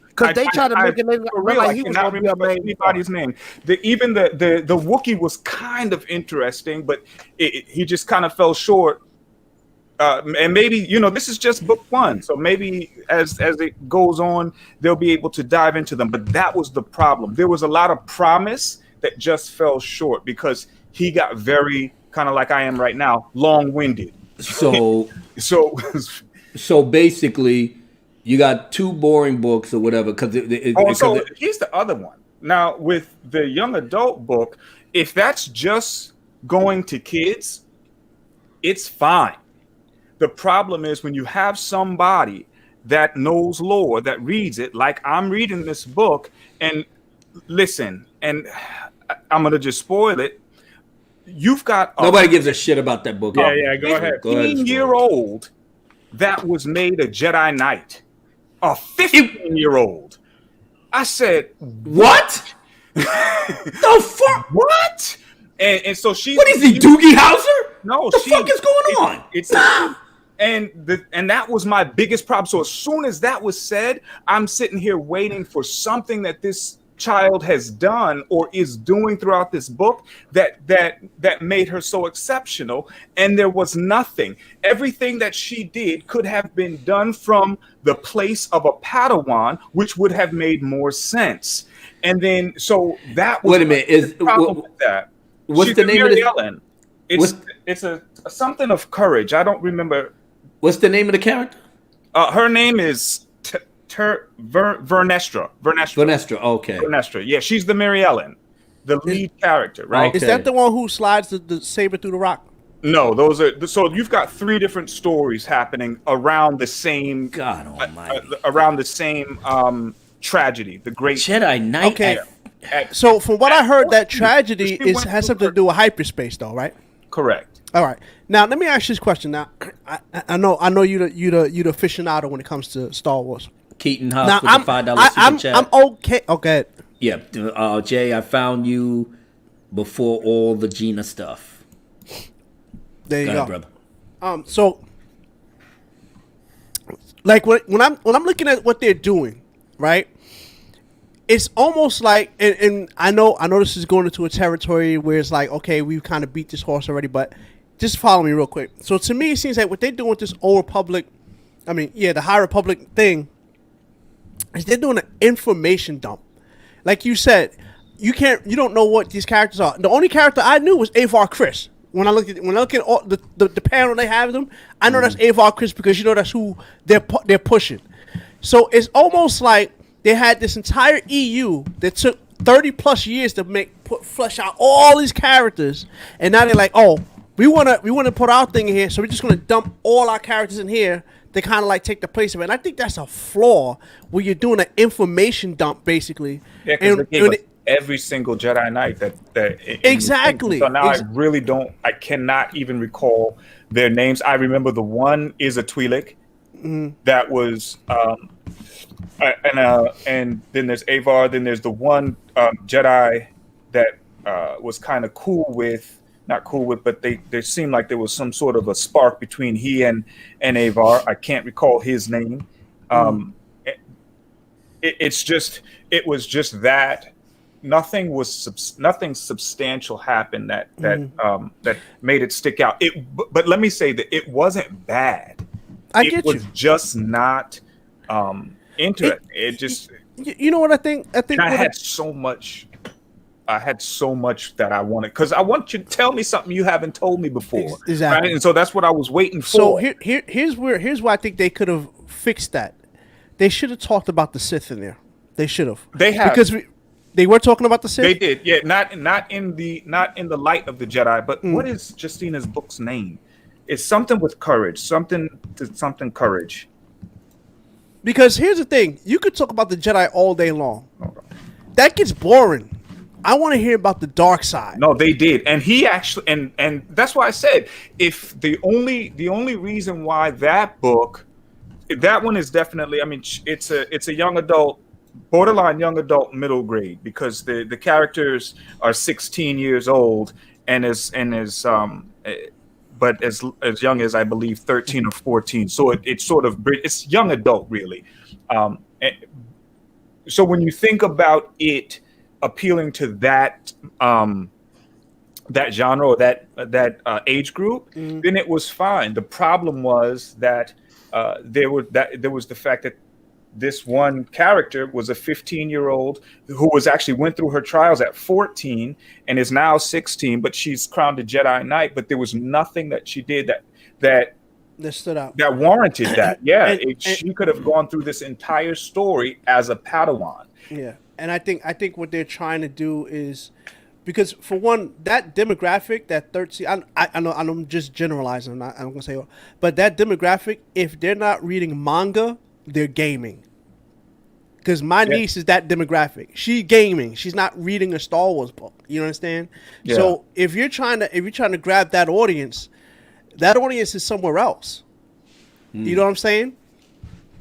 [SPEAKER 4] Because they try to make it
[SPEAKER 3] for real. I cannot remember anybody's name. Even the Wookiee was kind of interesting, but he just kind of fell short. And maybe this is just book one, so maybe as it goes on, they'll be able to dive into them. But that was the problem. There was a lot of promise that just fell short because he got very kind of like I am right now, long-winded.
[SPEAKER 1] So basically, you got two boring books or whatever.
[SPEAKER 3] So here's the other one. Now, with the young adult book, if that's just going to kids, it's fine. The problem is when you have somebody that knows lore, that reads it, like I'm reading this book, and listen, and I'm going to just spoil it. You've got
[SPEAKER 1] nobody gives a shit about that book.
[SPEAKER 3] Yeah, go ahead. 15-year-old that was made a Jedi Knight. A 15-year-old. I said, what?
[SPEAKER 1] The fuck?
[SPEAKER 3] What? And so she's.
[SPEAKER 1] What is he, Doogie Howser?
[SPEAKER 3] No,
[SPEAKER 1] what the fuck is going on?
[SPEAKER 3] And that was my biggest problem. So as soon as that was said, I'm sitting here waiting for something that this child has done or is doing throughout this book that made her so exceptional, and there was nothing. Everything that she did could have been done from the place of a Padawan, which would have made more sense. And then so that was
[SPEAKER 1] wait a minute, what's the name of
[SPEAKER 3] Mary Ellen. It's a something of courage. I don't remember.
[SPEAKER 1] What's the name of the character?
[SPEAKER 3] Her name is Vernestra.
[SPEAKER 1] Okay.
[SPEAKER 3] Vernestra. Yeah, she's the Mary Ellen, the lead character, right?
[SPEAKER 5] Okay. Is that the one who slides the saber through the rock?
[SPEAKER 3] No, those are. So you've got three different stories happening around the same.
[SPEAKER 1] God Almighty.
[SPEAKER 3] Around the same tragedy, the Great
[SPEAKER 1] Jedi Knight.
[SPEAKER 5] Okay. So from what I heard, that tragedy has something to do with hyperspace, though, right?
[SPEAKER 3] Correct.
[SPEAKER 5] All right. Now let me ask you this question. Now, I know you the aficionado when it comes to Star Wars.
[SPEAKER 1] Keaton Huff with the $5 super chat.
[SPEAKER 5] I'm okay. Okay.
[SPEAKER 1] Yeah, Jay, I found you before all the Gina stuff.
[SPEAKER 5] There you go,
[SPEAKER 1] brother.
[SPEAKER 5] So, like when I'm looking at what they're doing, right? It's almost like, and I know this is going into a territory where it's like, okay, we've kind of beat this horse already, but just follow me real quick. So to me, it seems like what they're doing with this Old Republic, the High Republic thing, is they're doing an information dump. Like you said, you don't know what these characters are. The only character I knew was Avar Chris. When I look at all the panel they have them, I know that's Avar Chris because that's who they're pushing. So it's almost like they had this entire EU that took 30 plus years to flesh out all these characters, and now they're like, oh, we wanna put our thing in here, so we're just gonna dump all our characters in here. They kind of like take the place of it, and I think that's a flaw where you're doing an information dump basically.
[SPEAKER 3] Yeah, because they gave us every single Jedi Knight that
[SPEAKER 5] exactly.
[SPEAKER 3] So now I cannot even recall their names. I remember the one is a Twi'lek. That was and then there's Avar. Then there's the one Jedi that was kind of not cool with, but they seemed like there was some sort of a spark between he and Avar. I can't recall his name. It was just that nothing substantial happened that made it stick out. But let me say that it wasn't bad. It was just not interesting. It just.
[SPEAKER 5] You know what I think? I
[SPEAKER 3] had so much. I had so much that I wanted, because I want you to tell me something you haven't told me before.
[SPEAKER 5] Exactly.
[SPEAKER 3] Right? And so that's what I was waiting for.
[SPEAKER 5] So here's why I think they could have fixed that. They should have talked about the Sith in there. They should have.
[SPEAKER 3] They have,
[SPEAKER 5] because they were talking about the Sith.
[SPEAKER 3] They did. Yeah, not in the light of the Jedi. But what is Justina's book's name? It's something with courage. Something courage.
[SPEAKER 5] Because here's the thing: you could talk about the Jedi all day long. Okay. That gets boring. I want to hear about the dark side.
[SPEAKER 3] No, they did, and he actually, and that's why I said, if the only reason why that one is definitely, it's a young adult, borderline young adult, middle grade, because the characters are 16 years old, and
[SPEAKER 2] but as young as I believe 13 or 14. So it's sort of it's young adult really. So when you think about it appealing to that that genre or that age group, then it was fine. The problem was that there was the fact that this one character was a 15-year-old who was actually went through her trials at 14 and is now 16, but she's crowned a Jedi Knight. But there was nothing that she did that
[SPEAKER 5] stood out,
[SPEAKER 2] that warranted that. Yeah, she could have gone through this entire story as a Padawan.
[SPEAKER 5] Yeah, and I think what they're trying to do is, because for one, that demographic, that 13, I know I'm just generalizing. I'm gonna say, but that demographic, if they're not reading manga, they're gaming. Because my niece is that demographic. She's gaming. She's not reading a Star Wars book. You understand? Yeah. So if you're trying to grab that audience is somewhere else. You know what I'm saying?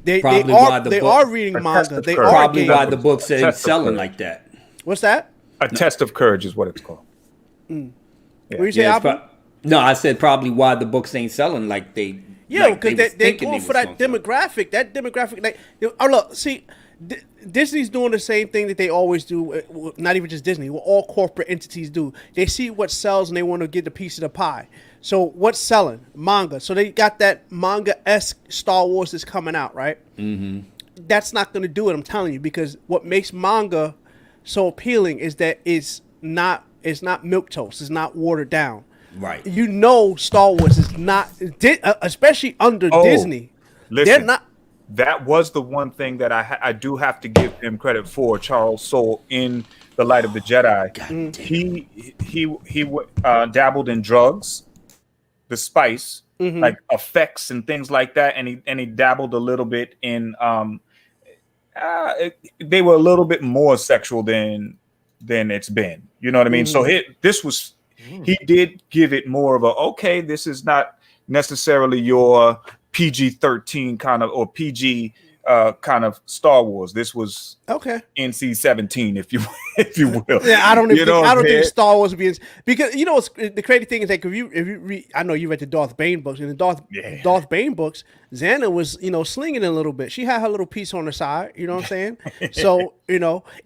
[SPEAKER 5] They are reading manga. They are
[SPEAKER 1] probably
[SPEAKER 5] gaming.
[SPEAKER 1] why the books ain't selling like that.
[SPEAKER 5] What's that?
[SPEAKER 2] A test of courage is what it's called.
[SPEAKER 5] Yeah. What you say,
[SPEAKER 1] no, I said probably why the books ain't selling like they.
[SPEAKER 5] Yeah, because they're going for that demographic. That demographic. Look, see, Disney's doing the same thing that they always do. Not even just Disney. What all corporate entities do. They see what sells and they want to get the piece of the pie. So what's selling? Manga. So they got that manga-esque Star Wars that's coming out, right? Mm-hmm. That's not going to do it, I'm telling you, because what makes manga so appealing is that it's not milquetoast. It's not watered down.
[SPEAKER 1] Right.
[SPEAKER 5] You know, Star Wars is not, especially under Disney.
[SPEAKER 2] Listen,
[SPEAKER 5] they're not.
[SPEAKER 2] That was the one thing that I do have to give him credit for, Charles Soule, in The Light of the Jedi. He dabbled in drugs, the spice, like effects and things like that, and he dabbled a little bit in. They were a little bit more sexual than it's been. You know what I mean? So this was. He did give it more of a, this is not necessarily your PG-13 kind of or PG kind of Star Wars. This was NC-17, if you will.
[SPEAKER 5] Yeah, I don't think Star Wars would be because the crazy thing is that if you read, I know you read the Darth Bane books. In the Darth Bane books, Xana was slinging a little bit. She had her little piece on the side. You know what I'm saying? So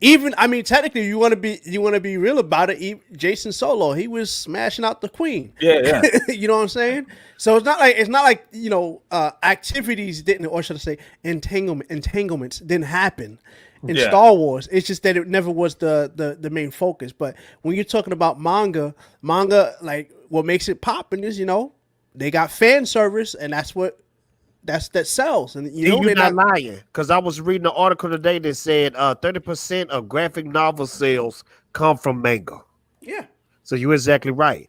[SPEAKER 5] even technically you want to be real about it. Jason Solo, he was smashing out the Queen.
[SPEAKER 2] Yeah.
[SPEAKER 5] You know what I'm saying? So it's not like activities didn't, or should I say entanglements didn't happen in Star Wars. It's just that it never was the main focus. But when you're talking about manga, like what makes it popping is they got fan service, and that sells. And
[SPEAKER 4] you're not lying, because I was reading an article today that said 30% of graphic novel sales come from manga.
[SPEAKER 5] Yeah.
[SPEAKER 4] So you're exactly right.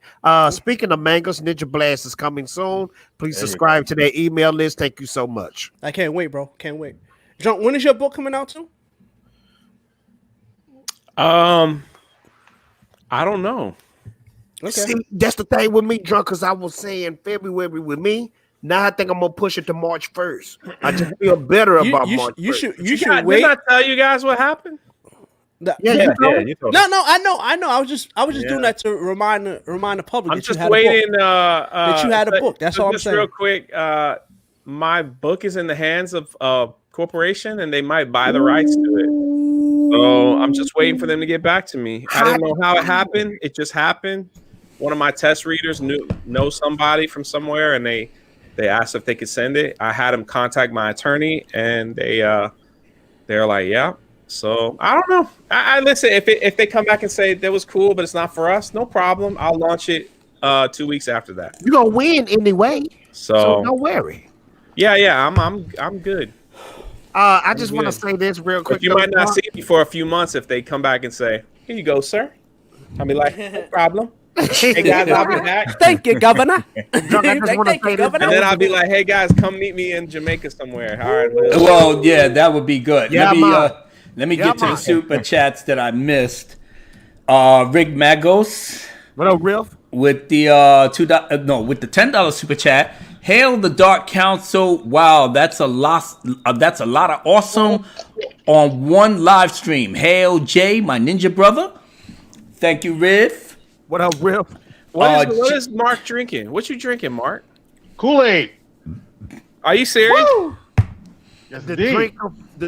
[SPEAKER 4] Speaking of mangas, Ninja Blast is coming soon. Please subscribe to their email list. Thank you so much.
[SPEAKER 5] I can't wait, bro. Can't wait. John, when is your book coming out too?
[SPEAKER 3] I don't know.
[SPEAKER 4] Okay. See, that's the thing with me, John, because I was saying February with me. Now I think I'm gonna push it to March 1st. I just feel better about March 1st.
[SPEAKER 5] You should wait.
[SPEAKER 3] Did I tell you guys what happened?
[SPEAKER 5] You told me. No, I know. I was just doing that to remind the public.
[SPEAKER 3] I'm just waiting.
[SPEAKER 5] That you had a book. That's all I'm saying.
[SPEAKER 3] Real quick, my book is in the hands of a corporation, and they might buy the rights to it. So I'm just waiting for them to get back to me. I didn't know how it happened. It just happened. One of my test readers know somebody from somewhere, and they asked if they could send it. I had them contact my attorney, and they're like, yeah. So I don't know. I listen. If they come back and say that was cool, but it's not for us, no problem. I'll launch it 2 weeks after that.
[SPEAKER 4] You're gonna win anyway.
[SPEAKER 3] So
[SPEAKER 4] don't worry.
[SPEAKER 3] Yeah. I'm good.
[SPEAKER 4] I just want to say this real quick.
[SPEAKER 3] But you might not see me for a few months if they come back and say, "Here you go, sir." I'll be like, "No problem." Hey guys, I'll be back.
[SPEAKER 5] Thank you, Governor.
[SPEAKER 4] And
[SPEAKER 3] then I'll be like, "Hey guys, come meet me in Jamaica somewhere." All right.
[SPEAKER 1] Well, yeah, that would be good.
[SPEAKER 4] Yeah,
[SPEAKER 1] let me get to the super chats that I missed. Rick Magos.
[SPEAKER 4] What up, Riff?
[SPEAKER 1] With the with the $10 super chat. Hail the Dark Council. Wow, that's a lot of awesome on one live stream. Hail Jay, my ninja brother. Thank you, Riff.
[SPEAKER 4] What up, Riff?
[SPEAKER 3] What is Mark drinking? What you drinking, Mark?
[SPEAKER 6] Kool-Aid.
[SPEAKER 3] Are you serious?
[SPEAKER 4] Woo!
[SPEAKER 6] Yes,
[SPEAKER 4] The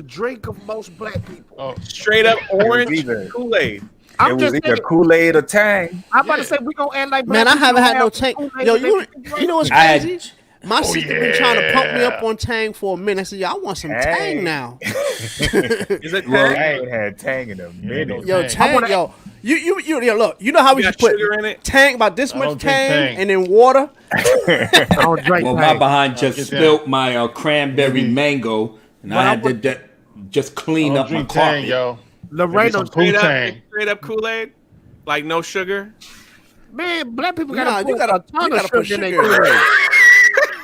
[SPEAKER 4] drink of most black people.
[SPEAKER 6] Oh,
[SPEAKER 3] straight up orange Kool-Aid.
[SPEAKER 2] It was either Kool-Aid or Tang.
[SPEAKER 4] I'm about to say we gonna act like
[SPEAKER 5] Man, I haven't had no Tang. Yo, you know what's crazy? My
[SPEAKER 2] Oh,
[SPEAKER 5] sister been trying to pump me up on Tang for a minute. I said, "Yo, I want some Tang now."
[SPEAKER 3] Is it
[SPEAKER 2] Well,
[SPEAKER 3] Tang?
[SPEAKER 2] I ain't had Tang in a minute.
[SPEAKER 5] Yo, Tang, yo, you look. You know how we
[SPEAKER 3] You
[SPEAKER 5] should
[SPEAKER 3] got
[SPEAKER 5] put
[SPEAKER 3] sugar in it?
[SPEAKER 5] Tang about this
[SPEAKER 6] I
[SPEAKER 5] much
[SPEAKER 6] don't drink
[SPEAKER 5] Tang
[SPEAKER 6] Tang.
[SPEAKER 5] and then water.
[SPEAKER 4] I don't drink
[SPEAKER 1] Well,
[SPEAKER 4] Tang.
[SPEAKER 1] my behind just
[SPEAKER 6] get that.
[SPEAKER 1] spilt my cranberry mango, and I had to just clean up my
[SPEAKER 6] drink Tang,
[SPEAKER 1] carpet.
[SPEAKER 6] yo.
[SPEAKER 4] Lorraine,
[SPEAKER 6] some
[SPEAKER 3] Straight
[SPEAKER 6] Tang.
[SPEAKER 3] up Kool-Aid? Like no sugar?
[SPEAKER 4] man, black people
[SPEAKER 5] Nah,
[SPEAKER 4] gotta
[SPEAKER 5] you
[SPEAKER 4] put
[SPEAKER 5] gotta-
[SPEAKER 4] a ton
[SPEAKER 5] you
[SPEAKER 4] of
[SPEAKER 5] gotta put
[SPEAKER 4] sugar in
[SPEAKER 5] sugar
[SPEAKER 4] their
[SPEAKER 5] in it.
[SPEAKER 4] Kool-Aid.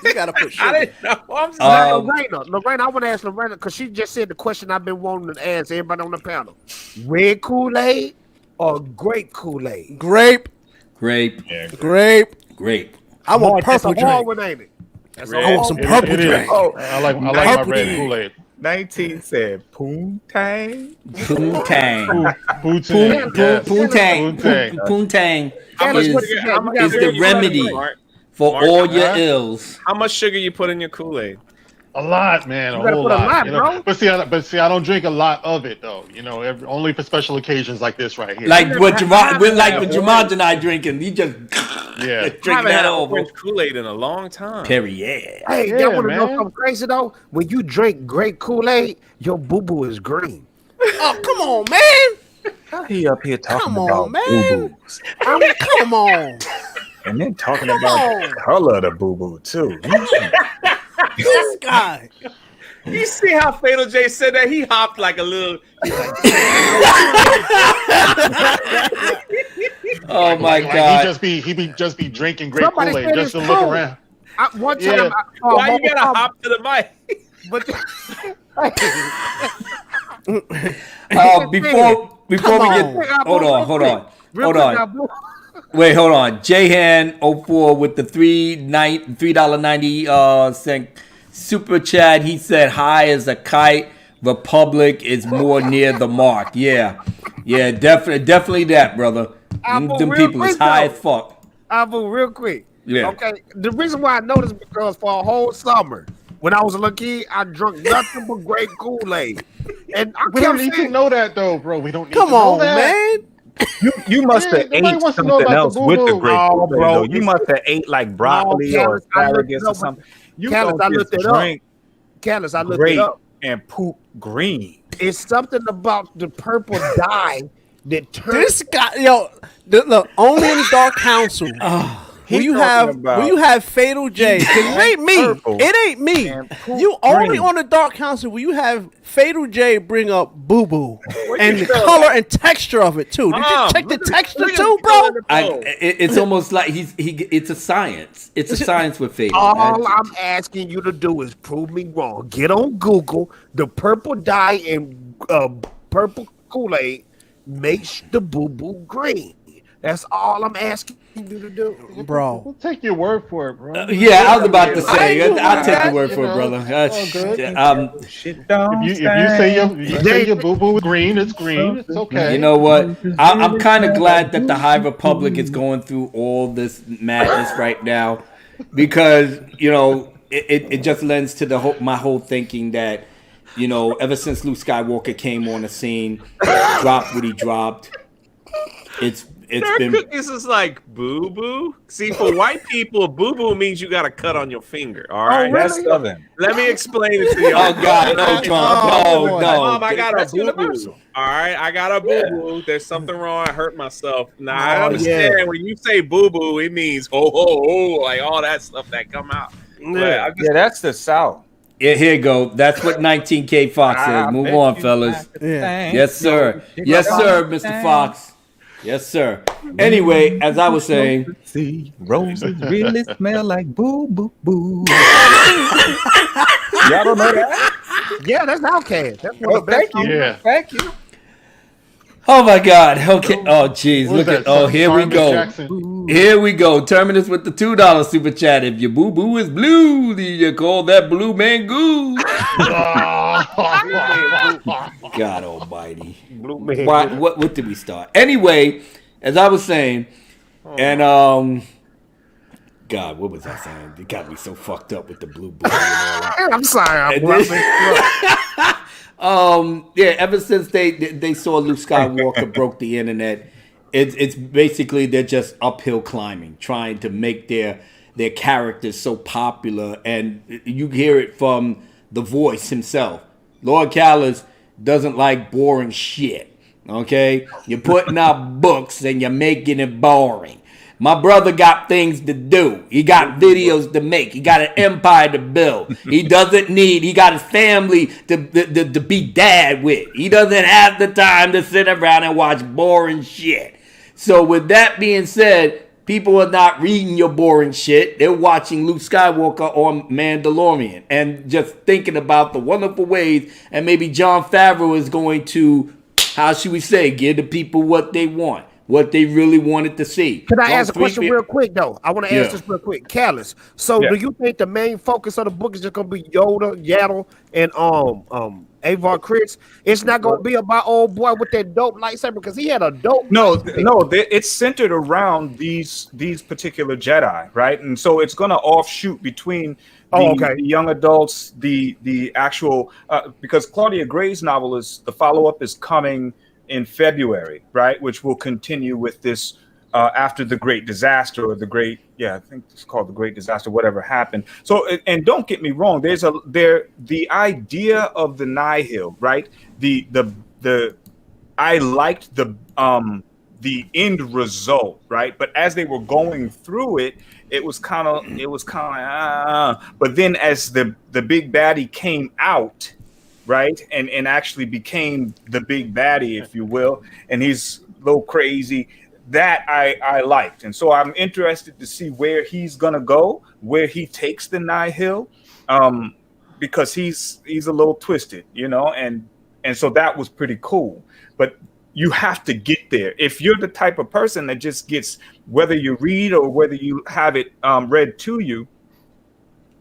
[SPEAKER 5] You gotta put
[SPEAKER 3] I
[SPEAKER 5] sugar.
[SPEAKER 3] didn't know. I'm just
[SPEAKER 4] Now, Lorena, I want to ask Lorena because she just said the question I've been wanting to ask everybody on the panel: red Kool-Aid or grape Kool-Aid?
[SPEAKER 5] Grape,
[SPEAKER 1] Grape,
[SPEAKER 5] grape.
[SPEAKER 1] grape.
[SPEAKER 5] I want
[SPEAKER 4] That's
[SPEAKER 5] purple
[SPEAKER 4] a hard
[SPEAKER 5] drink.
[SPEAKER 4] one, ain't it? That's
[SPEAKER 5] I want some purple
[SPEAKER 6] It is.
[SPEAKER 5] drink.
[SPEAKER 2] Oh,
[SPEAKER 6] I like my
[SPEAKER 5] Purple
[SPEAKER 6] red
[SPEAKER 5] drink.
[SPEAKER 6] Kool-Aid.
[SPEAKER 2] 19 said Poontang.
[SPEAKER 1] Poontang.
[SPEAKER 6] Poontang. Yes.
[SPEAKER 1] Poontang. Poontang is the remedy for
[SPEAKER 3] Mark,
[SPEAKER 1] all your ills.
[SPEAKER 3] How much sugar you put in your Kool-Aid?
[SPEAKER 6] A lot, man.
[SPEAKER 4] You
[SPEAKER 6] A
[SPEAKER 4] gotta
[SPEAKER 6] whole
[SPEAKER 4] put a
[SPEAKER 6] lot.
[SPEAKER 4] lot,
[SPEAKER 6] you know?
[SPEAKER 4] bro.
[SPEAKER 6] But see, I don't drink a lot of it though. You know, only for special occasions like this right here.
[SPEAKER 1] Like what Jamaj and I drinking. You just
[SPEAKER 6] yeah.
[SPEAKER 1] drink that over.
[SPEAKER 3] Orange Kool-Aid in a long time.
[SPEAKER 1] Perrier.
[SPEAKER 4] Hey,
[SPEAKER 6] Yeah,
[SPEAKER 4] y'all want to know
[SPEAKER 6] man.
[SPEAKER 4] something crazy though? When you drink grape Kool-Aid, your boo-boo is green.
[SPEAKER 5] Oh, come on, man.
[SPEAKER 2] He up here talking
[SPEAKER 5] Come on,
[SPEAKER 2] about
[SPEAKER 5] man.
[SPEAKER 2] boo-boos.
[SPEAKER 5] Come on.
[SPEAKER 2] And then talking about the color of the boo-boo, too.
[SPEAKER 5] This guy.
[SPEAKER 3] You see how Fatal J said that? He hopped like a little.
[SPEAKER 1] Oh my
[SPEAKER 6] Like
[SPEAKER 1] God.
[SPEAKER 6] he just be drinking grape
[SPEAKER 4] Somebody
[SPEAKER 6] Kool-Aid
[SPEAKER 4] said
[SPEAKER 6] just
[SPEAKER 4] it's
[SPEAKER 6] to look
[SPEAKER 4] cool.
[SPEAKER 6] around.
[SPEAKER 4] One
[SPEAKER 6] Yeah.
[SPEAKER 4] time,
[SPEAKER 3] Why you gotta hop to the mic?
[SPEAKER 4] But
[SPEAKER 1] Before we get hold on. Wait, hold on. Jhan04 with the $3.90 cent super chat. He said high as a kite. Republic is more near the mark. Yeah, definitely that, brother. Them people is high as fuck.
[SPEAKER 4] I'll move real quick.
[SPEAKER 1] Yeah.
[SPEAKER 4] Okay. The reason why I know this is because for a whole summer, when I was a little kid, I drunk nothing but grape Kool-Aid. And I
[SPEAKER 6] We don't need to know that though, bro. We don't need
[SPEAKER 5] Come
[SPEAKER 6] to know
[SPEAKER 5] on,
[SPEAKER 6] that.
[SPEAKER 5] man.
[SPEAKER 2] You must have
[SPEAKER 6] nobody
[SPEAKER 2] ate
[SPEAKER 6] wants to know
[SPEAKER 2] something
[SPEAKER 6] about the
[SPEAKER 2] else with the
[SPEAKER 6] boo-boo.
[SPEAKER 2] grape
[SPEAKER 6] Oh,
[SPEAKER 2] Kool-Aid,
[SPEAKER 6] bro,
[SPEAKER 2] though. You must have ate like broccoli or
[SPEAKER 4] Callis, I looked
[SPEAKER 2] asparagus
[SPEAKER 4] it
[SPEAKER 2] or
[SPEAKER 4] up,
[SPEAKER 2] something. You
[SPEAKER 4] Callis,
[SPEAKER 2] don't
[SPEAKER 4] I looked
[SPEAKER 2] just
[SPEAKER 4] it up.
[SPEAKER 2] drink
[SPEAKER 4] Callis, I looked it
[SPEAKER 2] grape
[SPEAKER 4] up.
[SPEAKER 2] and poop green.
[SPEAKER 4] It's something about the purple dye that turns.
[SPEAKER 5] This guy, yo, look, only in the Dark Council. When you have Fatal J, 'cause it ain't me. It ain't me. You only on the Dark Council when you have Fatal J bring up Boo Boo and the color and texture of it too. Did you check the texture too, bro?
[SPEAKER 1] It's almost like it's a science. It's a science with Fatal.
[SPEAKER 4] All I'm asking you to do is prove me wrong. Get on Google. The purple dye and purple Kool-Aid makes the Boo Boo green. That's all I'm asking you to do,
[SPEAKER 5] bro.
[SPEAKER 6] We'll take your word for it, bro.
[SPEAKER 1] Yeah, I was about to say. I'll take your word for it, brother.
[SPEAKER 6] If you say your boo boo is green, it's green. It's okay.
[SPEAKER 1] You know what? I'm kind of glad that the High Republic is going through all this madness right now, because it just lends to my whole thinking that ever since Luke Skywalker came on the scene, dropped what he dropped, it's been.
[SPEAKER 3] Cookies is like boo boo. See, for white people, boo boo means you got a cut on your finger. All right,
[SPEAKER 2] That's Southern.
[SPEAKER 3] Let me explain it to you.
[SPEAKER 1] Oh God, no, Trump, no.
[SPEAKER 3] Mom, I got a boo boo. All right, I got a boo boo. There's something wrong. I hurt myself. Now I understand when you say boo boo, it means like all that stuff that come out.
[SPEAKER 2] Yeah, that's the South.
[SPEAKER 1] Yeah, here you go. That's what 19K Fox says. Move on, fellas. Yes, sir. Yes, sir, Mr. Fox. Yes, sir. Anyway, as I was saying,
[SPEAKER 2] see, roses really smell like boo boo boo. Y'all don't know that?
[SPEAKER 4] Yeah, that's Outkast. That's one of the best.
[SPEAKER 2] Thank you.
[SPEAKER 1] Oh my God. Okay. Oh jeez. Look at. Oh, here we go.
[SPEAKER 6] Jackson?
[SPEAKER 1] Here we go. Terminus with the $2 super chat. If your boo boo is blue, you call that blue man goo. God Almighty. What did we start? Anyway, as I was saying, And God, what was I saying? It got me so fucked up with the blue and all that.
[SPEAKER 4] I'm sorry.
[SPEAKER 1] Yeah, ever since they saw Luke Skywalker broke the internet, it's basically they're just uphill climbing, trying to make their characters so popular, and you hear it from the voice himself. Lord Callis doesn't like boring shit. Okay, you're putting out books and you're making it boring. My brother got things to do. He got videos to make. He got an empire to build. He got his family to be dad with. He doesn't have the time to sit around and watch boring shit. So with that being said, people are not reading your boring shit. They're watching Luke Skywalker on Mandalorian and just thinking about the wonderful ways. And maybe Jon Favreau is going to, how should we say, give the people what they want. What they really wanted to see.
[SPEAKER 4] Can I ask a question real quick, though? I want to ask this real quick. Callus, so do you think the main focus of the book is just going to be Yoda, Yaddle, and Avar Kriss? It's not going to be about old boy with that dope lightsaber because he had a dope.
[SPEAKER 2] No, it's centered around these particular Jedi, right? And so it's going to offshoot between the young adults, the actual because Claudia Gray's novel the follow-up is coming in February, right? Which will continue with this after the Great Disaster or I think it's called the Great Disaster, whatever happened. So, and don't get me wrong, the idea of the Nihil, right? I liked the end result, right? But as they were going through it, it was kind of but then as the big baddie came out, right, and actually became the big baddie, if you will, and he's a little crazy, that I liked. And so I'm interested to see where he's gonna go, where he takes the Nihil, because he's a little twisted, and so that was pretty cool. But you have to get there. If you're the type of person that just gets, whether you read or whether you have it read to you,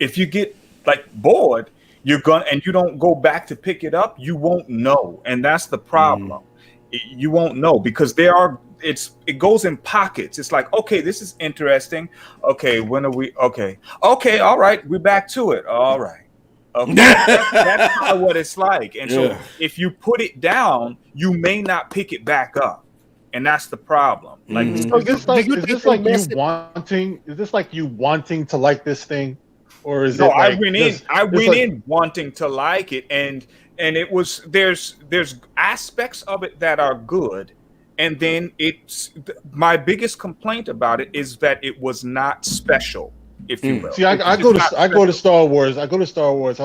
[SPEAKER 2] if you get like bored, you don't go back to pick it up, you won't know. And that's the problem. You won't know because it goes in pockets. It's like, okay, this is interesting. Okay, when are we? Okay, all right, we're back to it. All right. Okay. That's kind of what it's like. And so if you put it down, you may not pick it back up. And that's the problem. Like,
[SPEAKER 6] is this like you wanting to like this thing? Or is
[SPEAKER 2] no,
[SPEAKER 6] it like
[SPEAKER 2] I went in wanting to like it, and it was there's aspects of it that are good, and then my biggest complaint about it is that it was not special, if you will.
[SPEAKER 6] See, I go to Star Wars. I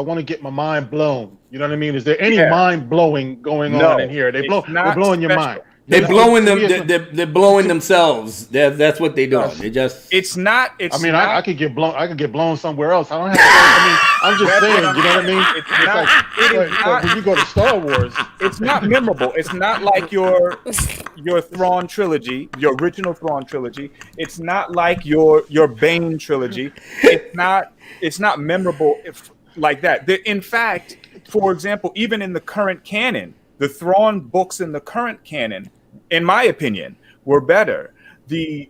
[SPEAKER 6] want to get my mind blown. You know what I mean? Is there any mind blowing going on in here? They're blowing your mind.
[SPEAKER 1] They're blowing them. They're blowing themselves. That's what they do. They just.
[SPEAKER 2] It's not. It's.
[SPEAKER 6] I mean,
[SPEAKER 2] not,
[SPEAKER 6] I could get blown. I could get blown somewhere else. I don't have to. I'm just saying. You know what I mean? It's when you go to Star Wars,
[SPEAKER 2] it's not memorable. It's not like your Thrawn trilogy, your original Thrawn trilogy. It's not like your Bane trilogy. It's not memorable like that. In fact, for example, even in the current canon. The Thrawn books in the current canon, in my opinion, were better. The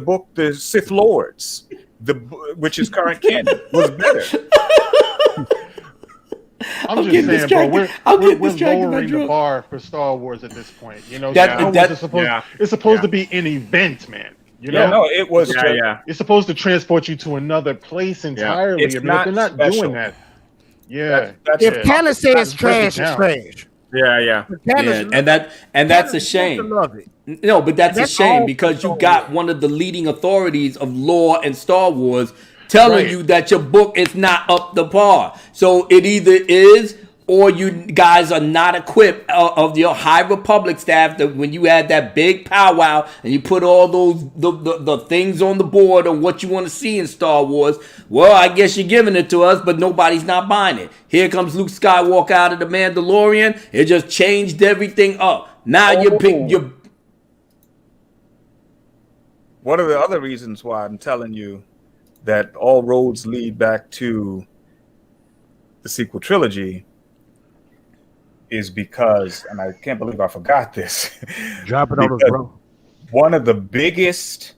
[SPEAKER 2] book, The Sith Lords, which is current canon, was better.
[SPEAKER 6] I'm just saying, bro. We're lowering the bar for Star Wars at this point. It's supposed to be an event, man. You know?
[SPEAKER 2] No, it was.
[SPEAKER 6] It's supposed to transport you to another place entirely.
[SPEAKER 2] It's
[SPEAKER 6] they're not doing that. Yeah.
[SPEAKER 4] If Callus says trash, it's trash.
[SPEAKER 2] Yeah.
[SPEAKER 1] And that's a shame. No, but that's a shame because you got one of the leading authorities of lore and Star Wars telling you that your book is not up to par. So it either is or you guys are not equipped of your High Republic staff that when you had that big powwow and you put all those the things on the board of what you want to see in Star Wars. Well, I guess you're giving it to us, but nobody's not buying it. Here comes Luke Skywalker out of the Mandalorian. It just changed everything up. Now you're.
[SPEAKER 2] One of the other reasons why I'm telling you that all roads lead back to the sequel trilogy is because, and I can't believe I forgot this.
[SPEAKER 4] Drop it on us, bro.
[SPEAKER 2] one of the biggest.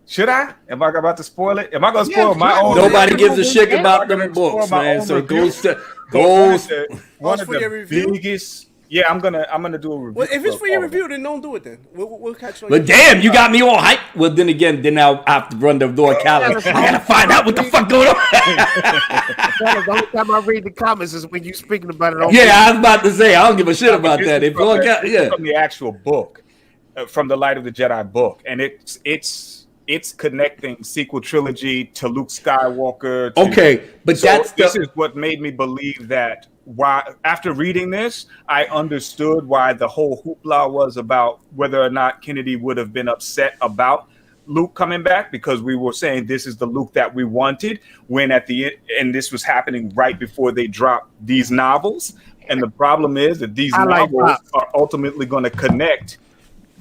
[SPEAKER 2] Should I? Am I about to spoil it? Am I going to spoil my own?
[SPEAKER 1] Nobody gives a shit about them books, man. So goes
[SPEAKER 2] one of the biggest. Yeah, I'm gonna do a review.
[SPEAKER 5] Well, if it's for your review, then don't do it. Then we'll catch on.
[SPEAKER 1] But damn, you got me all hype. Well, then I'll have to run the door calendar. I gotta find out what the fuck going on.
[SPEAKER 4] The only time I read the comments is when you speaking about it.
[SPEAKER 1] I was about to say I don't give a shit about that. If
[SPEAKER 2] from the actual book, from the Light of the Jedi book, and it's connecting sequel trilogy to Luke Skywalker.
[SPEAKER 1] But
[SPEAKER 2] this is what made me believe that. Why, after reading this, I understood why the whole hoopla was about whether or not Kennedy would have been upset about Luke coming back, because we were saying this is the Luke that we wanted, when at the end, and this was happening right before they dropped these novels. And the problem is that these novels are ultimately going to connect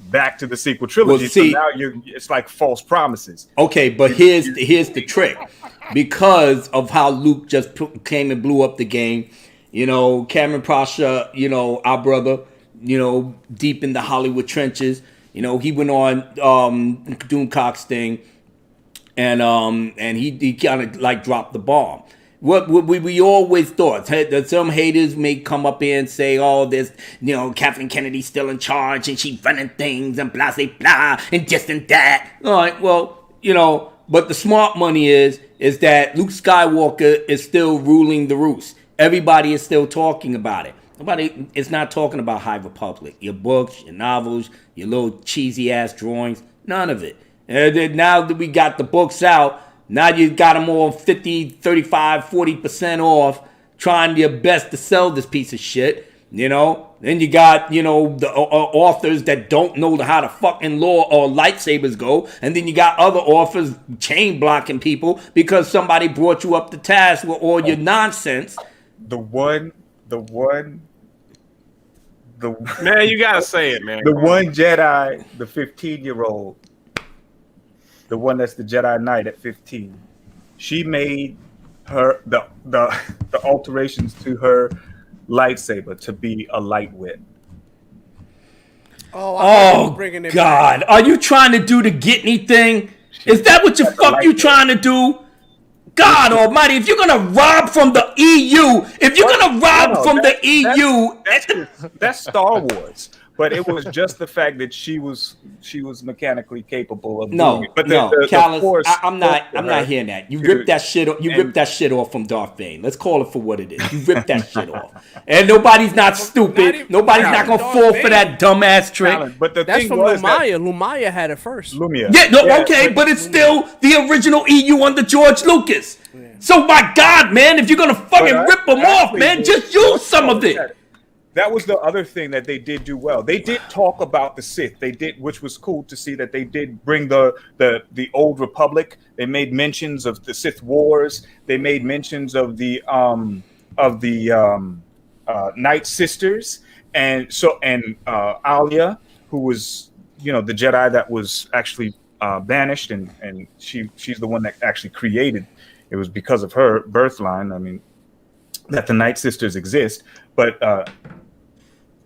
[SPEAKER 2] back to the sequel trilogy. So now it's like false promises.
[SPEAKER 1] Okay, but here's the trick. Because of how Luke just came and blew up the game, Cameron Pasha, our brother, deep in the Hollywood trenches, he went on Doomcock's thing, and he kind of like dropped the bomb. What we always thought that some haters may come up here and say, "Oh, there's Kathleen Kennedy's still in charge and she's running things and blah blah blah and this and that." All right, well, but the smart money is that Luke Skywalker is still ruling the roost. Everybody is still talking about it. Nobody is not talking about High Republic. Your books, your novels, your little cheesy ass drawings, none of it. And then now that we got the books out, now you got them all 50, 35, 40% off, trying your best to sell this piece of shit. Then you got, the authors that don't know how to fucking law or lightsabers go. And then you got other authors chain blocking people because somebody brought you up to task with all your nonsense.
[SPEAKER 2] The one,
[SPEAKER 3] man, you gotta say it, man.
[SPEAKER 2] The one Jedi, the 15-year-old, the one that's the Jedi Knight at 15, she made her the alterations to her lightsaber to be a light whip.
[SPEAKER 1] Oh God! Are you trying to do the Gitney thing? Is that what you trying to do? God Almighty! If you're gonna rob from the EU,
[SPEAKER 2] that's Star Wars. But it was just the fact that she was mechanically capable of doing it. But
[SPEAKER 1] Callus, I'm not hearing that. You ripped that shit off. You ripped that shit off from Darth Bane. Let's call it for what it is. You ripped that shit off. And nobody's not stupid. Nobody's not gonna fall for that dumbass trick.
[SPEAKER 2] But
[SPEAKER 5] that's from Lumaya. Lumaya had it first.
[SPEAKER 2] Lumia.
[SPEAKER 1] But it's still the original EU under George Lucas. Yeah. So my God, man, if you're gonna fucking rip them off, man, just use some of it.
[SPEAKER 2] That was the other thing that they did do well. They did talk about the Sith. They did, which was cool to see that they did bring the old Republic. They made mentions of the Sith Wars. They made mentions of the Night Sisters, and Alia, who was the Jedi that was actually banished, and she's the one that actually created. It was because of her birth line. I mean, that the Night Sisters exist, but.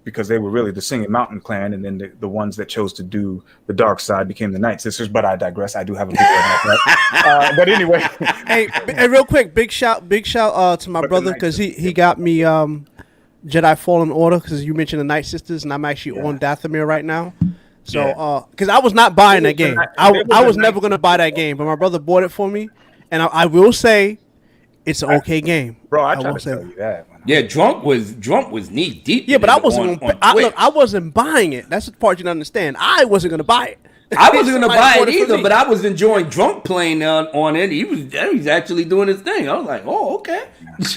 [SPEAKER 2] Because they were really the Singing Mountain clan, and then the ones that chose to do the dark side became the Night Sisters. But I digress. I do have a video about that. But anyway,
[SPEAKER 5] hey, real quick, big shout to my brother, because he got me Jedi Fallen Order, because you mentioned the Night Sisters, and I'm actually on Dathomir right now. So, because I was not buying that game, I was never gonna buy that game, but my brother bought it for me, and I will say, it's an okay game.
[SPEAKER 2] Bro, I tried to tell you that.
[SPEAKER 1] Yeah, drunk was knee deep.
[SPEAKER 5] Yeah, but I wasn't. I wasn't buying it. That's the part you don't understand. I wasn't gonna buy it.
[SPEAKER 1] I wasn't gonna buy it either, but I was enjoying Drunk playing on it. He was actually doing his thing. I was like, oh, okay.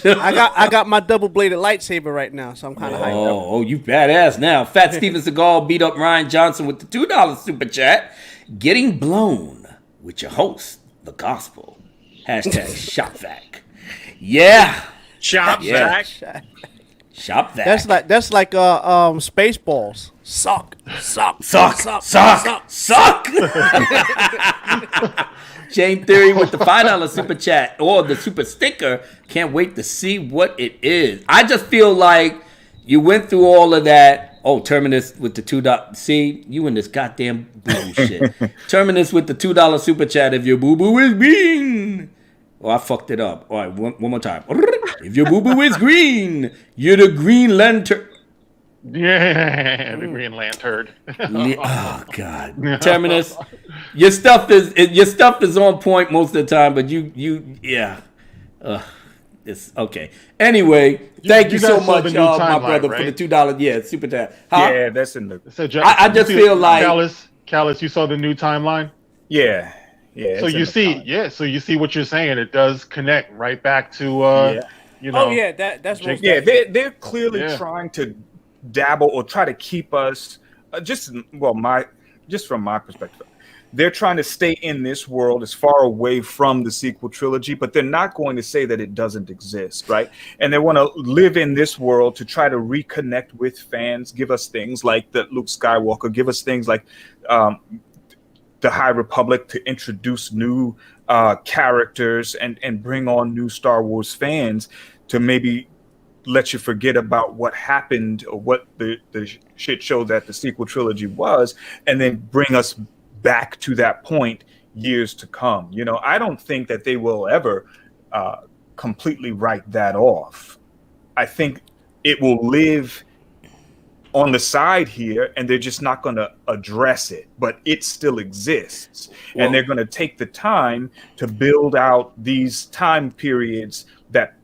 [SPEAKER 5] I got my double bladed lightsaber right now, so I'm kind of hyped up.
[SPEAKER 1] Oh, you badass now. Fat Steven Seagal beat up Ryan Johnson with the $2 super chat. Getting blown with your host, the gospel. #ShopVac. Yeah.
[SPEAKER 3] ShopVac.
[SPEAKER 1] ShopVac.
[SPEAKER 5] That's like Spaceballs. Suck.
[SPEAKER 1] Jane Theory with the $5 super chat or the super sticker. Can't wait to see what it is. I just feel like you went through all of that Oh, Terminus with the $2. See, you in this goddamn boo-boo shit. Terminus with the $2 super chat. If your boo-boo is green. Oh, I fucked it up. All right, one more time. If your boo-boo is green, you're the Green Lantern.
[SPEAKER 6] Yeah, the Green Lantern.
[SPEAKER 1] Oh God, Terminus, your stuff is on point most of the time, but yeah, it's okay. Anyway, thank you so much, my brother, right? For the $2. Yeah, super chat.
[SPEAKER 2] Yeah, that's in the.
[SPEAKER 6] So,
[SPEAKER 1] I just feel like
[SPEAKER 6] Callus, you saw the new timeline.
[SPEAKER 2] Yeah.
[SPEAKER 6] So you see what you're saying. It does connect right back to you know.
[SPEAKER 5] Oh yeah, that's
[SPEAKER 2] they're clearly trying to dabble or try to keep us just from my perspective, they're trying to stay in this world as far away from the sequel trilogy, but they're not going to say that it doesn't exist, right? And they want to live in this world to try to reconnect with fans, give us things like the Luke Skywalker, give us things like the High Republic, to introduce new characters and bring on new Star Wars fans, to maybe let you forget about what happened or what the shit show that the sequel trilogy was, and then bring us back to that point years to come. You know, I don't think that they will ever completely write that off. I think it will live on the side here, and they're just not going to address it, but it still exists. Well, and they're going to take the time to build out these time periods that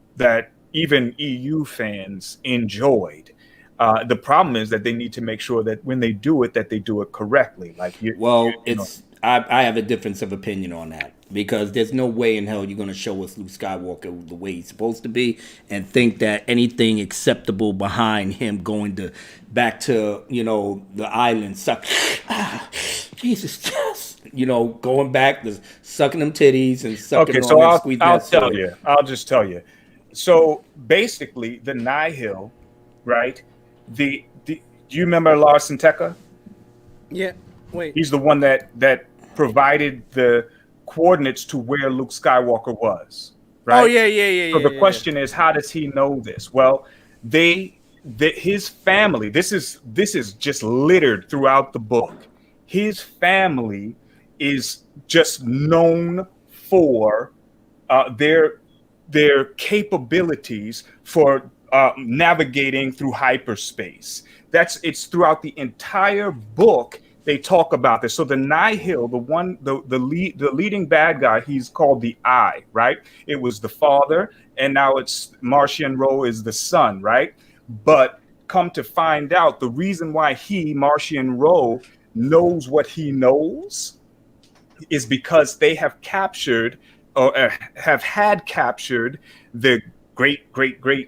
[SPEAKER 2] even EU fans enjoyed. The problem is that they need to make sure that when they do it, that they do it correctly.
[SPEAKER 1] I have a difference of opinion on that, because there's no way in hell you're going to show us Luke Skywalker the way he's supposed to be and think that anything acceptable behind him going back to the island, Jesus, going back to sucking them titties and sucking.
[SPEAKER 2] Okay, so I'll just tell you. So basically, the Nihil, right? Do you remember Lars Tekka?
[SPEAKER 5] Yeah. Wait.
[SPEAKER 2] He's the one that provided the coordinates to where Luke Skywalker was, right?
[SPEAKER 5] Oh yeah.
[SPEAKER 2] So the question is, how does he know this? Well, his family. This is just littered throughout the book. His family is just known for their capabilities for navigating through hyperspace. It's throughout the entire book. They talk about this. So the Nihil, the leading bad guy, he's called the Eye, right? It was the father, and now it's Martian Ro is the son, right? But come to find out, the reason why Martian Ro knows what he knows is because they have captured or have had captured the great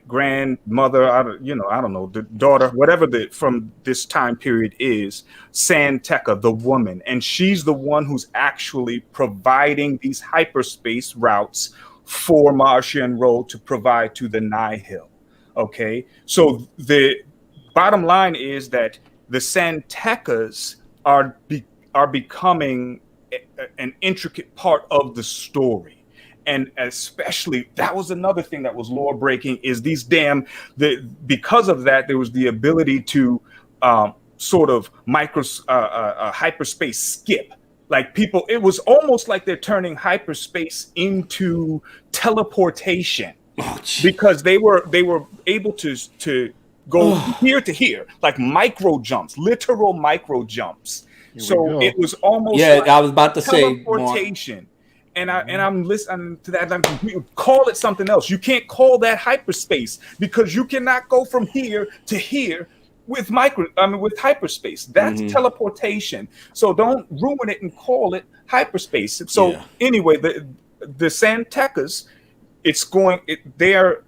[SPEAKER 2] grandmother, I don't know, the daughter, whatever from this time period is, San Tekka, the woman. And she's the one who's actually providing these hyperspace routes for Martian Ro to provide to the Nihil. Okay. So the bottom line is that the San Tekkas are becoming an intricate part of the story. And especially, that was another thing that was lore breaking, is because of that, there was the ability to sort of hyperspace skip. Like people, it was almost like they're turning hyperspace into teleportation, because they were able to go here to here, like literal micro jumps. So it was almost
[SPEAKER 1] I was about to say
[SPEAKER 2] teleportation. And I'm listening to that. You call it something else. You can't call that hyperspace, because you cannot go from here to here with hyperspace. That's teleportation. So don't ruin it and call it hyperspace. So anyway, the San Tekkas, they are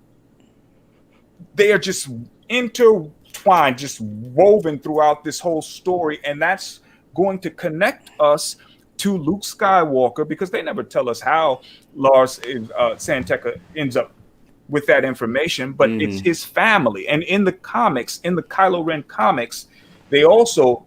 [SPEAKER 2] just intertwined, just woven throughout this whole story, and that's going to connect us to Luke Skywalker, because they never tell us how San Tekka ends up with that information, but it's his family. And in the comics, in the Kylo Ren comics, they also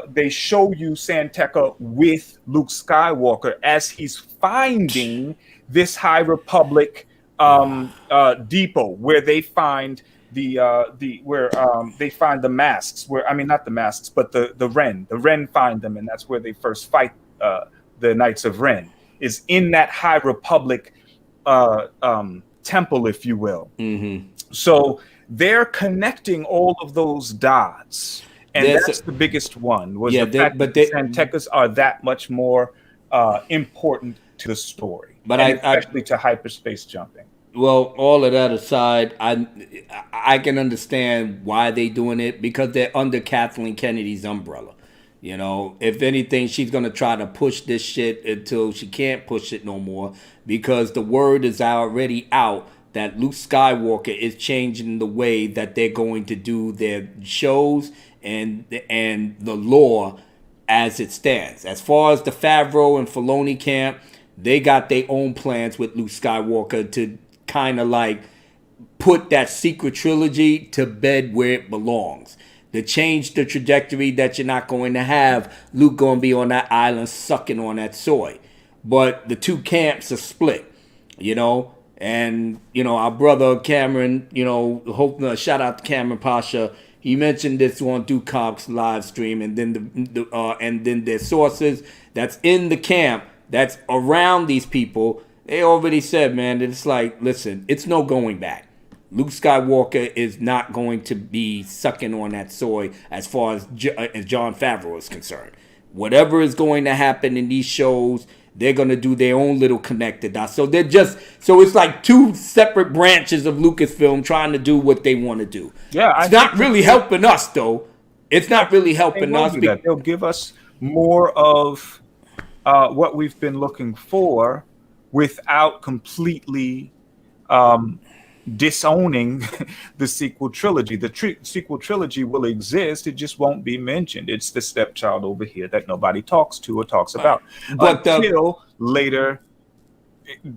[SPEAKER 2] they show you San Tekka with Luke Skywalker as he's finding this High Republic depot where they find where they find the masks. Where I mean, not the masks, but the Ren. The Ren find them, and that's where they first fight the Knights of Ren. Is in that High Republic temple, if you will. Mm-hmm. So they're connecting all of those dots, and that's the biggest one. Was the fact that the Santekas are that much more important to the story, but especially to hyperspace jumping.
[SPEAKER 1] Well, all of that aside, I can understand why they're doing it, because they're under Kathleen Kennedy's umbrella. You know, if anything, she's going to try to push this shit until she can't push it no more, because the word is already out that Luke Skywalker is changing the way that they're going to do their shows and the lore as it stands. As far as the Favreau and Filoni camp, they got their own plans with Luke Skywalker to kind of like put that secret trilogy to bed where it belongs. To change the trajectory that you're not going to have Luke going to be on that island sucking on that soy. But the two camps are split, you know. And, you know, our brother Cameron, you know, shout out to Cameron Pasha. He mentioned this on Dukak's live stream, and then and then their sources that's in the camp that's around these people. They already said, man, it's like, listen, it's no going back. Luke Skywalker is not going to be sucking on that soy as far as Jon Favreau is concerned. Whatever is going to happen in these shows, they're going to do their own little connected dots. So it's like two separate branches of Lucasfilm trying to do what they want to do.
[SPEAKER 2] Yeah,
[SPEAKER 1] it's not really helping us, though. It's not really helping us.
[SPEAKER 2] They'll give us more of what we've been looking for without completely disowning the sequel trilogy. The sequel trilogy will exist. It just won't be mentioned. It's the stepchild over here that nobody talks to or talks about until later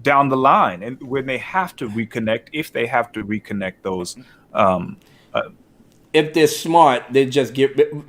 [SPEAKER 2] down the line, and when they have to reconnect, if they have to reconnect those.
[SPEAKER 1] If they're smart, they just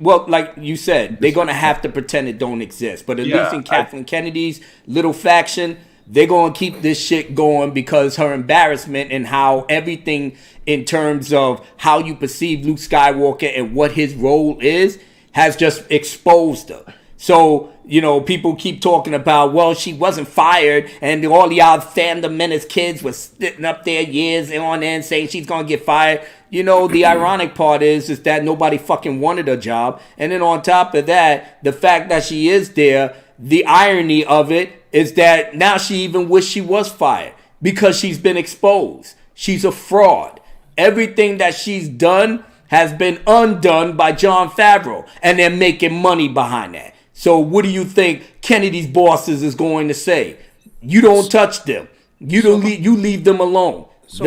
[SPEAKER 1] well, like you said, they're going to have to pretend it don't exist. But at least in Kathleen Kennedy's little faction, they're going to keep this shit going, because her embarrassment and how everything in terms of how you perceive Luke Skywalker and what his role is has just exposed her. So, you know, people keep talking about, well, she wasn't fired, and all y'all fandom menace kids were sitting up there years on end saying she's going to get fired. You know, the ironic part is that nobody fucking wanted her job. And then on top of that, the fact that she is there, the irony of it is that now she even wished she was fired because she's been exposed. She's a fraud. Everything that she's done has been undone by Jon Favreau, and they're making money behind that. So what do you think Kennedy's bosses is going to say? You don't touch them. You leave them alone.
[SPEAKER 5] So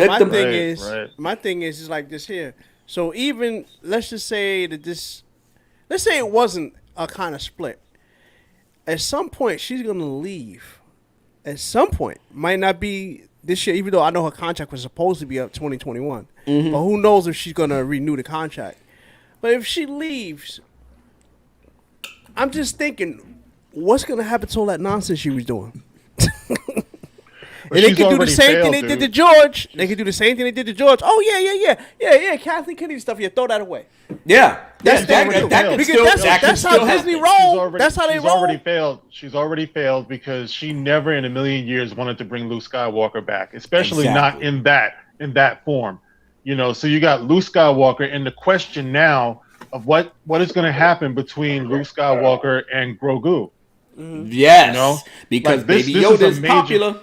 [SPEAKER 5] my thing is like this here. So even let's just say that let's say it wasn't a kind of split. At some point, she's going to leave. At some point. Might not be this year, even though I know her contract was supposed to be up 2021. Mm-hmm. But who knows if she's going to renew the contract. But if she leaves, I'm just thinking, what's going to happen to all that nonsense she was doing? And they can do the same thing they did to George. They can do the same thing they did to George. Oh, yeah. Kathleen Kennedy stuff. Yeah, throw that away.
[SPEAKER 1] Yeah.
[SPEAKER 5] That's how Disney roll. That's how they roll.
[SPEAKER 6] She's already failed. She's already failed because she never in a million years wanted to bring Luke Skywalker back, especially not in that form. You know, so you got Luke Skywalker, and the question now of what is going to happen between Luke Skywalker and Grogu.
[SPEAKER 1] Mm-hmm. Yes. You know? Because like Baby Yoda is popular.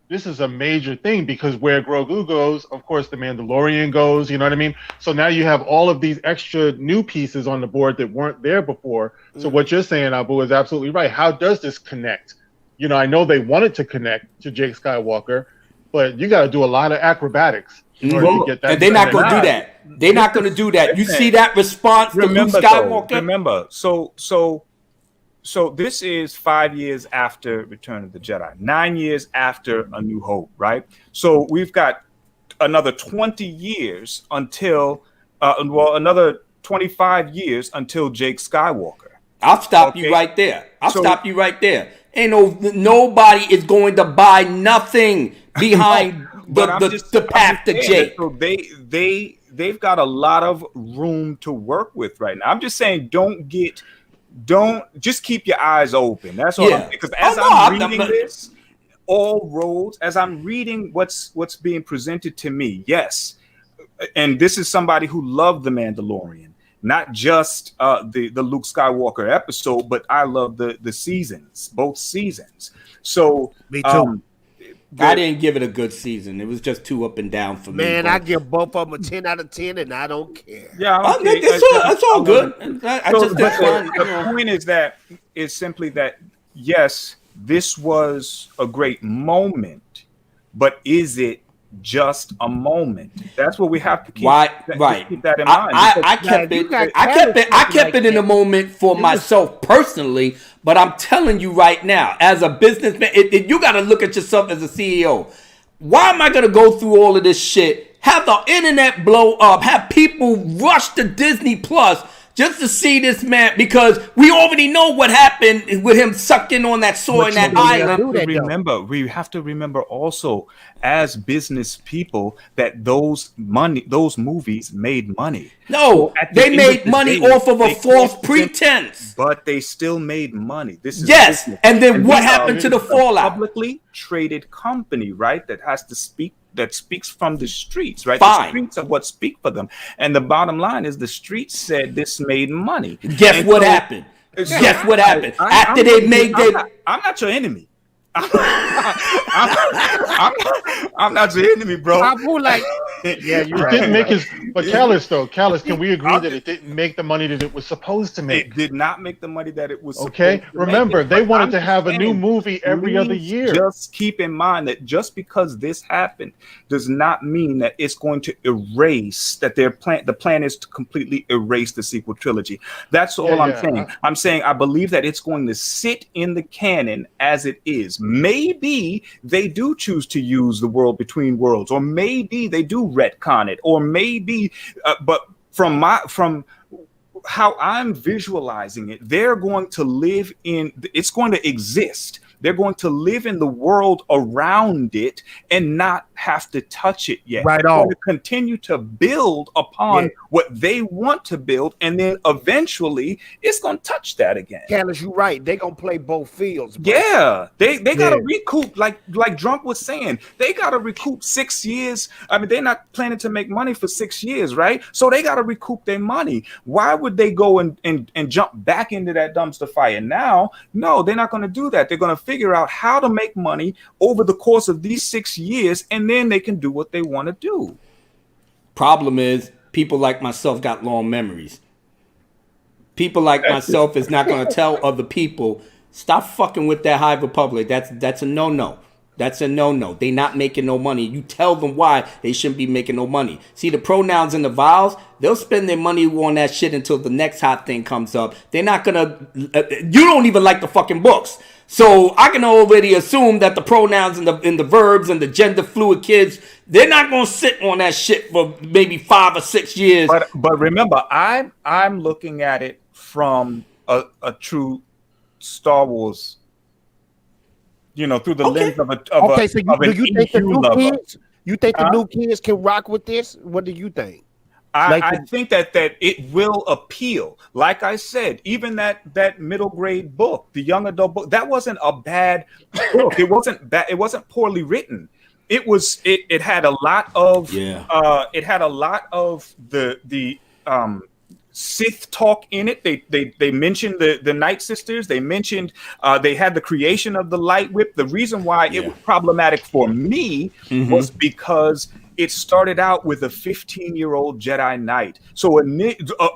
[SPEAKER 6] This is a major thing, because where Grogu goes, of course, the Mandalorian goes, you know what I mean? So now you have all of these extra new pieces on the board that weren't there before. Mm-hmm. So what you're saying, Abu, is absolutely right. How does this connect? You know, I know they wanted to connect to Jake Skywalker, but you got to do a lot of acrobatics in order to get that.
[SPEAKER 1] And they're not going to do that. They're not going to do that. You see that response to Luke Skywalker?
[SPEAKER 2] Remember, So this is 5 years after Return of the Jedi, 9 years after A New Hope, right? So we've got another 20 years until, another 25 years until Jake Skywalker.
[SPEAKER 1] I'll stop you right there. Stop you right there. Ain't nobody is going to buy nothing behind the path to Jake.
[SPEAKER 2] So they've got a lot of room to work with right now. I'm just saying, don't just keep your eyes open. That's all.
[SPEAKER 1] Yeah.
[SPEAKER 2] Because as I'm reading this, all roads, as I'm reading what's being presented to me, yes, and this is somebody who loved The Mandalorian, not just the Luke Skywalker episode, but I love the seasons, both seasons. So
[SPEAKER 4] me too.
[SPEAKER 1] I didn't give it a good season. It was just too up and down for me.
[SPEAKER 4] Man, I give both of them a 10 out of 10, and I don't care.
[SPEAKER 2] Yeah,
[SPEAKER 1] it's all good.
[SPEAKER 2] The point is simply that, yes, this was a great moment, but is it just a moment? That's what we have to keep. Keep that in mind.
[SPEAKER 1] I kept it in a moment for myself personally, but I'm telling you right now, as a businessman, you got to look at yourself as a CEO. Why am I going to go through all of this shit? Have the internet blow up? Have people rush to Disney Plus just to see this man, because we already know what happened with him sucking on that soy in that island.
[SPEAKER 2] We have to remember also, as business people, that those movies made money.
[SPEAKER 1] No, they made money off of a false pretense.
[SPEAKER 2] But they still made money. This is
[SPEAKER 1] yes,
[SPEAKER 2] business.
[SPEAKER 1] And then what happened to the fallout?
[SPEAKER 2] Publicly traded company, right? That speaks from the streets, right?
[SPEAKER 1] Fine.
[SPEAKER 2] The streets are what speak for them. And the bottom line is the streets said this made money.
[SPEAKER 1] Guess what happened? Guess what happened? After they made their...
[SPEAKER 2] I'm not your enemy. I'm not your enemy, bro.
[SPEAKER 6] Yeah, you didn't make his. But Callis, can we agree that it didn't make the money that it was supposed to make?
[SPEAKER 2] It did not make the money that it was.
[SPEAKER 6] Okay, remember they wanted to have a new movie every other year.
[SPEAKER 2] Just keep in mind that just because this happened does not mean that it's going to erase that the plan is to completely erase the sequel trilogy. That's all I'm saying. I'm saying I believe that it's going to sit in the canon as it is. Maybe they do choose to use the world between worlds, or maybe they do retcon it, or maybe but from how I'm visualizing it, they're going to live in, it's going to exist. They're going to live in the world around it and not have to touch it yet.
[SPEAKER 4] Right
[SPEAKER 2] They're
[SPEAKER 4] on.
[SPEAKER 2] going to continue to build upon what they want to build, and then eventually it's going to touch that again.
[SPEAKER 4] Callis, you're right. They're going to play both fields. Bro.
[SPEAKER 2] Yeah, they got to recoup, like Drunk was saying. They got to recoup 6 years. I mean, they're not planning to make money for 6 years, right? So they got to recoup their money. Why would they go and jump back into that dumpster fire now? No, they're not going to do that. They're going to figure out how to make money over the course of these 6 years, and then they can do what they want to do.
[SPEAKER 1] Problem is, people like myself got long memories. People like myself is not going to tell other people, stop fucking with that High Republic. That's a no-no. That's a no-no. They not making no money. You tell them why they shouldn't be making no money. See, the pronouns and the vowels, they'll spend their money on that shit until the next hot thing comes up. They're not gonna... you don't even like the fucking books. So I can already assume that the pronouns and the verbs and the gender fluid kids, they're not gonna sit on that shit for maybe 5 or 6 years.
[SPEAKER 2] But remember, I'm looking at it from a true Star Wars, through the lens of
[SPEAKER 4] you think the new kids? You think the new kids can rock with this? What do you think?
[SPEAKER 2] I think that it will appeal. Like I said, even that middle grade book, the young adult book, that wasn't a bad book. It wasn't bad. It wasn't poorly written. It was. It had a lot of. It had a lot of the Sith talk in it. They mentioned the Night Sisters. They mentioned they had the creation of the light whip. The reason why it was problematic for me was because it started out with a 15-year-old Jedi Knight. So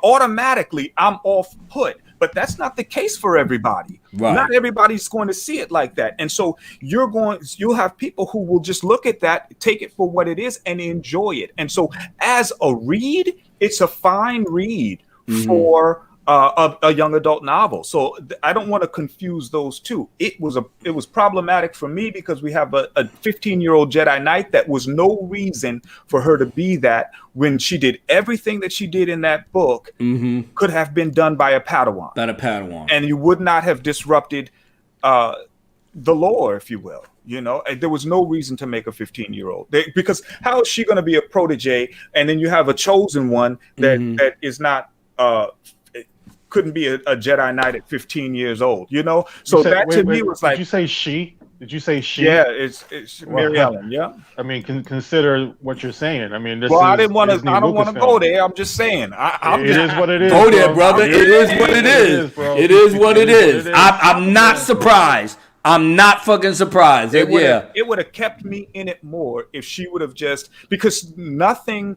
[SPEAKER 2] automatically I'm off put. But that's not the case for everybody. Right. Not everybody's going to see it like that. And so you'll have people who will just look at that, take it for what it is, and enjoy it. And so as a read, it's a fine read for a young adult novel. So I don't want to confuse those two. It was problematic for me because we have a 15-year-old Jedi Knight that was no reason for her to be that when she did everything that she did in that book could have been done by a Padawan.
[SPEAKER 1] By a Padawan.
[SPEAKER 2] And you would not have disrupted the lore, if you will. And there was no reason to make a 15-year-old because how is she going to be a protege? And then you have a chosen one that is not couldn't be a Jedi Knight at 15 years old. So to me was like.
[SPEAKER 6] Did you say she? Did you say she?
[SPEAKER 2] Yeah, it's Mary Ellen. Yeah.
[SPEAKER 6] I mean, consider what you're saying. I mean,
[SPEAKER 2] I didn't want to. I don't want to go there. I'm just saying. It
[SPEAKER 6] is what it is.
[SPEAKER 1] Go there, brother. It is what it is. It is what it is. I'm not surprised. I'm not fucking surprised.
[SPEAKER 2] It would have kept me in it more if she would have because nothing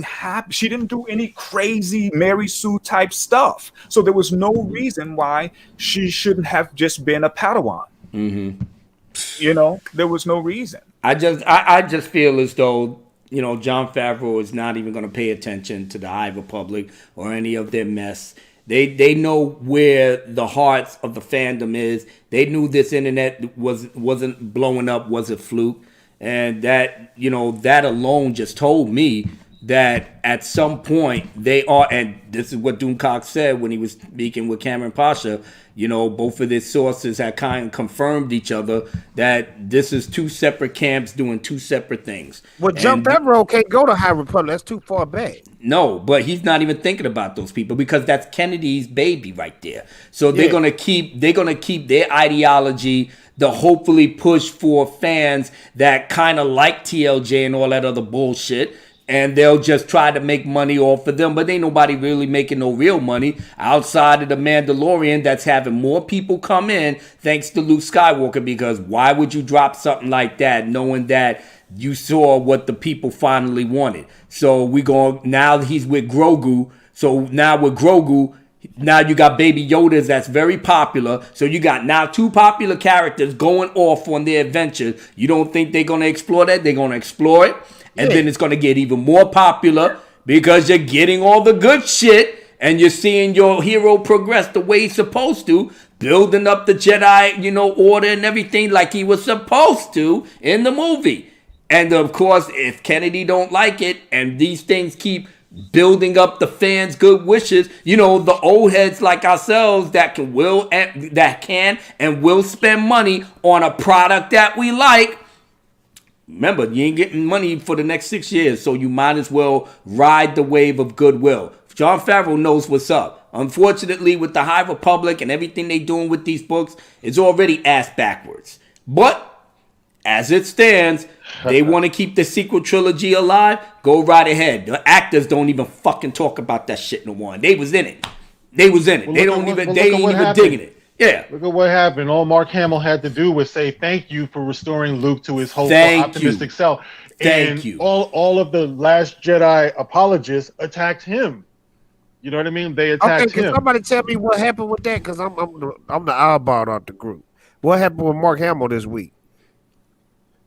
[SPEAKER 2] happened. She didn't do any crazy Mary Sue type stuff. So there was no reason why she shouldn't have just been a Padawan. There was no reason.
[SPEAKER 1] I just feel as though Jon Favreau is not even going to pay attention to the High Republic or any of their mess. They know where the hearts of the fandom is. They knew this internet wasn't blowing up, was a fluke, and that that alone just told me that at some point they are, and this is what Doomcock said when he was speaking with Cameron Pasha. Both of their sources had kind of confirmed each other that this is two separate camps doing two separate things.
[SPEAKER 4] Well, Jon Favreau can't go to High Republic. That's too far back.
[SPEAKER 1] No, but he's not even thinking about those people because that's Kennedy's baby right there. So they're gonna keep their ideology, the hopefully push for fans that kind of like TLJ and all that other bullshit. And they'll just try to make money off of them. But ain't nobody really making no real money outside of the Mandalorian that's having more people come in thanks to Luke Skywalker. Because why would you drop something like that knowing that you saw what the people finally wanted? So now he's with Grogu. So now with Grogu, now you got Baby Yodas that's very popular. So you got now two popular characters going off on their adventures. You don't think they're going to explore that? They're going to explore it. And then it's going to get even more popular because you're getting all the good shit and you're seeing your hero progress the way he's supposed to, building up the Jedi, order and everything like he was supposed to in the movie. And of course, if Kennedy don't like it and these things keep building up the fans' good wishes, the old heads like ourselves that can and will spend money on a product that we like. Remember, you ain't getting money for the next 6 years, so you might as well ride the wave of goodwill. Jon Favreau knows what's up. Unfortunately, with the High Republic and everything they doing with these books, it's already ass backwards. But as it stands, they want to keep the sequel trilogy alive. Go right ahead. The actors don't even fucking talk about that shit no more. They was in it. They ain't even digging it. Yeah.
[SPEAKER 6] Look at what happened. All Mark Hamill had to do was say thank you for restoring Luke to his hopeful, optimistic self.
[SPEAKER 1] Thank you.
[SPEAKER 6] All of the Last Jedi apologists attacked him. You know what I mean? They attacked him.
[SPEAKER 4] Can somebody tell me what happened with that? Because I'm the oddball out the group. What happened with Mark Hamill this week?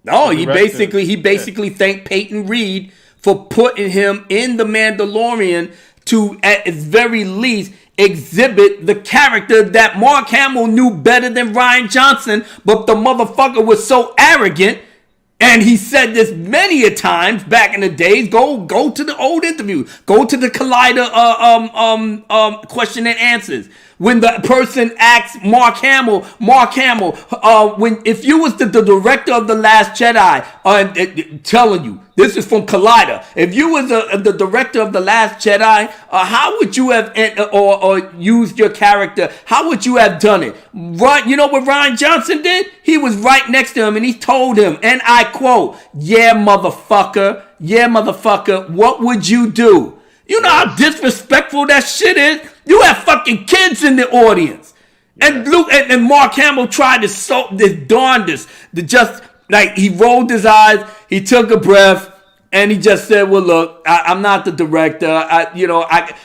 [SPEAKER 1] No, he basically thanked Peyton Reed for putting him in The Mandalorian to, at its very least, exhibit the character that Mark Hamill knew better than Rian Johnson, but the motherfucker was so arrogant, and he said this many a times back in the days. Go to the old interview. Go to the Collider question and answers. When the person asks Mark Hamill, if you was the director of The Last Jedi, telling you, this is from Collider, if you was the director of The Last Jedi, how would you have or used your character? How would you have done it? Right, you know what Rian Johnson did? He was right next to him and he told him, and I quote, yeah, motherfucker, what would you do? You know how disrespectful that shit is? You have fucking kids in the audience. Yeah. And Luke and Mark Hamill tried to darndest. He rolled his eyes, he took a breath, and he just said, well, look, I'm not the director.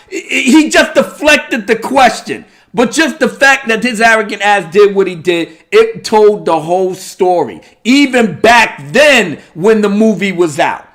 [SPEAKER 1] He just deflected the question. But just the fact that his arrogant ass did what he did, it told the whole story. Even back then when the movie was out.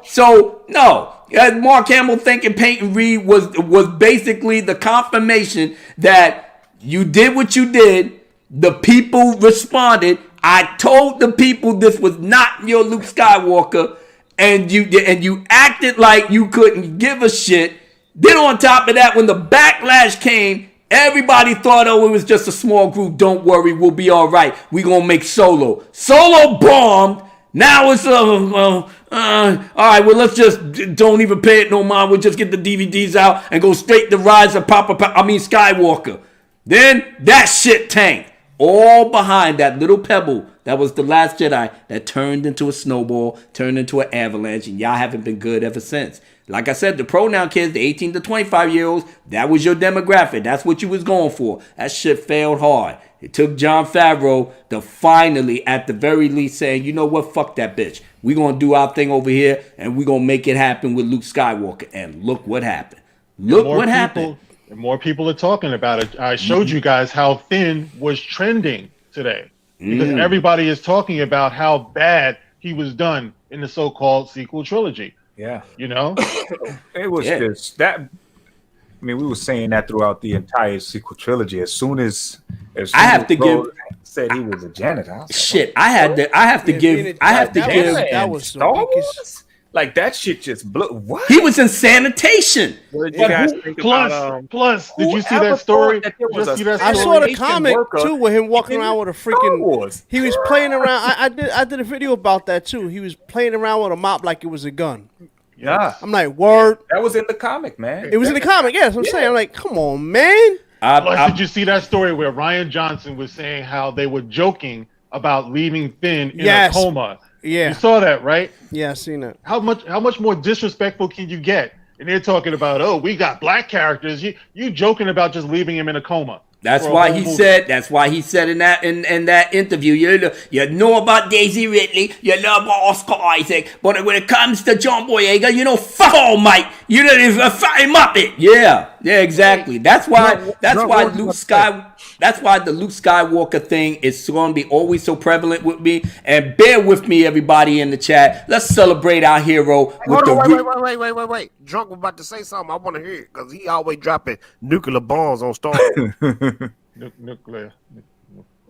[SPEAKER 1] So, no. Mark Hamill thinking Peyton Reed was basically the confirmation that you did what you did. The people responded. I told the people this was not your Luke Skywalker, and you acted like you couldn't give a shit. Then on top of that, when the backlash came, Everybody thought, oh, it was just a small group. Don't worry, we'll be all right. We gonna make Solo. Solo bombed. Now it's all right. Well, let's just don't even pay it no mind. We'll just get the DVDs out and go straight to Rise of Skywalker. Then that shit tanked. All behind that little pebble that was The Last Jedi that turned into a snowball, turned into an avalanche, and y'all haven't been good ever since. Like I said, the pronoun kids, the 18 to 25-year-olds, that was your demographic. That's what you was going for. That shit failed hard. It took Jon Favreau to finally, at the very least, saying, you know what, fuck that bitch. We're going to do our thing over here, and we're going to make it happen with Luke Skywalker. And look what happened. Look what happened.
[SPEAKER 6] And more people are talking about it. I showed you guys how Finn was trending today. Because everybody is talking about how bad he was done in the so-called sequel trilogy.
[SPEAKER 2] Yeah.
[SPEAKER 6] You know?
[SPEAKER 2] It was just that. I mean, we were saying that throughout the entire sequel trilogy. As soon as
[SPEAKER 1] I have to give
[SPEAKER 2] said he was a janitor.
[SPEAKER 1] Shit, I have to give.
[SPEAKER 5] That was
[SPEAKER 2] Star Wars. Like that shit just blew. What?
[SPEAKER 1] He was in sanitation.
[SPEAKER 3] What did you guys think about?
[SPEAKER 6] Plus, did you see that story?
[SPEAKER 5] I saw the comic too with him walking around with a freaking. He was playing around. I did a video about that too. He was playing around with a mop like it was a gun.
[SPEAKER 2] Yeah,
[SPEAKER 5] I'm like, word.
[SPEAKER 2] That was in the comic, man.
[SPEAKER 5] It was in the comic. Yeah, that's what I'm saying. I'm like, come on, man.
[SPEAKER 6] Plus, did you see that story where Ryan Johnson was saying how they were joking about leaving Finn in a coma?
[SPEAKER 5] Yeah,
[SPEAKER 6] you saw that, right?
[SPEAKER 5] Yeah, I seen it.
[SPEAKER 6] How much more disrespectful can you get? And they're talking about, oh, we got black characters. You joking about just leaving him in a coma.
[SPEAKER 1] That's why he said. That's why he said in that interview. You know about Daisy Ridley. You know about Oscar Isaac. But when it comes to John Boyega, fuck all, mate. You know, if fuck him up it. Yeah, exactly. That's why the Luke Skywalker thing is going to be always so prevalent with me. And bear with me, everybody in the chat. Let's celebrate our hero.
[SPEAKER 4] Wait. Drunk was about to say something. I want to hear it because he always dropping nuclear bombs on Star Wars.
[SPEAKER 6] Nuclear.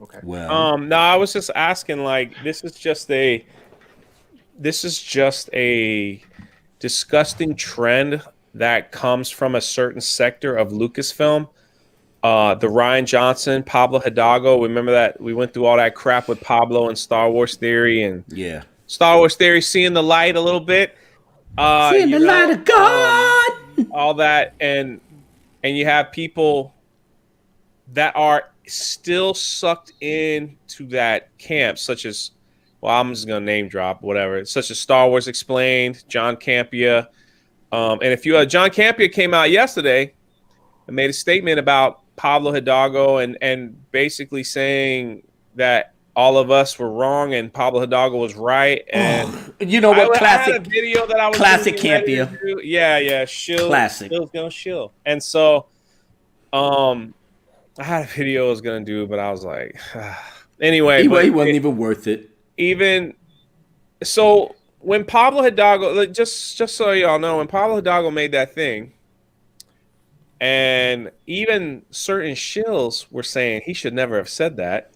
[SPEAKER 6] Okay.
[SPEAKER 1] Well,
[SPEAKER 3] no, I was just asking. Like, this is just a disgusting trend that comes from a certain sector of Lucasfilm. The Ryan Johnson, Pablo Hidalgo. Remember that we went through all that crap with Pablo and Star Wars Theory and Star Wars Theory seeing the light a little bit.
[SPEAKER 1] Seeing the light of God.
[SPEAKER 3] All that, and you have people that are still sucked into that camp, such as, well, I'm just gonna name drop whatever, such as Star Wars Explained, John Campea, and if you John Campea came out yesterday and made a statement about Pablo Hidalgo and basically saying that all of us were wrong and Pablo Hidalgo was right. And
[SPEAKER 1] you know what? Classic.
[SPEAKER 3] I had a video that I was
[SPEAKER 1] classic Campea.
[SPEAKER 3] Yeah. Shill.
[SPEAKER 1] Classic.
[SPEAKER 3] Shill's gonna shill. And so, I had a video I was gonna do, but I was like, anyway.
[SPEAKER 1] He wasn't even worth it.
[SPEAKER 3] Even so, when Pablo Hidalgo, just so y'all know, when Pablo Hidalgo made that thing, and even certain shills were saying he should never have said that.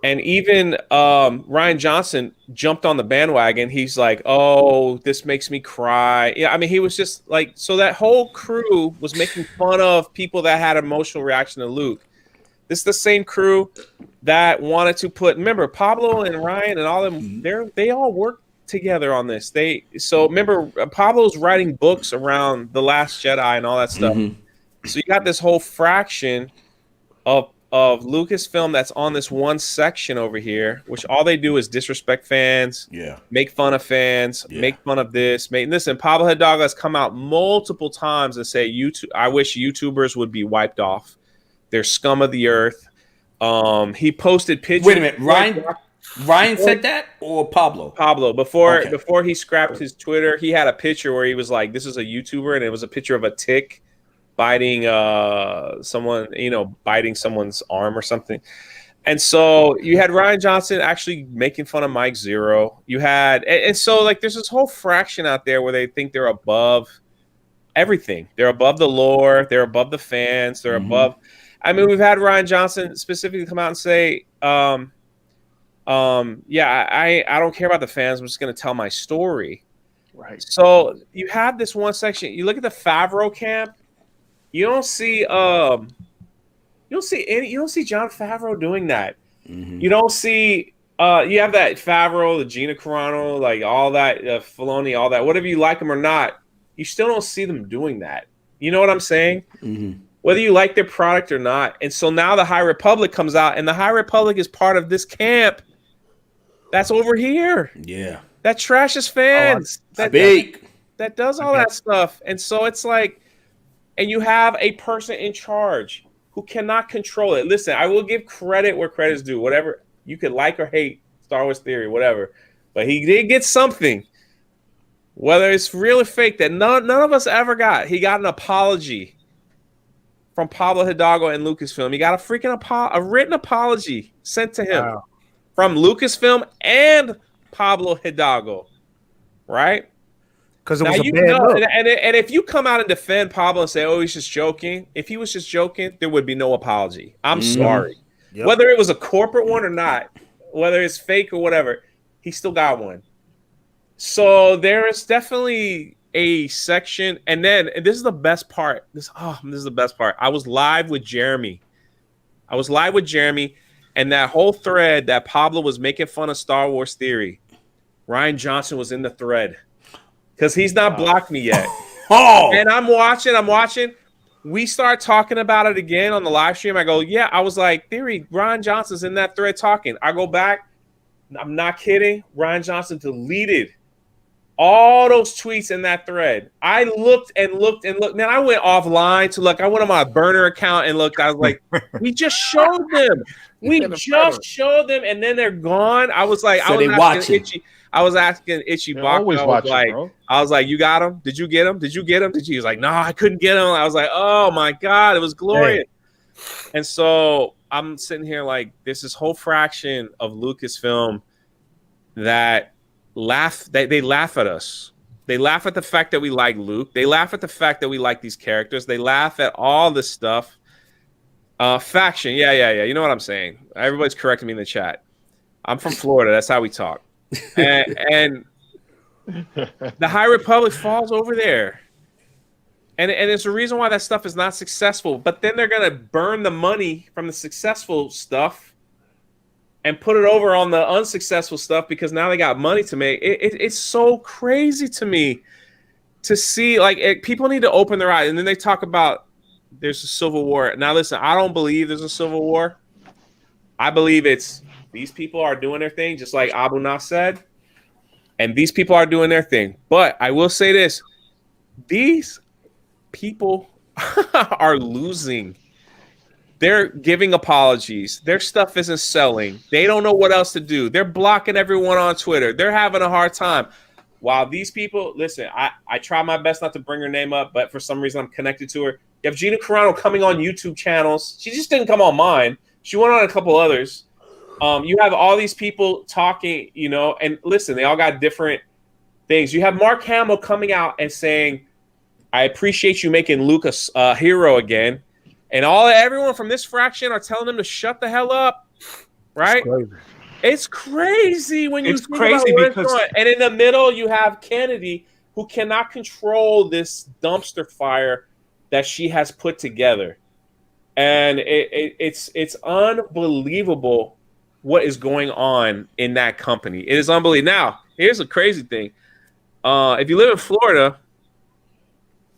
[SPEAKER 3] And even Ryan Johnson jumped on the bandwagon. He's like, oh, this makes me cry. Yeah, I mean, he was just like, so that whole crew was making fun of people that had emotional reaction to Luke. This is the same crew that wanted to put, remember, Pablo and Ryan and all of them, they all worked together on this. So remember, Pablo's writing books around The Last Jedi and all that stuff. Mm-hmm. So you got this whole fraction of Lucasfilm that's on this one section over here, which all they do is disrespect fans, make fun of fans, make fun of this, and Pablo Hidalgo has come out multiple times and say, I wish YouTubers would be wiped off. They're scum of the earth. He posted pictures.
[SPEAKER 1] Wait a minute, Ryan said that, or Pablo?
[SPEAKER 3] Pablo, before he scrapped his Twitter, he had a picture where he was like, this is a YouTuber, and it was a picture of a tick biting biting someone's arm or something. And so you had Ryan Johnson actually making fun of Mike Zero. You had, and so like there's this whole fraction out there where they think they're above everything. They're above the lore. They're above the fans. They're above. I mean, we've had Ryan Johnson specifically come out and say, I don't care about the fans. I'm just going to tell my story.
[SPEAKER 6] Right.
[SPEAKER 3] So you have this one section. You look at the Favreau camp. You don't see You don't see Jon Favreau doing that. You don't see. You have that Favreau, the Gina Carano, like all that, Filoni, all that. Whatever you like them or not, you still don't see them doing that. You know what I'm saying? Whether you like their product or not. And so now the High Republic comes out, and the High Republic is part of this camp that's over here.
[SPEAKER 1] Yeah.
[SPEAKER 3] That trashes fans. That does all that stuff. And so it's like, and you have a person in charge who cannot control it. Listen, I will give credit where credit's due. Whatever you could like or hate Star Wars Theory, whatever. But he did get something. Whether it's real or fake, that none of us ever got. He got an apology from Pablo Hidalgo and Lucasfilm. He got a written apology sent to him from Lucasfilm and Pablo Hidalgo, right?
[SPEAKER 4] Because it was a bad look.
[SPEAKER 3] And if you come out and defend Pablo and say, "Oh, he's just joking," if he was just joking, there would be no apology. I'm sorry. Yep. Whether it was a corporate one or not, whether it's fake or whatever, he still got one. So there is definitely a section, and this is the best part. This is the best part. I was live with Jeremy, and that whole thread that Pablo was making fun of Star Wars Theory, Ryan Johnson was in the thread because he's not blocked me yet. And I'm watching. We start talking about it again on the live stream. I go, yeah. I was like, Theory, Ryan Johnson's in that thread talking. I go back. I'm not kidding. Ryan Johnson deleted all those tweets in that thread. I looked. Man, I went offline to look. I went on my burner account and looked. I was like, we just showed them. Showed them, and then they're gone. I was like,
[SPEAKER 1] so
[SPEAKER 3] I was asking Itchy Bach. I was like, you got him? Did you get him? He was like, no, I couldn't get him. I was like, oh my God, it was glorious. Hey. And so I'm sitting here like, there's this whole fraction of Lucasfilm that they laugh at us. They laugh at the fact that we like Luke. They laugh at the fact that we like these characters. They laugh at all this stuff. Faction. Yeah. You know what I'm saying? Everybody's correcting me in the chat. I'm from Florida. That's how we talk. And the High Republic falls over there. And it's a reason why that stuff is not successful. But then they're going to burn the money from the successful stuff and put it over on the unsuccessful stuff because now they got money to make. It's so crazy to me to see, like, people need to open their eyes. And then they talk about there's a civil war. Now, listen, I don't believe there's a civil war. I believe it's these people are doing their thing, just like Abu Naf said. And these people are doing their thing. But I will say this. These people are losing. They're giving apologies. Their stuff isn't selling. They don't know what else to do. They're blocking everyone on Twitter. They're having a hard time. While these people, listen, I try my best not to bring her name up, but for some reason I'm connected to her. You have Gina Carano coming on YouTube channels. She just didn't come on mine. She went on a couple others. You have all these people talking, and listen, they all got different things. You have Mark Hamill coming out and saying, I appreciate you making Luke a hero again. And everyone from this fraction are telling them to shut the hell up, right? It's crazy when you think about what's going on. And in the middle, you have Kennedy, who cannot control this dumpster fire that she has put together. And it's unbelievable what is going on in that company. It is unbelievable. Now, here's a crazy thing. If you live in Florida,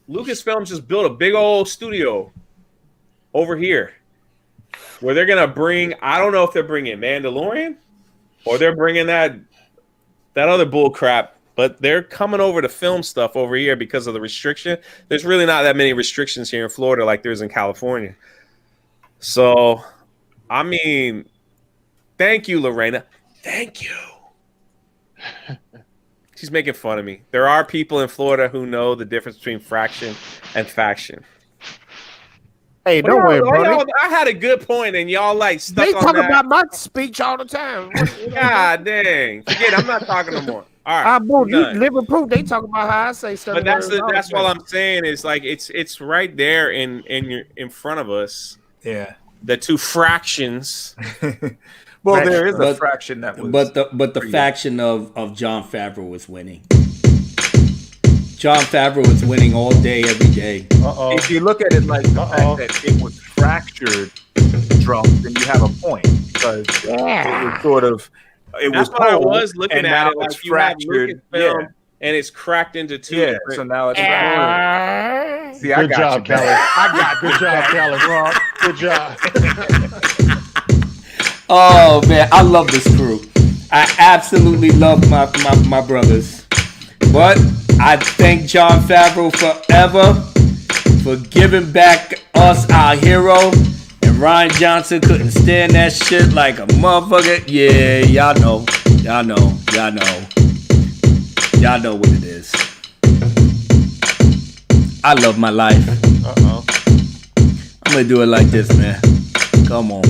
[SPEAKER 3] Lucasfilm just built a big old studio over here where they're going to bring, I don't know if they're bringing Mandalorian or they're bringing that other bull crap, but they're coming over to film stuff over here because of the restriction. There's really not that many restrictions here in Florida like there's in California. So, I mean, thank you, Lorena. Thank you. She's making fun of me. There are people in Florida who know the difference between fraction and faction.
[SPEAKER 4] Hey, don't worry, buddy.
[SPEAKER 3] I had a good point, and y'all stuck on that.
[SPEAKER 4] They talk about my speech all the time.
[SPEAKER 3] God dang. Forget it. I'm not talking no more. All right.
[SPEAKER 4] You live and proof. They talk about how I say stuff.
[SPEAKER 3] But that's what I'm saying is it's right there in front of us.
[SPEAKER 2] Yeah.
[SPEAKER 3] The two fractions.
[SPEAKER 2] Well, there is a fraction that was.
[SPEAKER 1] But the faction of Jon Favreau was winning. Jon Favreau was winning all day, every day.
[SPEAKER 2] If you look at it like the fact that it was fractured eardrums, then you have a point because it was sort of.
[SPEAKER 3] That's what I was looking at. It like you had
[SPEAKER 2] fractured.
[SPEAKER 3] film, and it's cracked into two.
[SPEAKER 2] Yeah, so now it's fractured. See,
[SPEAKER 6] Good job, Callis. Good job, Callis. Good job.
[SPEAKER 1] Oh man, I love this crew. I absolutely love my brothers. But I thank Jon Favreau forever for giving back us our hero. And Rian Johnson couldn't stand that shit like a motherfucker. Yeah, y'all know. Y'all know what it is. I love my life. I'm gonna do it like this, man. Come on.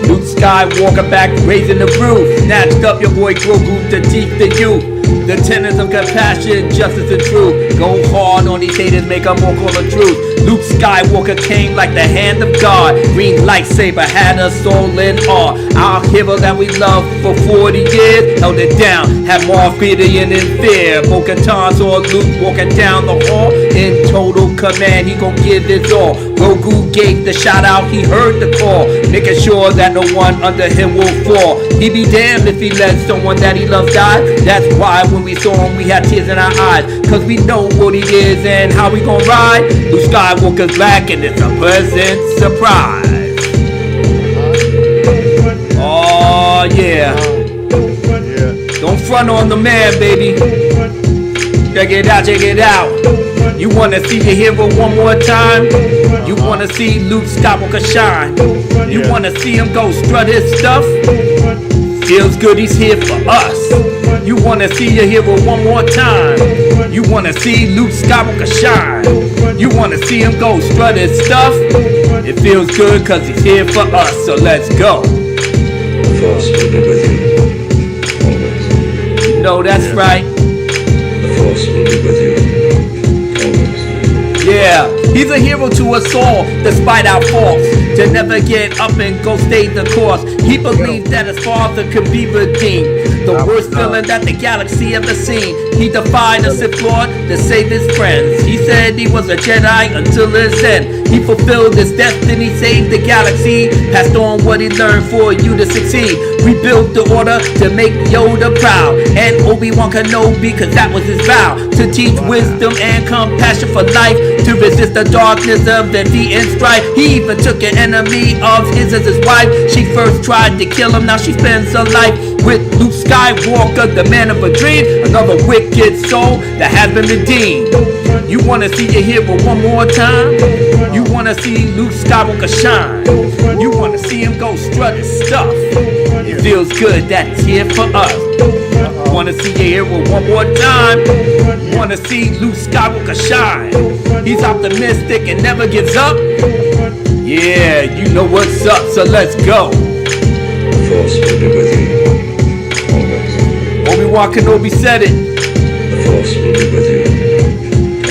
[SPEAKER 1] Luke Skywalker back, raising the roof. Snatched up your boy Grogu to teach the youth the tenets of compassion, justice, and truth. Go hard on these haters, make them all call the truth. Luke Skywalker came like the hand of God. Green lightsaber had us all in awe. Our hero that we loved for 40 years held it down, had Moff Gideon in fear. Bo-Katan saw Luke walking down the hall in total command. He gon' give his all. Grogu gave the shout out, he heard the call, making sure that no one under him will fall. He be damned if he let someone that he loves die. That's why when we saw him we had tears in our eyes, cause we know what he is and how we gon' ride. Luke Skywalker's back and it's a pleasant surprise. Oh yeah. Don't front on the man, baby. Check it out. You wanna see your hero one more time? You wanna see Luke Skywalker shine? You wanna see him go strut his stuff? Feels good he's here for us. You wanna see your hero one more time? You wanna see Luke Skywalker shine? You wanna see him go strut his stuff? It feels good cause he's here for us, so let's go.
[SPEAKER 7] The Force will be with you, always.
[SPEAKER 1] You know that's right.
[SPEAKER 7] The Force will be with you, always.
[SPEAKER 1] Yeah, he's a hero to us all, despite our faults. To never get up and go stay the course. He believed that his father could be redeemed. The worst villain that the galaxy ever seen. He defied a Sith Lord to save his friends. He said he was a Jedi until his end. He fulfilled his destiny, saved the galaxy, passed on what he learned for you to succeed. We built the order to make Yoda proud, and Obi-Wan Kenobi, cause that was his vow. To teach wisdom and compassion for life, to resist the darkness of envy and strife. He even took an enemy of his as his wife. She first tried to kill him, now she spends her life with Luke Skywalker, the man of a dream. Another wicked soul that has been redeemed. You wanna see your hero one more time? You wanna see Luke Skywalker shine? You wanna see him go strut his stuff? It feels good that he's here for us. Wanna see your hero one more time? Wanna see Luke Skywalker shine? He's optimistic and never gives up. Yeah, you know what's up, so let's go.
[SPEAKER 7] The Force will be with you, always.
[SPEAKER 1] Obi-Wan Kenobi said it.
[SPEAKER 7] The Force will be with you,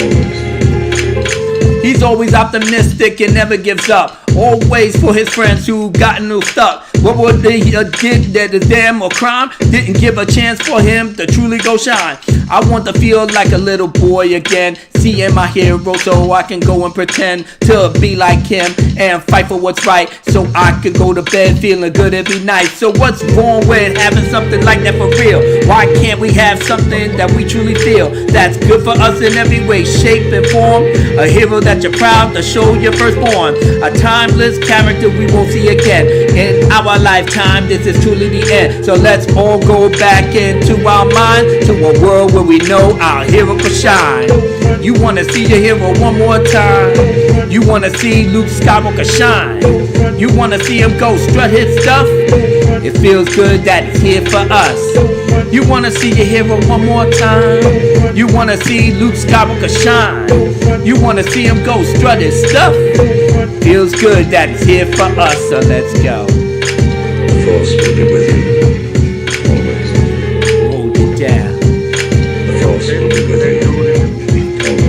[SPEAKER 7] always.
[SPEAKER 1] He's always optimistic and never gives up. Always for his friends who gotten stuck. What would they did that is damn or crime? Didn't give a chance for him to truly go shine. I want to feel like a little boy again, seeing my hero so I can go and pretend to be like him and fight for what's right, so I could go to bed feeling good every night. So what's wrong with having something like that for real? Why can't we have something that we truly feel that's good for us in every way, shape, and form? A hero that you're proud to show your firstborn. A timeless character we won't see again in our lifetime. This is truly the end. So let's all go back into our mind to a world where we know our hero can shine. You wanna see your hero one more time? You wanna see Luke Skywalker shine? You wanna see him go strut his stuff? It feels good that he's here for us. You wanna see your hero one more time? You wanna see Luke Skywalker shine? You wanna see him go strut his stuff? Feels good that he's here for us, so let's go.
[SPEAKER 7] The Force will be with you, always.
[SPEAKER 1] Hold it down.
[SPEAKER 7] The Force will be with you, always.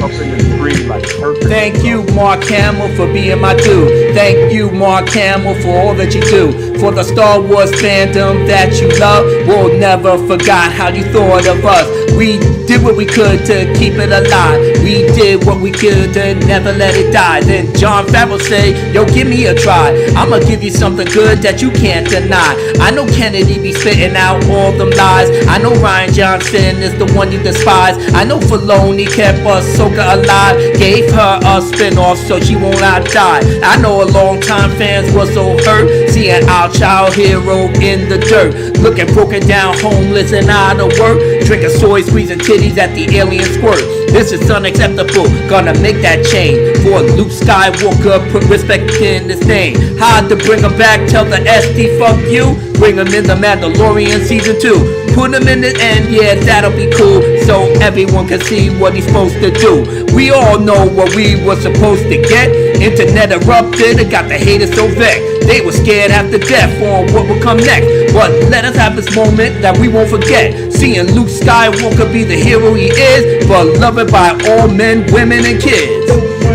[SPEAKER 2] Up in the screen like perfect.
[SPEAKER 1] Thank you, Mark Hamill, for being my dude. Thank you, Mark Hamill, for all that you do. For the Star Wars fandom that you love. We'll never forget how you thought of us. We did what we could to keep it alive. We did what we could to never let it die. Then Jon Favreau say, yo, give me a try. I'ma give you something good that you can't deny. I know Kennedy be spitting out all them lies. I know Rian Johnson is the one you despise. I know Filoni kept Ahsoka alive. Gave her a spin-off so she won't outdie. I know a long-time fans was so hurt seeing our child hero in the dirt. Looking broken down, homeless and out of work. Drinking soy, squeezing titties at the alien squirt. This is unacceptable, gonna make that change. For Luke Skywalker, put respect in his name. Hard to bring him back, tell the SD fuck you. Bring him in the Mandalorian season 2. Put him in the end, yeah, that'll be cool. So everyone can see what he's supposed to do. We all know what we were supposed to get. Internet erupted, it got the haters so vexed. They were scared half to death for what would come next. But let us have this moment that we won't forget. Seeing Luke Skywalker be the hero he is, beloved by all men, women, and kids.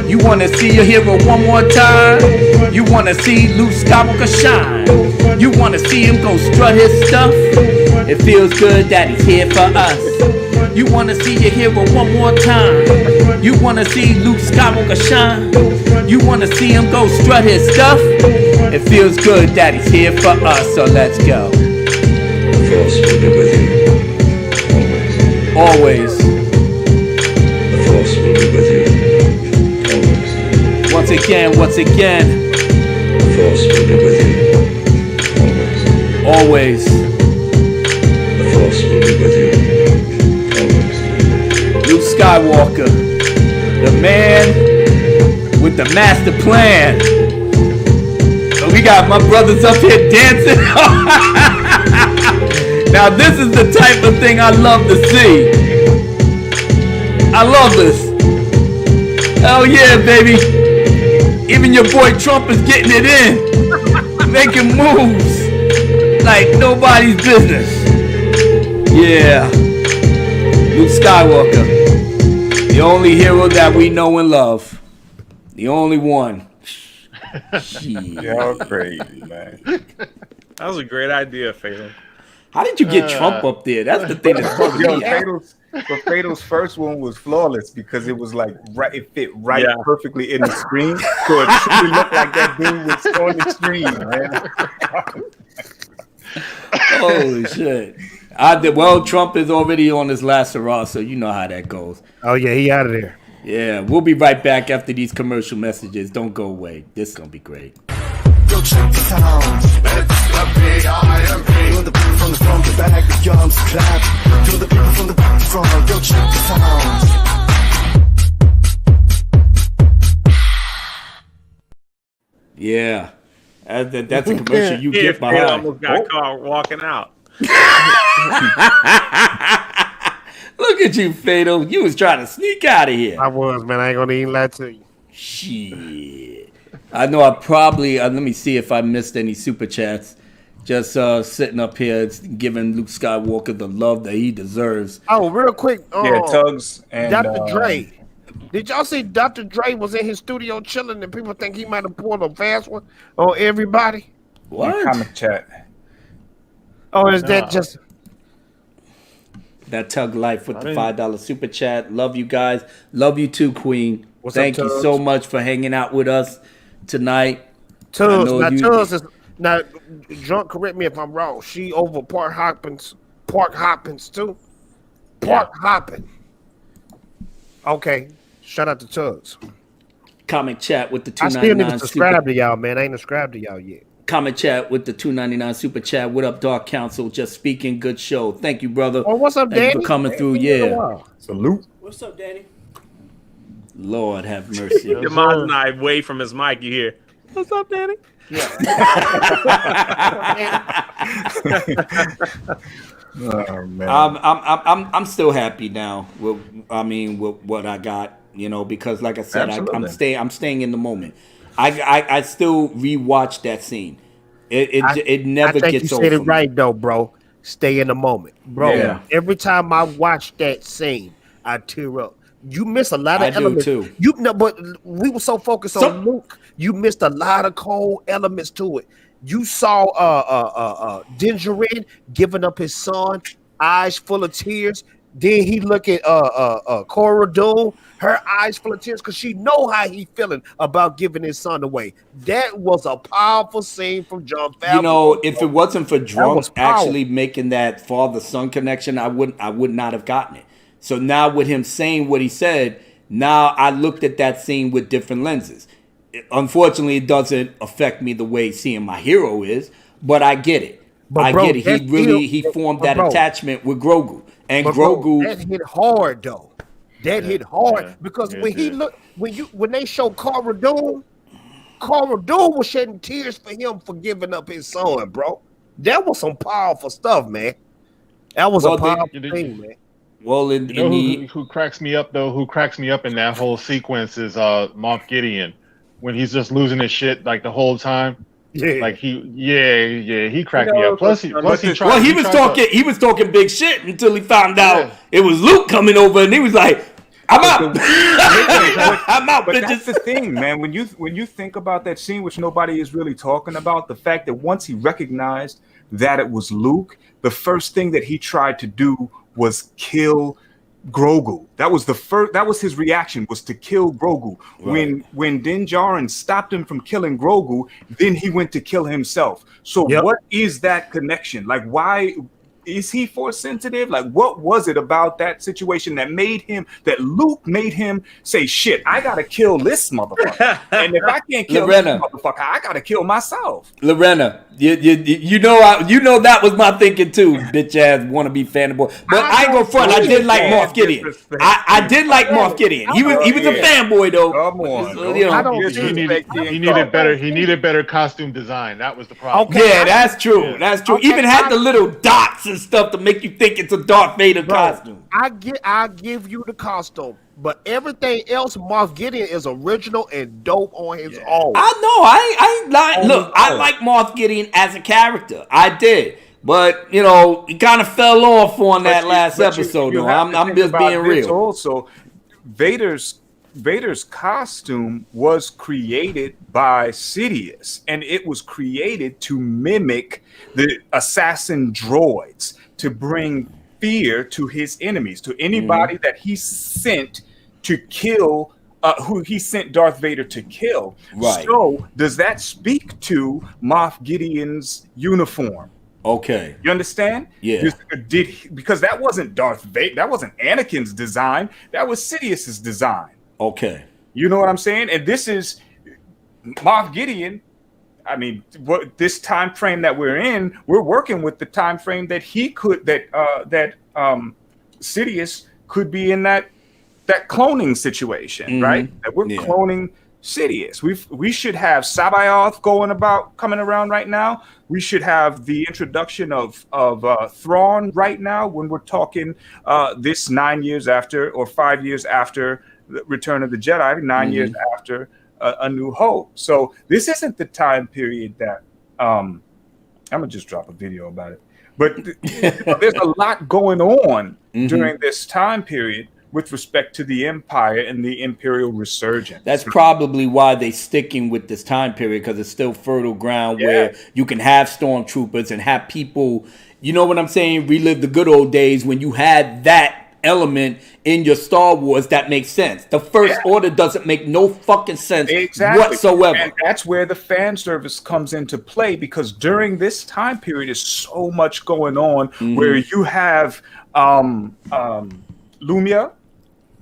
[SPEAKER 1] You wanna see your hero one more time? You wanna see Luke Skywalker shine? You wanna see him go strut his stuff? It feels good that he's here for us. You wanna see your hero one more time? You wanna see Luke Skywalker shine? You wanna see him go strut his stuff? It feels good that he's here for us, so let's go.
[SPEAKER 7] The Force will be with you.
[SPEAKER 1] Always.
[SPEAKER 7] The Force will be with you. Always.
[SPEAKER 1] Once again.
[SPEAKER 7] The Force will be with you.
[SPEAKER 1] Always.
[SPEAKER 7] The Force will be with you. Always.
[SPEAKER 1] Luke Skywalker, the man with the master plan. We got my brothers up here dancing. Now this is the type of thing I love to see. I love this. Hell yeah, baby. Even your boy Trump is getting it in. Making moves like nobody's business. Yeah. Luke Skywalker. The only hero that we know and love. The only one.
[SPEAKER 2] Y'all crazy, man.
[SPEAKER 3] That was a great idea, Fatal.
[SPEAKER 1] How did you get Trump up there? That's the thing that's bugging me.
[SPEAKER 2] Fatal's first one was flawless because it was like right, it fit right perfectly in the screen, so it truly looked like that dude was on the screen, man.
[SPEAKER 1] Holy shit! Well, Trump is already on his last hurrah, so you know how that goes.
[SPEAKER 4] Oh yeah, he out of there.
[SPEAKER 1] Yeah, we'll be right back after these commercial messages. Don't go away. This is gonna be great.
[SPEAKER 18] Yo, check this out. To the people from the front, the back, the arms clap. To the people from the back, front, yo, check this out.
[SPEAKER 1] Yeah, that's a commercial you get behind.
[SPEAKER 3] Almost got caught walking out.
[SPEAKER 1] Look at you, Fatal. You was trying to sneak out of here.
[SPEAKER 4] I was, man. I ain't gonna even lie to you.
[SPEAKER 1] Shit. I know I probably, let me see if I missed any super chats. Just sitting up here giving Luke Skywalker the love that he deserves.
[SPEAKER 4] Oh, real quick.
[SPEAKER 2] Yeah, Tugs and
[SPEAKER 4] Dr. Dre. Did y'all see Dr. Dre was in his studio chilling and people think he might have pulled a fast one on everybody?
[SPEAKER 1] What?
[SPEAKER 2] Comic chat.
[SPEAKER 4] Oh, is that just...
[SPEAKER 1] That Tug Life with the $5 super chat. Love you guys. Love you too, Queen. Thank you so much for hanging out with us tonight.
[SPEAKER 4] Tugs is now drunk. Correct me if I'm wrong. She over Park Hoppins too. Park hopping. Okay. Shout out to Tugs.
[SPEAKER 1] Comic chat with the $2.99.
[SPEAKER 4] I still need to subscribe to y'all, man. I ain't subscribed to y'all yet.
[SPEAKER 1] Comment chat with the $2.99 super chat. What up, Dark Council? Just speaking. Good show. Thank you, brother.
[SPEAKER 4] Oh, what's up, Danny?
[SPEAKER 1] Thank you for coming through. Yeah.
[SPEAKER 2] Salute.
[SPEAKER 5] What's up, Danny?
[SPEAKER 1] Lord have mercy.
[SPEAKER 3] Your mom's not away from his mic. You hear, "What's up, Danny?"
[SPEAKER 1] Yeah.
[SPEAKER 2] Oh man.
[SPEAKER 1] I'm still happy now. With what I got. You know, because like I said, I'm staying in the moment. I still rewatch that scene. It never gets old.
[SPEAKER 4] You said it right though, bro. Stay in the moment, bro. Yeah. Every time I watch that scene, I tear up You miss a lot of elements.
[SPEAKER 1] too.
[SPEAKER 4] But we were so focused on Luke, you missed a lot of cold elements to it. You saw Din Djarin giving up his son, eyes full of tears. Then he look at Cara Dune, her eyes full of tears because she know how he feeling about giving his son away. That was a powerful scene from John Favreau.
[SPEAKER 1] You know, if it wasn't for Drunk actually making that father-son connection, I would not have gotten it. So now with him saying what he said, now I looked at that scene with different lenses. Unfortunately, it doesn't affect me the way seeing my hero is, but I get it. I get it. He formed that attachment with Grogu. And Grogu,
[SPEAKER 4] that hit hard though. That hit hard because when they show Cara Dune was shedding tears for him for giving up his son, bro. That was some powerful stuff, man. That was a powerful thing, man.
[SPEAKER 1] Well,
[SPEAKER 6] who cracks me up though? Who cracks me up in that whole sequence is Moff Gideon when he's just losing his shit like the whole time.
[SPEAKER 4] Yeah,
[SPEAKER 6] like he cracked me up. Plus he tried.
[SPEAKER 1] He was talking big shit until he found out it was Luke coming over, and he was like, "I'm out, I'm out."
[SPEAKER 2] But that's the thing, man. When you think about that scene, which nobody is really talking about, the fact that once he recognized that it was Luke, the first thing that he tried to do was kill Grogu. That was his reaction, was to kill Grogu.
[SPEAKER 1] Right.
[SPEAKER 2] When Din Djarin stopped him from killing Grogu, then he went to kill himself. So what is that connection? Like, why is he force sensitive? Like, what was it about that situation that Luke made him say, shit, I gotta kill this motherfucker. And if I can't kill this motherfucker, I gotta kill myself.
[SPEAKER 1] Lorena, you know that was my thinking too, bitch ass wannabe fanboy. But I ain't gonna front. I did like Moff Gideon. I did like Moff Gideon. He was a fanboy though.
[SPEAKER 2] Come on,
[SPEAKER 6] he needed better costume design. That was the problem.
[SPEAKER 1] Okay, yeah, that's true. Yeah. That's true. Even had the little dots and stuff to make you think it's a Darth Vader costume.
[SPEAKER 4] I give you the costume, but everything else, Moff Gideon is original and dope on his own.
[SPEAKER 1] I know. I like Moff Gideon as a character. I did. But, he kind of fell off on that last episode, though. I'm just being real.
[SPEAKER 2] Also, Vader's costume was created by Sidious, and it was created to mimic the assassin droids, to bring fear to his enemies, to anybody that he sent to kill, who he sent Darth Vader to kill.
[SPEAKER 1] Right.
[SPEAKER 2] So does that speak to Moff Gideon's uniform?
[SPEAKER 1] Okay.
[SPEAKER 2] You understand?
[SPEAKER 1] Yeah.
[SPEAKER 2] Because that wasn't Darth Vader, that wasn't Anakin's design, that was Sidious's design.
[SPEAKER 1] Okay.
[SPEAKER 2] You know what I'm saying? And this is Moff Gideon. I mean, this time frame that we're in, we're working with the time frame that Sidious could be in that cloning situation, right? That we're cloning Sidious. We should have Sabaoth coming around right now. We should have the introduction of Thrawn right now when we're talking this 9 years after or 5 years after the Return of the Jedi, 9 years after A New Hope. So this isn't the time period that I'm gonna just drop a video about it. But there's a lot going on during this time period with respect to the Empire and the Imperial resurgence.
[SPEAKER 1] That's probably why they're sticking with this time period, because it's still fertile ground where you can have stormtroopers and have people, you know what I'm saying, relive the good old days when you had that element in your Star Wars that makes sense. The First Order doesn't make no fucking sense whatsoever.
[SPEAKER 2] And that's where the fan service comes into play, because during this time period is so much going on where you have Lumia.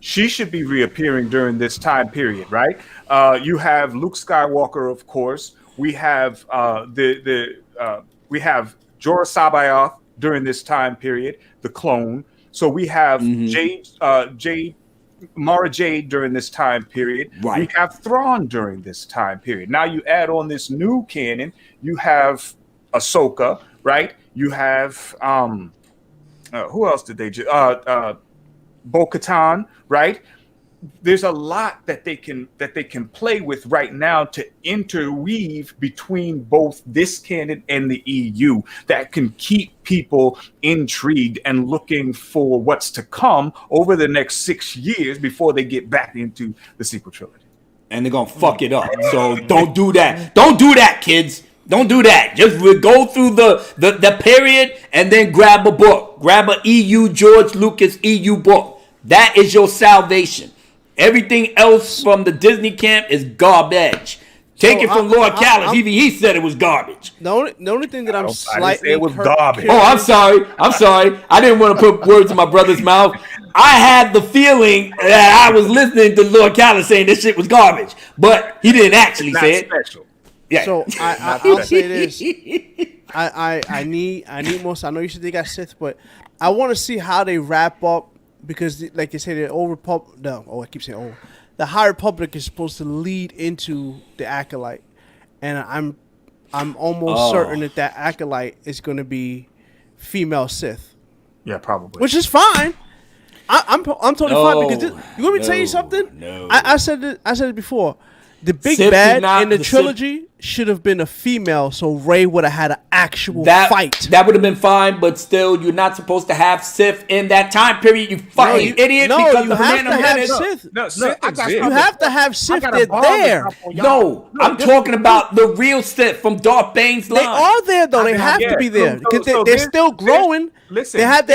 [SPEAKER 2] She should be reappearing during this time period, right? You have Luke Skywalker, of course. We have we have Jorah Sabaoth during this time period, the clone. So we have Mara Jade during this time period.
[SPEAKER 1] Right.
[SPEAKER 2] We have Thrawn during this time period. Now you add on this new canon. You have Ahsoka, right? You have who else did they? Bo-Katan, right? there's a lot that they can play with right now to interweave between both this canon and the EU that can keep people intrigued and looking for what's to come over the next 6 years before they get back into the sequel trilogy.
[SPEAKER 1] And they're gonna fuck it up. So don't do that. Don't do that, kids. Don't do that. Just go through the period and then grab a book. Grab a EU George Lucas EU book. That is your salvation. Everything else from the Disney camp is garbage. Take it from Lord Callis. Even he said it was garbage.
[SPEAKER 5] The only thing that I'm slightly
[SPEAKER 2] it was garbage.
[SPEAKER 1] Oh, I'm sorry. I didn't want to put words in my brother's mouth. I had the feeling that I was listening to Lord Callis saying this shit was garbage, but he didn't actually say it.
[SPEAKER 2] Special.
[SPEAKER 1] Yeah.
[SPEAKER 5] So I'll say this: I need more. I know you said they got Sith, but I want to see how they wrap up because, like you said, the Old Republic. No, I keep saying old. The High Republic is supposed to lead into the Acolyte, and I'm almost certain that Acolyte is going to be female Sith.
[SPEAKER 2] Yeah, probably.
[SPEAKER 5] Which is fine. I'm totally fine because you want me to tell you something?
[SPEAKER 1] No.
[SPEAKER 5] I said it before. The big
[SPEAKER 1] Sith
[SPEAKER 5] bad
[SPEAKER 1] not
[SPEAKER 5] in the
[SPEAKER 1] the
[SPEAKER 5] trilogy should have been a female, so Rey would have had an actual fight.
[SPEAKER 1] That would have been fine, but still, you're not supposed to have Sith in that time period. You fucking idiot!
[SPEAKER 5] No,
[SPEAKER 1] because
[SPEAKER 5] you
[SPEAKER 1] the
[SPEAKER 5] have to have Sith.
[SPEAKER 2] No, Sith exists.
[SPEAKER 5] You have to have Sith. They're there.
[SPEAKER 1] No, I'm talking about the real Sith from Darth Bane's line.
[SPEAKER 5] They are there though. They have to be there because they're still growing.
[SPEAKER 2] Listen,
[SPEAKER 5] they have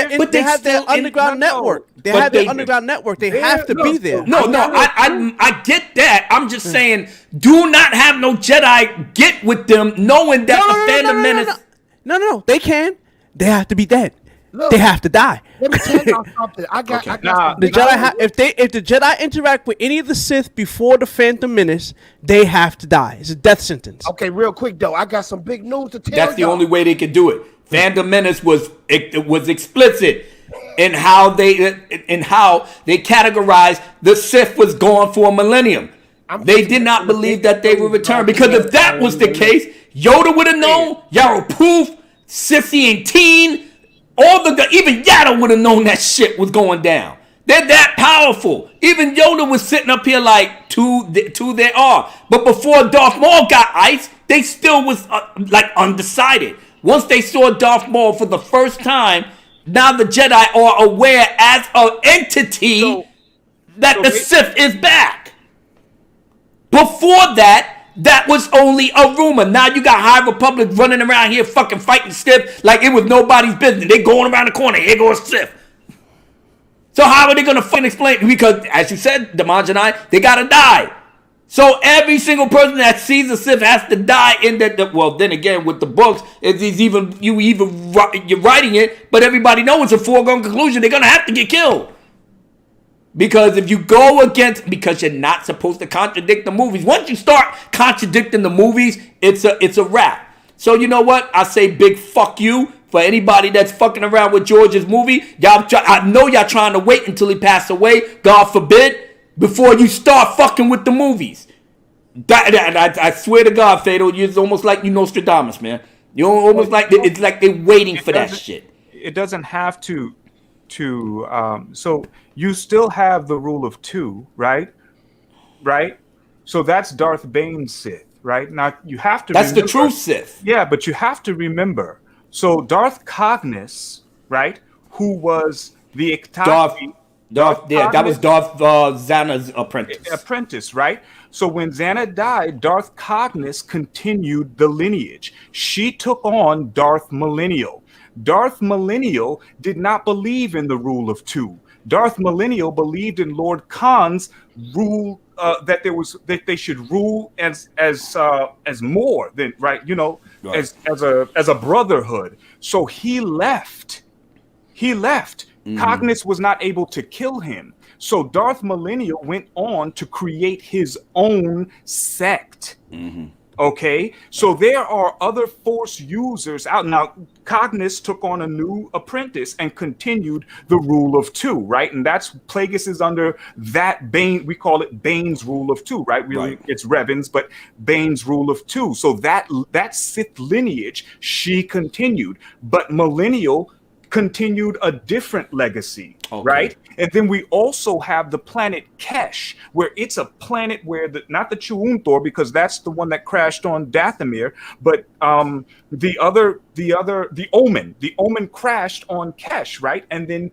[SPEAKER 5] their underground network. They have their underground network. They have to be there.
[SPEAKER 1] No, I get that. I'm just saying, do not have no Jedi get with them, knowing that the Phantom Menace.
[SPEAKER 5] No, they can. They have to be dead. They have to die.
[SPEAKER 4] Let me tell y'all something. I got
[SPEAKER 5] the Jedi. If the Jedi interact with any of the Sith before the Phantom Menace, they have to die. It's a death sentence.
[SPEAKER 4] Okay, real quick though, I got some big news to tell.
[SPEAKER 1] That's the only way they could do it. Phantom Menace was explicit in how they categorized the Sith was gone for a millennium. They did not believe that they would return, because if that was the case, Yoda would have known, Yara Poof, Sissy and Teen, even Yaddle would have known that shit was going down. They're that powerful. Even Yoda was sitting up here like, two there are. But before Darth Maul got ice, they still was undecided. Once they saw Darth Maul for the first time, now the Jedi are aware as an entity that the Sith is back. Before that was only a rumor. Now you got High Republic running around here fucking fighting Sith like it was nobody's business. They going around the corner. Here goes Sith. So how are they going to fucking explain? Because, as you said, Damaj and I, they got to die. So every single person that sees a Sith has to die in that. Well, then again, with the books, you're writing it, but everybody knows it's a foregone conclusion. They're going to have to get killed. Because if you go against, because you're not supposed to contradict the movies. Once you start contradicting the movies, it's a wrap. So you know what? I say big fuck you for anybody that's fucking around with George's movie. I know y'all trying to wait until he passed away, God forbid, before you start fucking with the movies. I swear to God, Fatal, it's almost like you Nostradamus, man. You almost like it's like they're waiting for that shit.
[SPEAKER 2] It doesn't have to so you still have the rule of two, right? So that's Darth Bane's Sith, right? Now you have to.
[SPEAKER 1] That's the true Sith.
[SPEAKER 2] Yeah, but you have to remember. So Darth Cognis, right, who was the Iktavi.
[SPEAKER 1] That was Darth Xana's apprentice.
[SPEAKER 2] Right? So when Xana died, Darth Cognis continued the lineage. She took on Darth Millennial. Darth Millennial did not believe in the rule of two. Darth Millennial believed in Lord Khan's rule that they should rule as more than as a brotherhood. So he left. Cognis was not able to kill him. So Darth Millennial went on to create his own sect. Mm-hmm. Okay, so there are other Force users out now. Cognis took on a new apprentice and continued the rule of two, right? And that's Plagueis is under that Bane. We call it Bane's rule of two, right? Really, it's Revan's, but Bane's rule of two. So that Sith lineage she continued, but Millennial continued a different legacy, right? And then we also have the planet Kesh, where it's a planet where not the Chuunthor, because that's the one that crashed on Dathomir, but the Omen. The Omen crashed on Kesh, right? And then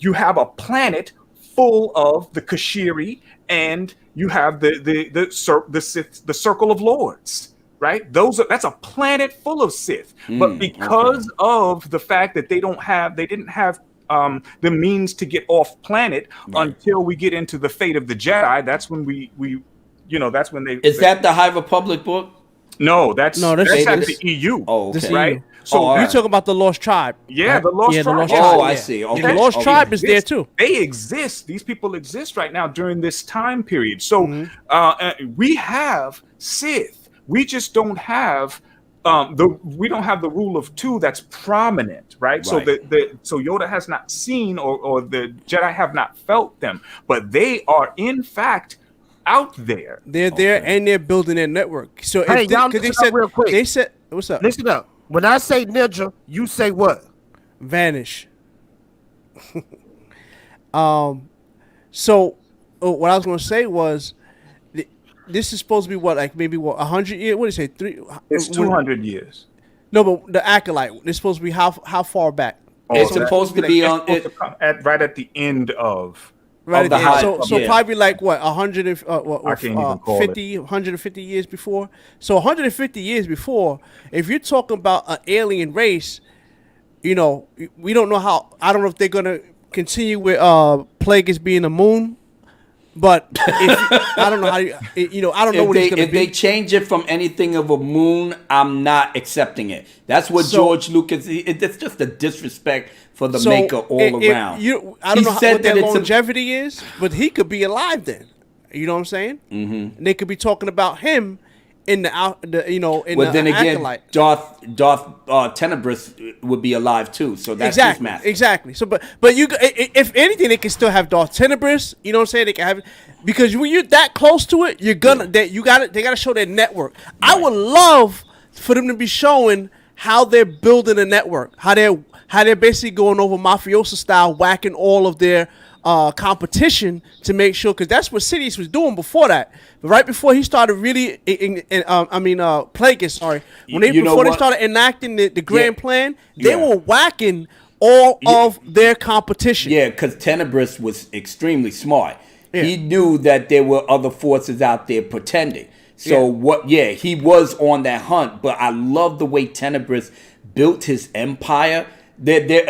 [SPEAKER 2] you have a planet full of the Kashiri, and you have the Circle of Lords. Right, that's a planet full of Sith, but because of the fact that they didn't have the means to get off planet until we get into the Fate of the Jedi. That's when that's when they.
[SPEAKER 1] Is that the High Republic book?
[SPEAKER 2] No, that's at the EU.
[SPEAKER 1] Oh, okay.
[SPEAKER 2] Right.
[SPEAKER 5] EU. So you're talking about the Lost Tribe.
[SPEAKER 2] Yeah, the Lost Tribe.
[SPEAKER 1] Oh, I see. Okay.
[SPEAKER 5] The Lost Tribe is there too.
[SPEAKER 2] They exist. These people exist right now during this time period. So we have Sith. We just don't have the rule of two that's prominent, right? So so Yoda has not seen or the Jedi have not felt them, but they are in fact out there.
[SPEAKER 5] They're there and they're building their network. So
[SPEAKER 4] hey, y'all listen real quick.
[SPEAKER 5] They said, "What's up?"
[SPEAKER 4] Listen up. When I say ninja, you say what?
[SPEAKER 5] Vanish. So what I was going to say was. This is supposed to be what, like maybe 100 years? What do you say?
[SPEAKER 2] It's 200 years.
[SPEAKER 5] No, but the acolyte. It's supposed to be how far back?
[SPEAKER 1] It's supposed to be on it
[SPEAKER 2] right at the end of.
[SPEAKER 5] Right
[SPEAKER 1] the high,
[SPEAKER 5] so probably like what 150 years before. So 150 years before, if you're talking about an alien race, we don't know how. I don't know if they're gonna continue with Plagueis being a moon. But I don't know how I don't know what it's going to be.
[SPEAKER 1] If they change it from anything of a moon, I'm not accepting it. That's what George Lucas. It's just a disrespect for the maker all around.
[SPEAKER 5] I don't know what their longevity is, but he could be alive then. You know what I'm saying? Mm-hmm. And they could be talking about him in then again, acolyte.
[SPEAKER 1] Darth Tenebris would be alive too, so that's his master.
[SPEAKER 5] Exactly. So, but you, if anything, they can still have Darth Tenebris. You know what I'm saying? They can have, because when you're that close to it, you're gonna they gotta show their network. Right. I would love for them to be showing how they're building a network, how they're basically going over mafioso style, whacking all of their competition to make sure, because that's what Sidious was doing before that. But right before he started really, Plagueis, sorry, before they started enacting the grand plan, they were whacking all of their competition.
[SPEAKER 1] Yeah, because Tenebris was extremely smart. Yeah. He knew that there were other forces out there pretending. So he was on that hunt. But I love the way Tenebris built his empire. Their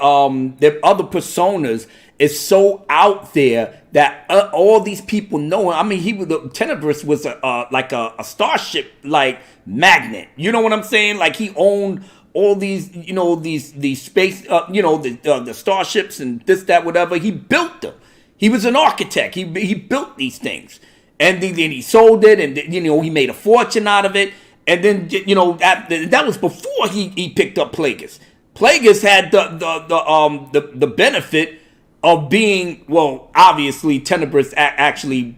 [SPEAKER 1] other personas is so out there that all these people know him. I mean, Tenebris was like a starship like magnet. You know what I'm saying? Like he owned all these, these space, the starships and this, that, whatever. He built them. He was an architect. He built these things, and then he sold it, and he made a fortune out of it. And then that was before he picked up Plagueis. Plagueis had the benefit of being, well, obviously Tenebris actually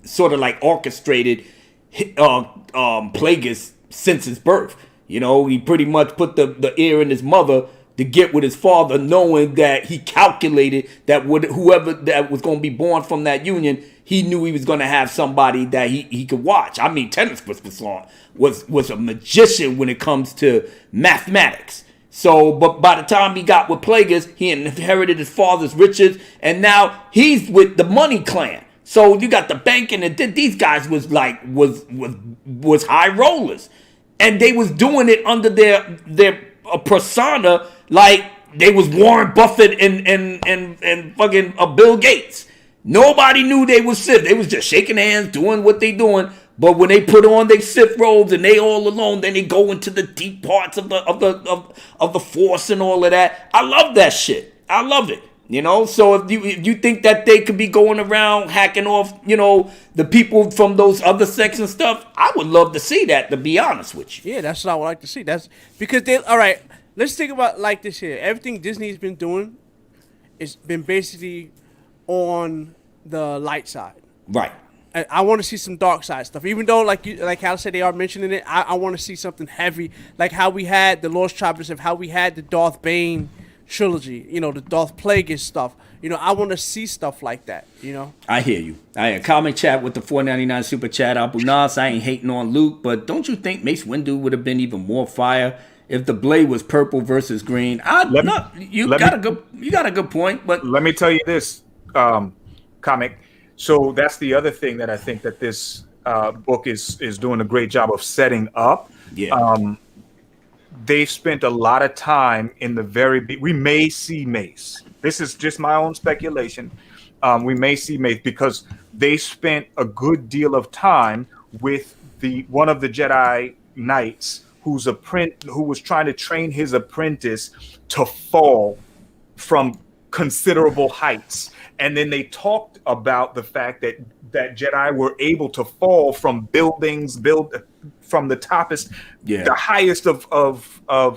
[SPEAKER 1] sort of like orchestrated Plagueis since his birth. He pretty much put the ear in his mother to get with his father, knowing that he calculated that whoever that was going to be born from that union, he knew he was going to have somebody that he could watch. I mean, Tenebris was a magician when it comes to mathematics. So, but by the time he got with Plagueis, he inherited his father's riches, and now he's with the Money Clan. So you got the banking, and these guys was high rollers, and they was doing it under their persona, like they was Warren Buffett and fucking Bill Gates. Nobody knew they was Sith. They was just shaking hands, doing what they doing. But when they put on their Sith robes and they all alone, then they go into the deep parts of the Force and all of that. I love that shit. I love it. So if you think that they could be going around hacking off, the people from those other sects and stuff, I would love to see that, to be honest with you.
[SPEAKER 5] Yeah, that's what I would like to see. That's because all right, let's think about like this here. Everything Disney's been doing, it's been basically on the light side.
[SPEAKER 1] Right.
[SPEAKER 5] I want to see some dark side stuff. Even though, like Hal said, they are mentioning it. I want to see something heavy, like how we had the Lost Tribes, of how we had the Darth Bane trilogy. You know, the Darth Plagueis stuff. You know, I want to see stuff like that. You know.
[SPEAKER 1] I hear you. Comic chat with the $4.99 super chat. Abu Nas, I ain't hating on Luke, but don't you think Mace Windu would have been even more fire if the blade was purple versus green? You got a good point, but
[SPEAKER 2] let me tell you this, comic. So that's the other thing that I think that this book is doing a great job of setting up.
[SPEAKER 1] Yeah.
[SPEAKER 2] They've spent a lot of time in the we may see Mace. This is just my own speculation. We may see Mace because they spent a good deal of time with one of the Jedi Knights who was trying to train his apprentice to fall from considerable heights. And then they talked about the fact that Jedi were able to fall from buildings, from the the highest of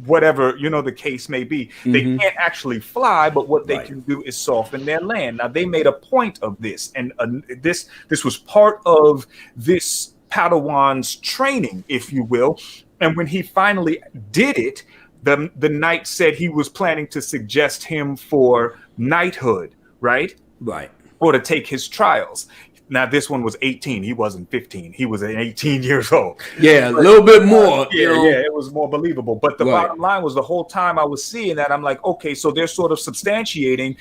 [SPEAKER 2] whatever, the case may be. Mm-hmm. They can't actually fly, but what they can do is soften their land. Now, they made a point of this, and this was part of this Padawan's training, if you will. And when he finally did it, the knight said he was planning to suggest him for knighthood, right?
[SPEAKER 1] Right.
[SPEAKER 2] Or to take his trials. Now, this one was 18. He wasn't 15. He was 18 years old.
[SPEAKER 1] Yeah, a little bit more.
[SPEAKER 2] Yeah, it was more believable. But the bottom line was the whole time I was seeing that, I'm like, okay, so they're sort of substantiating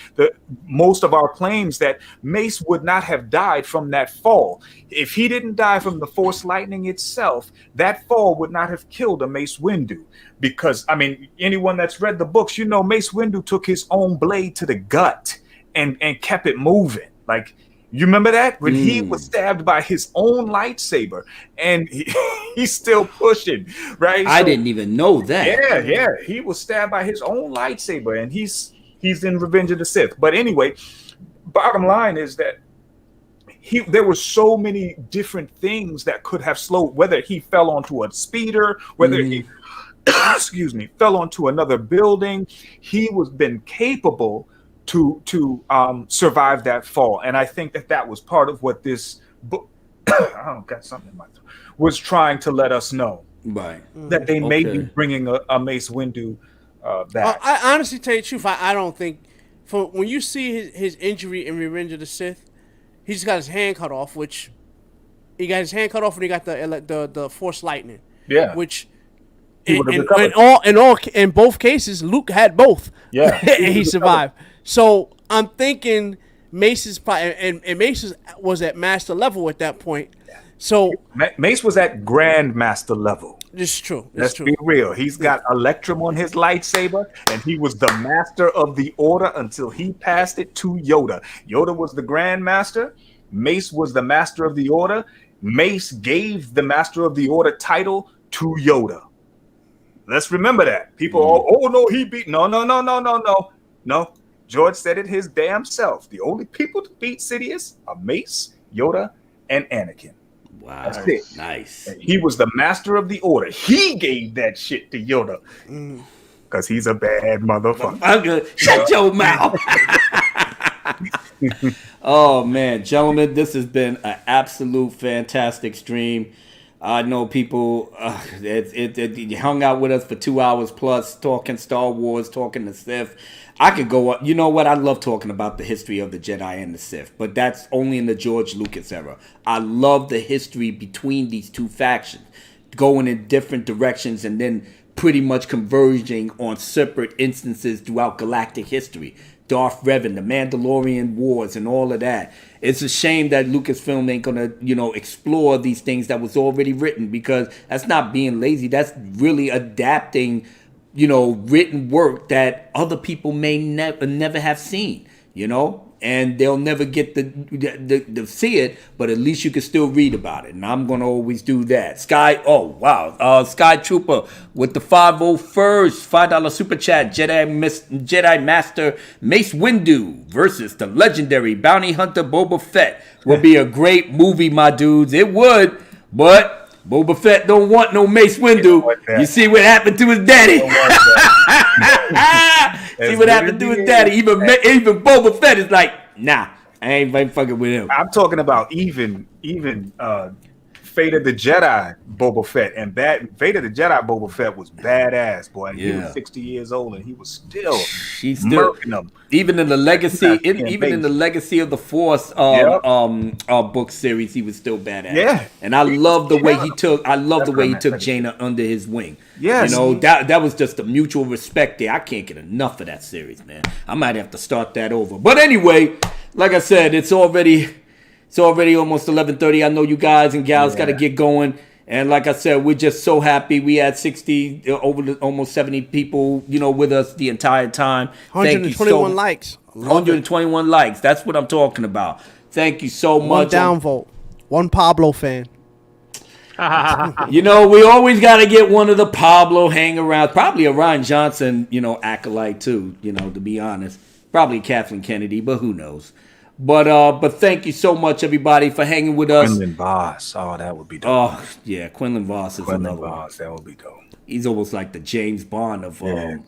[SPEAKER 2] most of our claims that Mace would not have died from that fall. If he didn't die from the Force lightning itself, that fall would not have killed a Mace Windu. Because, I mean, anyone that's read the books, Mace Windu took his own blade to the gut and kept it moving. Like, you remember that? When he was stabbed by his own lightsaber and he's still pushing, right?
[SPEAKER 1] I didn't even know that.
[SPEAKER 2] Yeah. He was stabbed by his own lightsaber and he's in Revenge of the Sith. But anyway, bottom line is that there were so many different things that could have slowed, whether he fell onto a speeder, whether he fell onto another building, he was been capable to survive that fall. And I think that was part of what this book got something in my throat, was trying to let us know.
[SPEAKER 1] Right.
[SPEAKER 2] That they may be bringing a Mace Windu back.
[SPEAKER 5] I honestly tell you the truth, I don't think, when you see his injury in Revenge of the Sith, he just got his hand cut off, which he got his hand cut off when he got the Force lightning.
[SPEAKER 2] Yeah.
[SPEAKER 5] Which in both cases, Luke had both.
[SPEAKER 2] Yeah.
[SPEAKER 5] And he survived. So I'm thinking Mace's probably, and Mace was at master level at that point. So
[SPEAKER 2] Mace was at Grand Master level.
[SPEAKER 5] This is true.
[SPEAKER 2] Let's be real. He's got Electrum on his lightsaber, and he was the Master of the Order until he passed it to Yoda. Yoda was the Grand Master. Mace was the Master of the Order. Mace gave the Master of the Order title to Yoda. Let's remember that. People, no, he beat. No. George said it his damn self. The only people to beat Sidious are Mace, Yoda, and Anakin.
[SPEAKER 1] Wow.
[SPEAKER 2] That's it.
[SPEAKER 1] Nice.
[SPEAKER 2] And he was the Master of the Order. He gave that shit to Yoda. Because he's a bad motherfucker.
[SPEAKER 1] Shut your mouth. Oh, man. Gentlemen, this has been an absolute fantastic stream. I know people hung out with us for 2 hours plus, talking Star Wars, talking the Sith. I could go up. You know what? I love talking about the history of the Jedi and the Sith, but that's only in the George Lucas era. I love the history between these two factions, going in different directions and then pretty much converging on separate instances throughout galactic history. Darth Revan, the Mandalorian Wars, and all of that. It's a shame that Lucasfilm ain't gonna, explore these things that was already written, because that's not being lazy. That's really adapting, written work that other people may never have seen, and they'll never get to see it, but at least you can still read about it. And I'm going to always do that. Sky Trooper with the 501st $5 super chat. Jedi Master Mace Windu versus the legendary bounty hunter Boba Fett would be a great movie, my dudes. It would, but Boba Fett don't want no Mace Windu. You see what happened to his daddy. See what happened to his daddy. Even Boba Fett is like, nah, I ain't fucking with him.
[SPEAKER 2] I'm talking about even Fate of the Jedi Boba Fett, and Fate of the Jedi Boba Fett was badass, boy. And he was 60 years old, and he was still murking them.
[SPEAKER 1] Even in the legacy, in the Legacy of the Force book series, he was still badass.
[SPEAKER 2] Yeah,
[SPEAKER 1] and I love the way he took. I love the way he took Jaina under his wing.
[SPEAKER 2] Yes,
[SPEAKER 1] you know that was just a mutual respect there. I can't get enough of that series, man. I might have to start that over. But anyway, like I said, it's already almost 11:30. I know you guys and gals got to get going. And like I said, we're just so happy. We had 60, almost 70 people, with us the entire time.
[SPEAKER 5] 121 likes.
[SPEAKER 1] 121 likes. That's what I'm talking about. Thank you so much.
[SPEAKER 5] One downvote. One Pablo fan.
[SPEAKER 1] We always got to get one of the Pablo hang-arounds. Probably a Ryan Johnson, acolyte too, to be honest. Probably Kathleen Kennedy, but who knows. But thank you so much, everybody, for hanging with us.
[SPEAKER 2] Quinlan Voss. Oh, that would be dope.
[SPEAKER 1] Oh, yeah. Quinlan Voss is another one.
[SPEAKER 2] That would be dope.
[SPEAKER 1] He's almost like the James Bond of Jedi.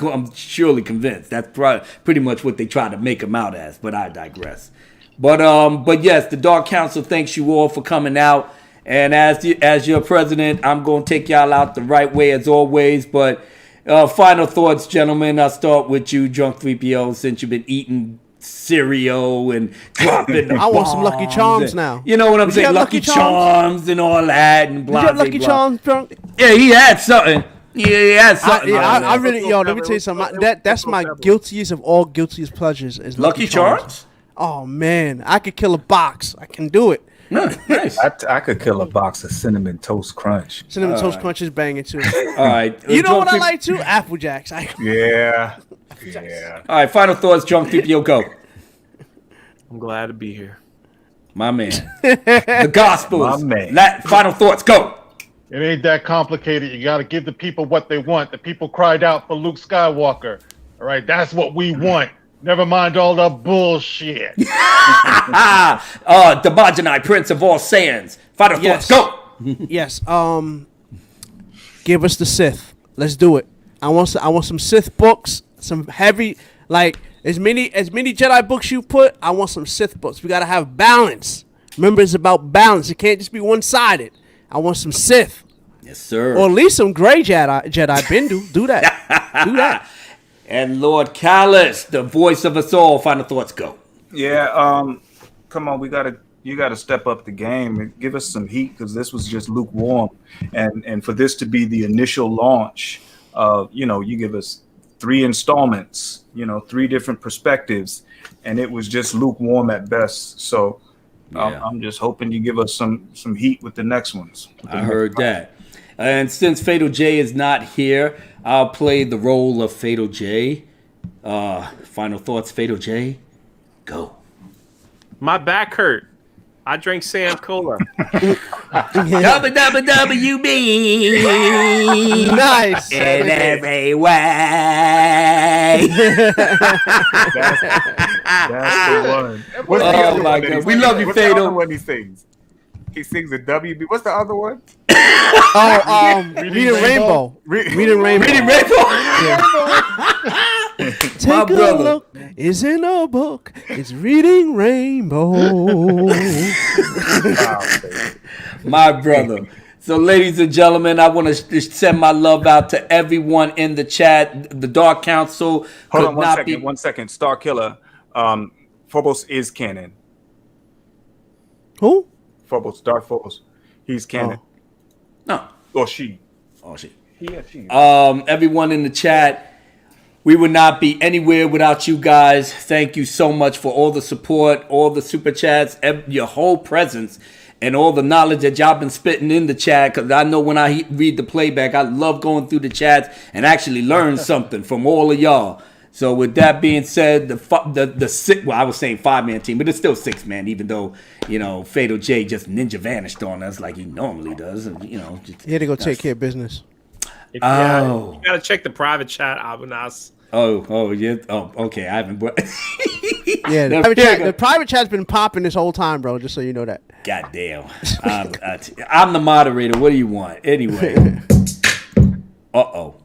[SPEAKER 1] I'm surely convinced that's pretty much what they try to make him out as. But I digress. But yes, the Dark Council thanks you all for coming out. And as your president, I'm going to take y'all out the right way as always. But final thoughts, gentlemen. I'll start with you, Drunk 3PO, since you've been eating cereal and dropping the
[SPEAKER 5] I want some Lucky Charms now.
[SPEAKER 1] You know what I'm saying? Lucky Charms and all that. And blah,
[SPEAKER 5] Did you have Lucky Charms, Drunk?
[SPEAKER 1] Yeah, he had something. Yeah, he had something.
[SPEAKER 5] I really, let me tell you something. That's my guiltiest of all guiltiest pleasures is
[SPEAKER 1] Lucky Charms?
[SPEAKER 5] Oh, man. I could kill a box. I can do it.
[SPEAKER 1] Nice.
[SPEAKER 2] I could kill a box of Cinnamon Toast Crunch.
[SPEAKER 5] Cinnamon Toast Crunch is banging too.
[SPEAKER 1] All right.
[SPEAKER 5] You know what I like too? Apple Jacks.
[SPEAKER 2] Yeah.
[SPEAKER 1] All right. Final thoughts, Drunk 3PO, go.
[SPEAKER 3] I'm glad to be here.
[SPEAKER 1] My man. The Gospels.
[SPEAKER 2] My man.
[SPEAKER 1] Final thoughts, go.
[SPEAKER 6] It ain't that complicated. You got to give the people what they want. The people cried out for Luke Skywalker. All right. That's what we want. Never mind all the bullshit.
[SPEAKER 1] Demajanai, Prince of all Saiyans. Final thoughts, go.
[SPEAKER 5] Yes. Give us the Sith. Let's do it. I want some Sith books. Some heavy, like as many Jedi books you put. I want some Sith books. We gotta have balance. Remember, it's about balance. It can't just be one-sided. I want some Sith.
[SPEAKER 1] Yes, sir.
[SPEAKER 5] Or at least some gray Jedi. Bendu. Do that. Do that.
[SPEAKER 1] And Lord Callus, the voice of us all. Final thoughts, go.
[SPEAKER 2] Yeah, come on, you gotta step up the game and give us some heat, because this was just lukewarm. And for this to be the initial launch, you give us 3 installments, 3 different perspectives, and it was just lukewarm at best. So I'm just hoping you give us some heat with the next ones.
[SPEAKER 1] I heard that. And since Fatal J is not here, I'll play the role of Fatal J. Final thoughts, Fatal J. Go.
[SPEAKER 3] My back hurt. I drank Sam Cola.
[SPEAKER 1] WWWB.
[SPEAKER 5] Nice.
[SPEAKER 1] In every way.
[SPEAKER 2] That's the one.
[SPEAKER 1] Oh my God. We love you, Fatal.
[SPEAKER 2] When he sings a WB. What's the other one?
[SPEAKER 5] Reading Rainbow. Reading Rainbow.
[SPEAKER 1] Reading Rainbow.
[SPEAKER 5] Take a look. It's in a book. It's Reading Rainbow.
[SPEAKER 1] My brother. So, ladies and gentlemen, I want to send my love out to everyone in the chat. The Dark Council.
[SPEAKER 2] Hold on 1 second. Star Killer. Phobos is canon.
[SPEAKER 5] Who?
[SPEAKER 2] Phobos. Dark Phobos. He's canon.
[SPEAKER 1] No.
[SPEAKER 2] Or she.
[SPEAKER 1] Oh, she.
[SPEAKER 2] He or she.
[SPEAKER 1] Everyone in the chat. We would not be anywhere without you guys. Thank you so much for all the support, all the super chats, your whole presence, and all the knowledge that y'all been spitting in the chat. Because I know when I read the playback, I love going through the chats and actually learn something from all of y'all. So with that being said, I was saying 5-man team, but it's still 6-man, even though, Fatal J just ninja vanished on us like he normally does. And,
[SPEAKER 5] he had to go take care of business.
[SPEAKER 3] You gotta check the private chat, Abunas.
[SPEAKER 1] Oh, yeah. Oh, okay. I haven't.
[SPEAKER 5] Yeah, the private chat's been popping this whole time, bro. Just so you know that.
[SPEAKER 1] God damn. I'm the moderator. What do you want? Anyway. Uh-oh.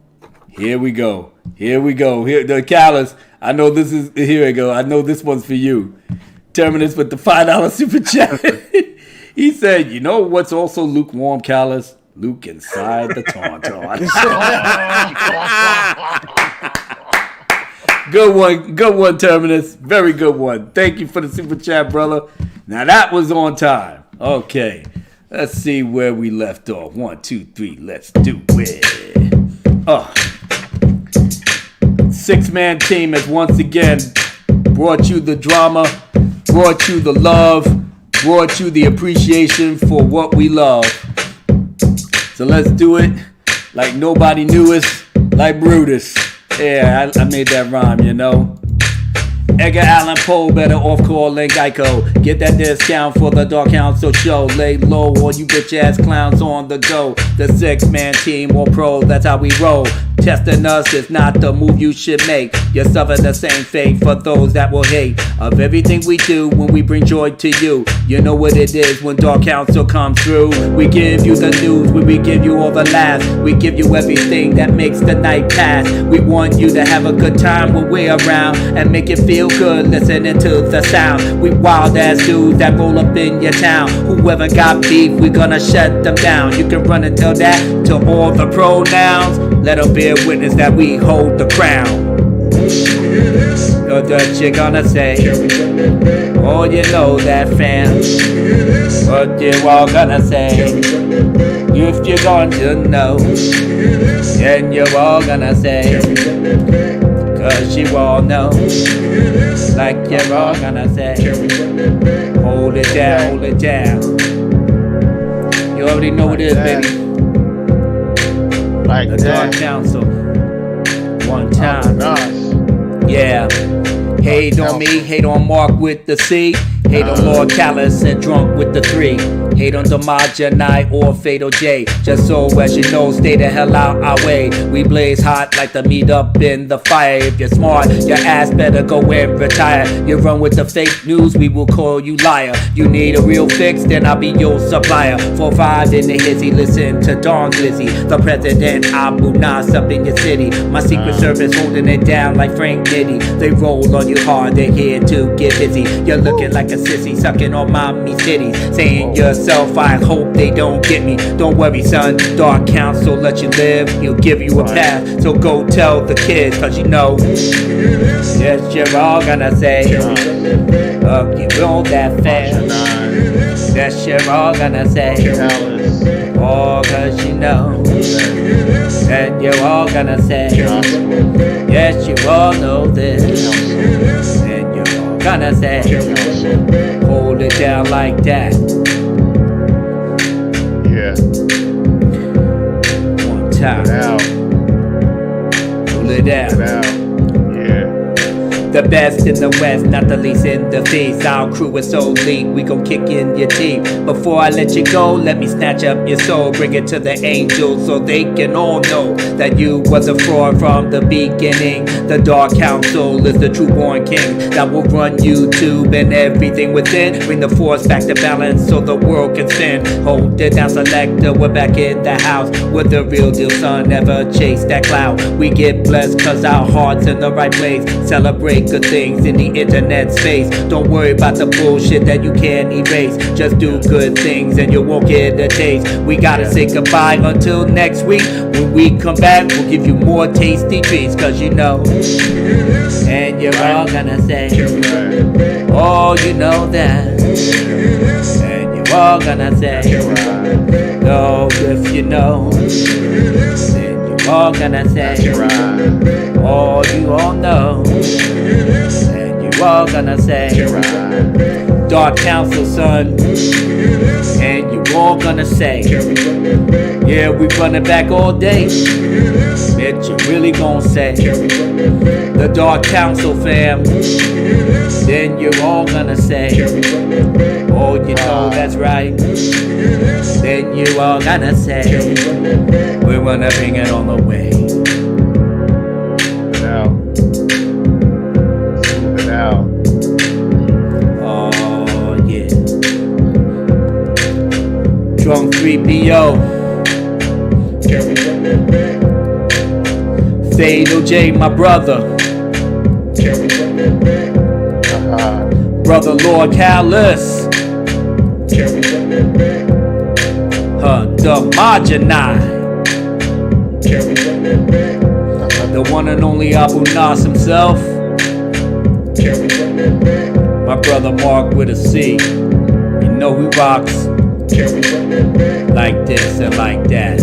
[SPEAKER 1] Here we go. Here, the Callus. I know this is, here we go. I know this one's for you. Terminus with the $5 super chat. He said, you know what's also lukewarm, Callus? Luke inside the Tauntaun. Good one, Terminus. Very good one. Thank you for the super chat, brother. Now that was on time. Okay, let's see where we left off. 1, 2, 3, let's do it. 6-man team has once again brought you the drama, brought you the love, brought you the appreciation for what we love. So let's do it like nobody knew us, like Brutus. Yeah, I made that rhyme, you know. Edgar Allan Poe, better off calling Geico. Get that discount for the Dark Council show. Lay low, all you bitch ass clowns on the go. The 6-man team or pro, that's how we roll. Testing us is not the move you should make. You suffer the same fate for those that will hate of everything we do when we bring joy to you. You know what it is when Dark Council comes through. We give you the news, we give you all the laughs. We give you everything that makes the night pass. We want you to have a good time when we're around and make it feel good listening to the sound. We wild ass dudes that roll up in your town. Whoever got beef, we gonna shut them down. You can run and tell that to all the pronouns. Let them bear witness that we hold the crown. Know what you gonna say? Oh, you know that, fam. What you all gonna say? If you're going to know, then you're all gonna say. Cause you all know, like you're all gonna say. Hold it down, hold it down. You already know what it is, baby. Like the Dark Council. One time. Yeah. Hate on me, hate on Mark with the C. Hate on Lord Callus and Drunk with the 3. Hate on Damajanai or Fatal J. Just so as you know, stay the hell out our way. We blaze hot like the meat up in the fire. If you're smart, your ass better go and retire. You run with the fake news, we will call you liar. You need a real fix, then I'll be your supplier. 4-5 in the hizzy, listen to Dawn's Lizzie. The president Abu Nas up in your city. My secret service holding it down like Frank Nitty. They roll on you hard, they're here to get busy. You're looking like a sissy, sucking on mommy titties. Saying yourself, I hope they don't get me. Don't worry, son, Dark Council let you live. He'll give you a path, so go tell the kids. Cause you know, yes, you're all gonna say, you roll that fast. Yes, you're all gonna say, oh, cause you know, and you're all gonna say, yes, you all know this. And you're all gonna say, hold it down like that.
[SPEAKER 6] Yeah.
[SPEAKER 1] One time. Pull it out.
[SPEAKER 6] Yeah.
[SPEAKER 1] The best in the West, not the least in the East. Our crew is so elite, we gon' kick in your teeth. Before I let you go, let me snatch up your soul. Bring it to the angels so they can all know that you was a fraud from the beginning. The Dark Council is the true born king that will run YouTube and everything within. Bring the force back to balance so the world can spin. Hold it down, Selector, we're back in the house. We're the real deal, son, never chase that cloud. We get blessed cause our heart's in the right place. Celebrate good things in the internet space. Don't worry about the bullshit that you can't erase. Just do good things and you won't get a taste. We gotta say goodbye until next week. When we come back, we'll give you more tasty treats. Cause you know, and you're all gonna say, oh, you know that. And you're all gonna say, oh, if you know, then you're all gonna say, oh, you all know. And you all gonna say, Dark Council, son. And you all gonna say, yeah, we running back all day. Bet you really gonna say, the Dark Council, fam. Then you're all gonna say, oh, you know that's right. Then you all gonna say, we're gonna bring it on the way. Oh, yeah. Drunk 3PO. Fatal J, my brother. Brother Lord Callus. The Majani. The one and only Abu Nas himself. My brother Mark with a C. You know he rocks like this and like that.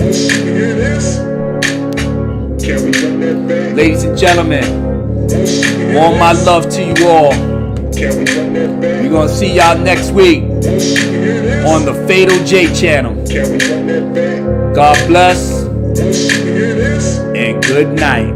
[SPEAKER 1] Ladies and gentlemen, all my love to you all. We're gonna see y'all next week on the Fatal J channel. God bless and good night.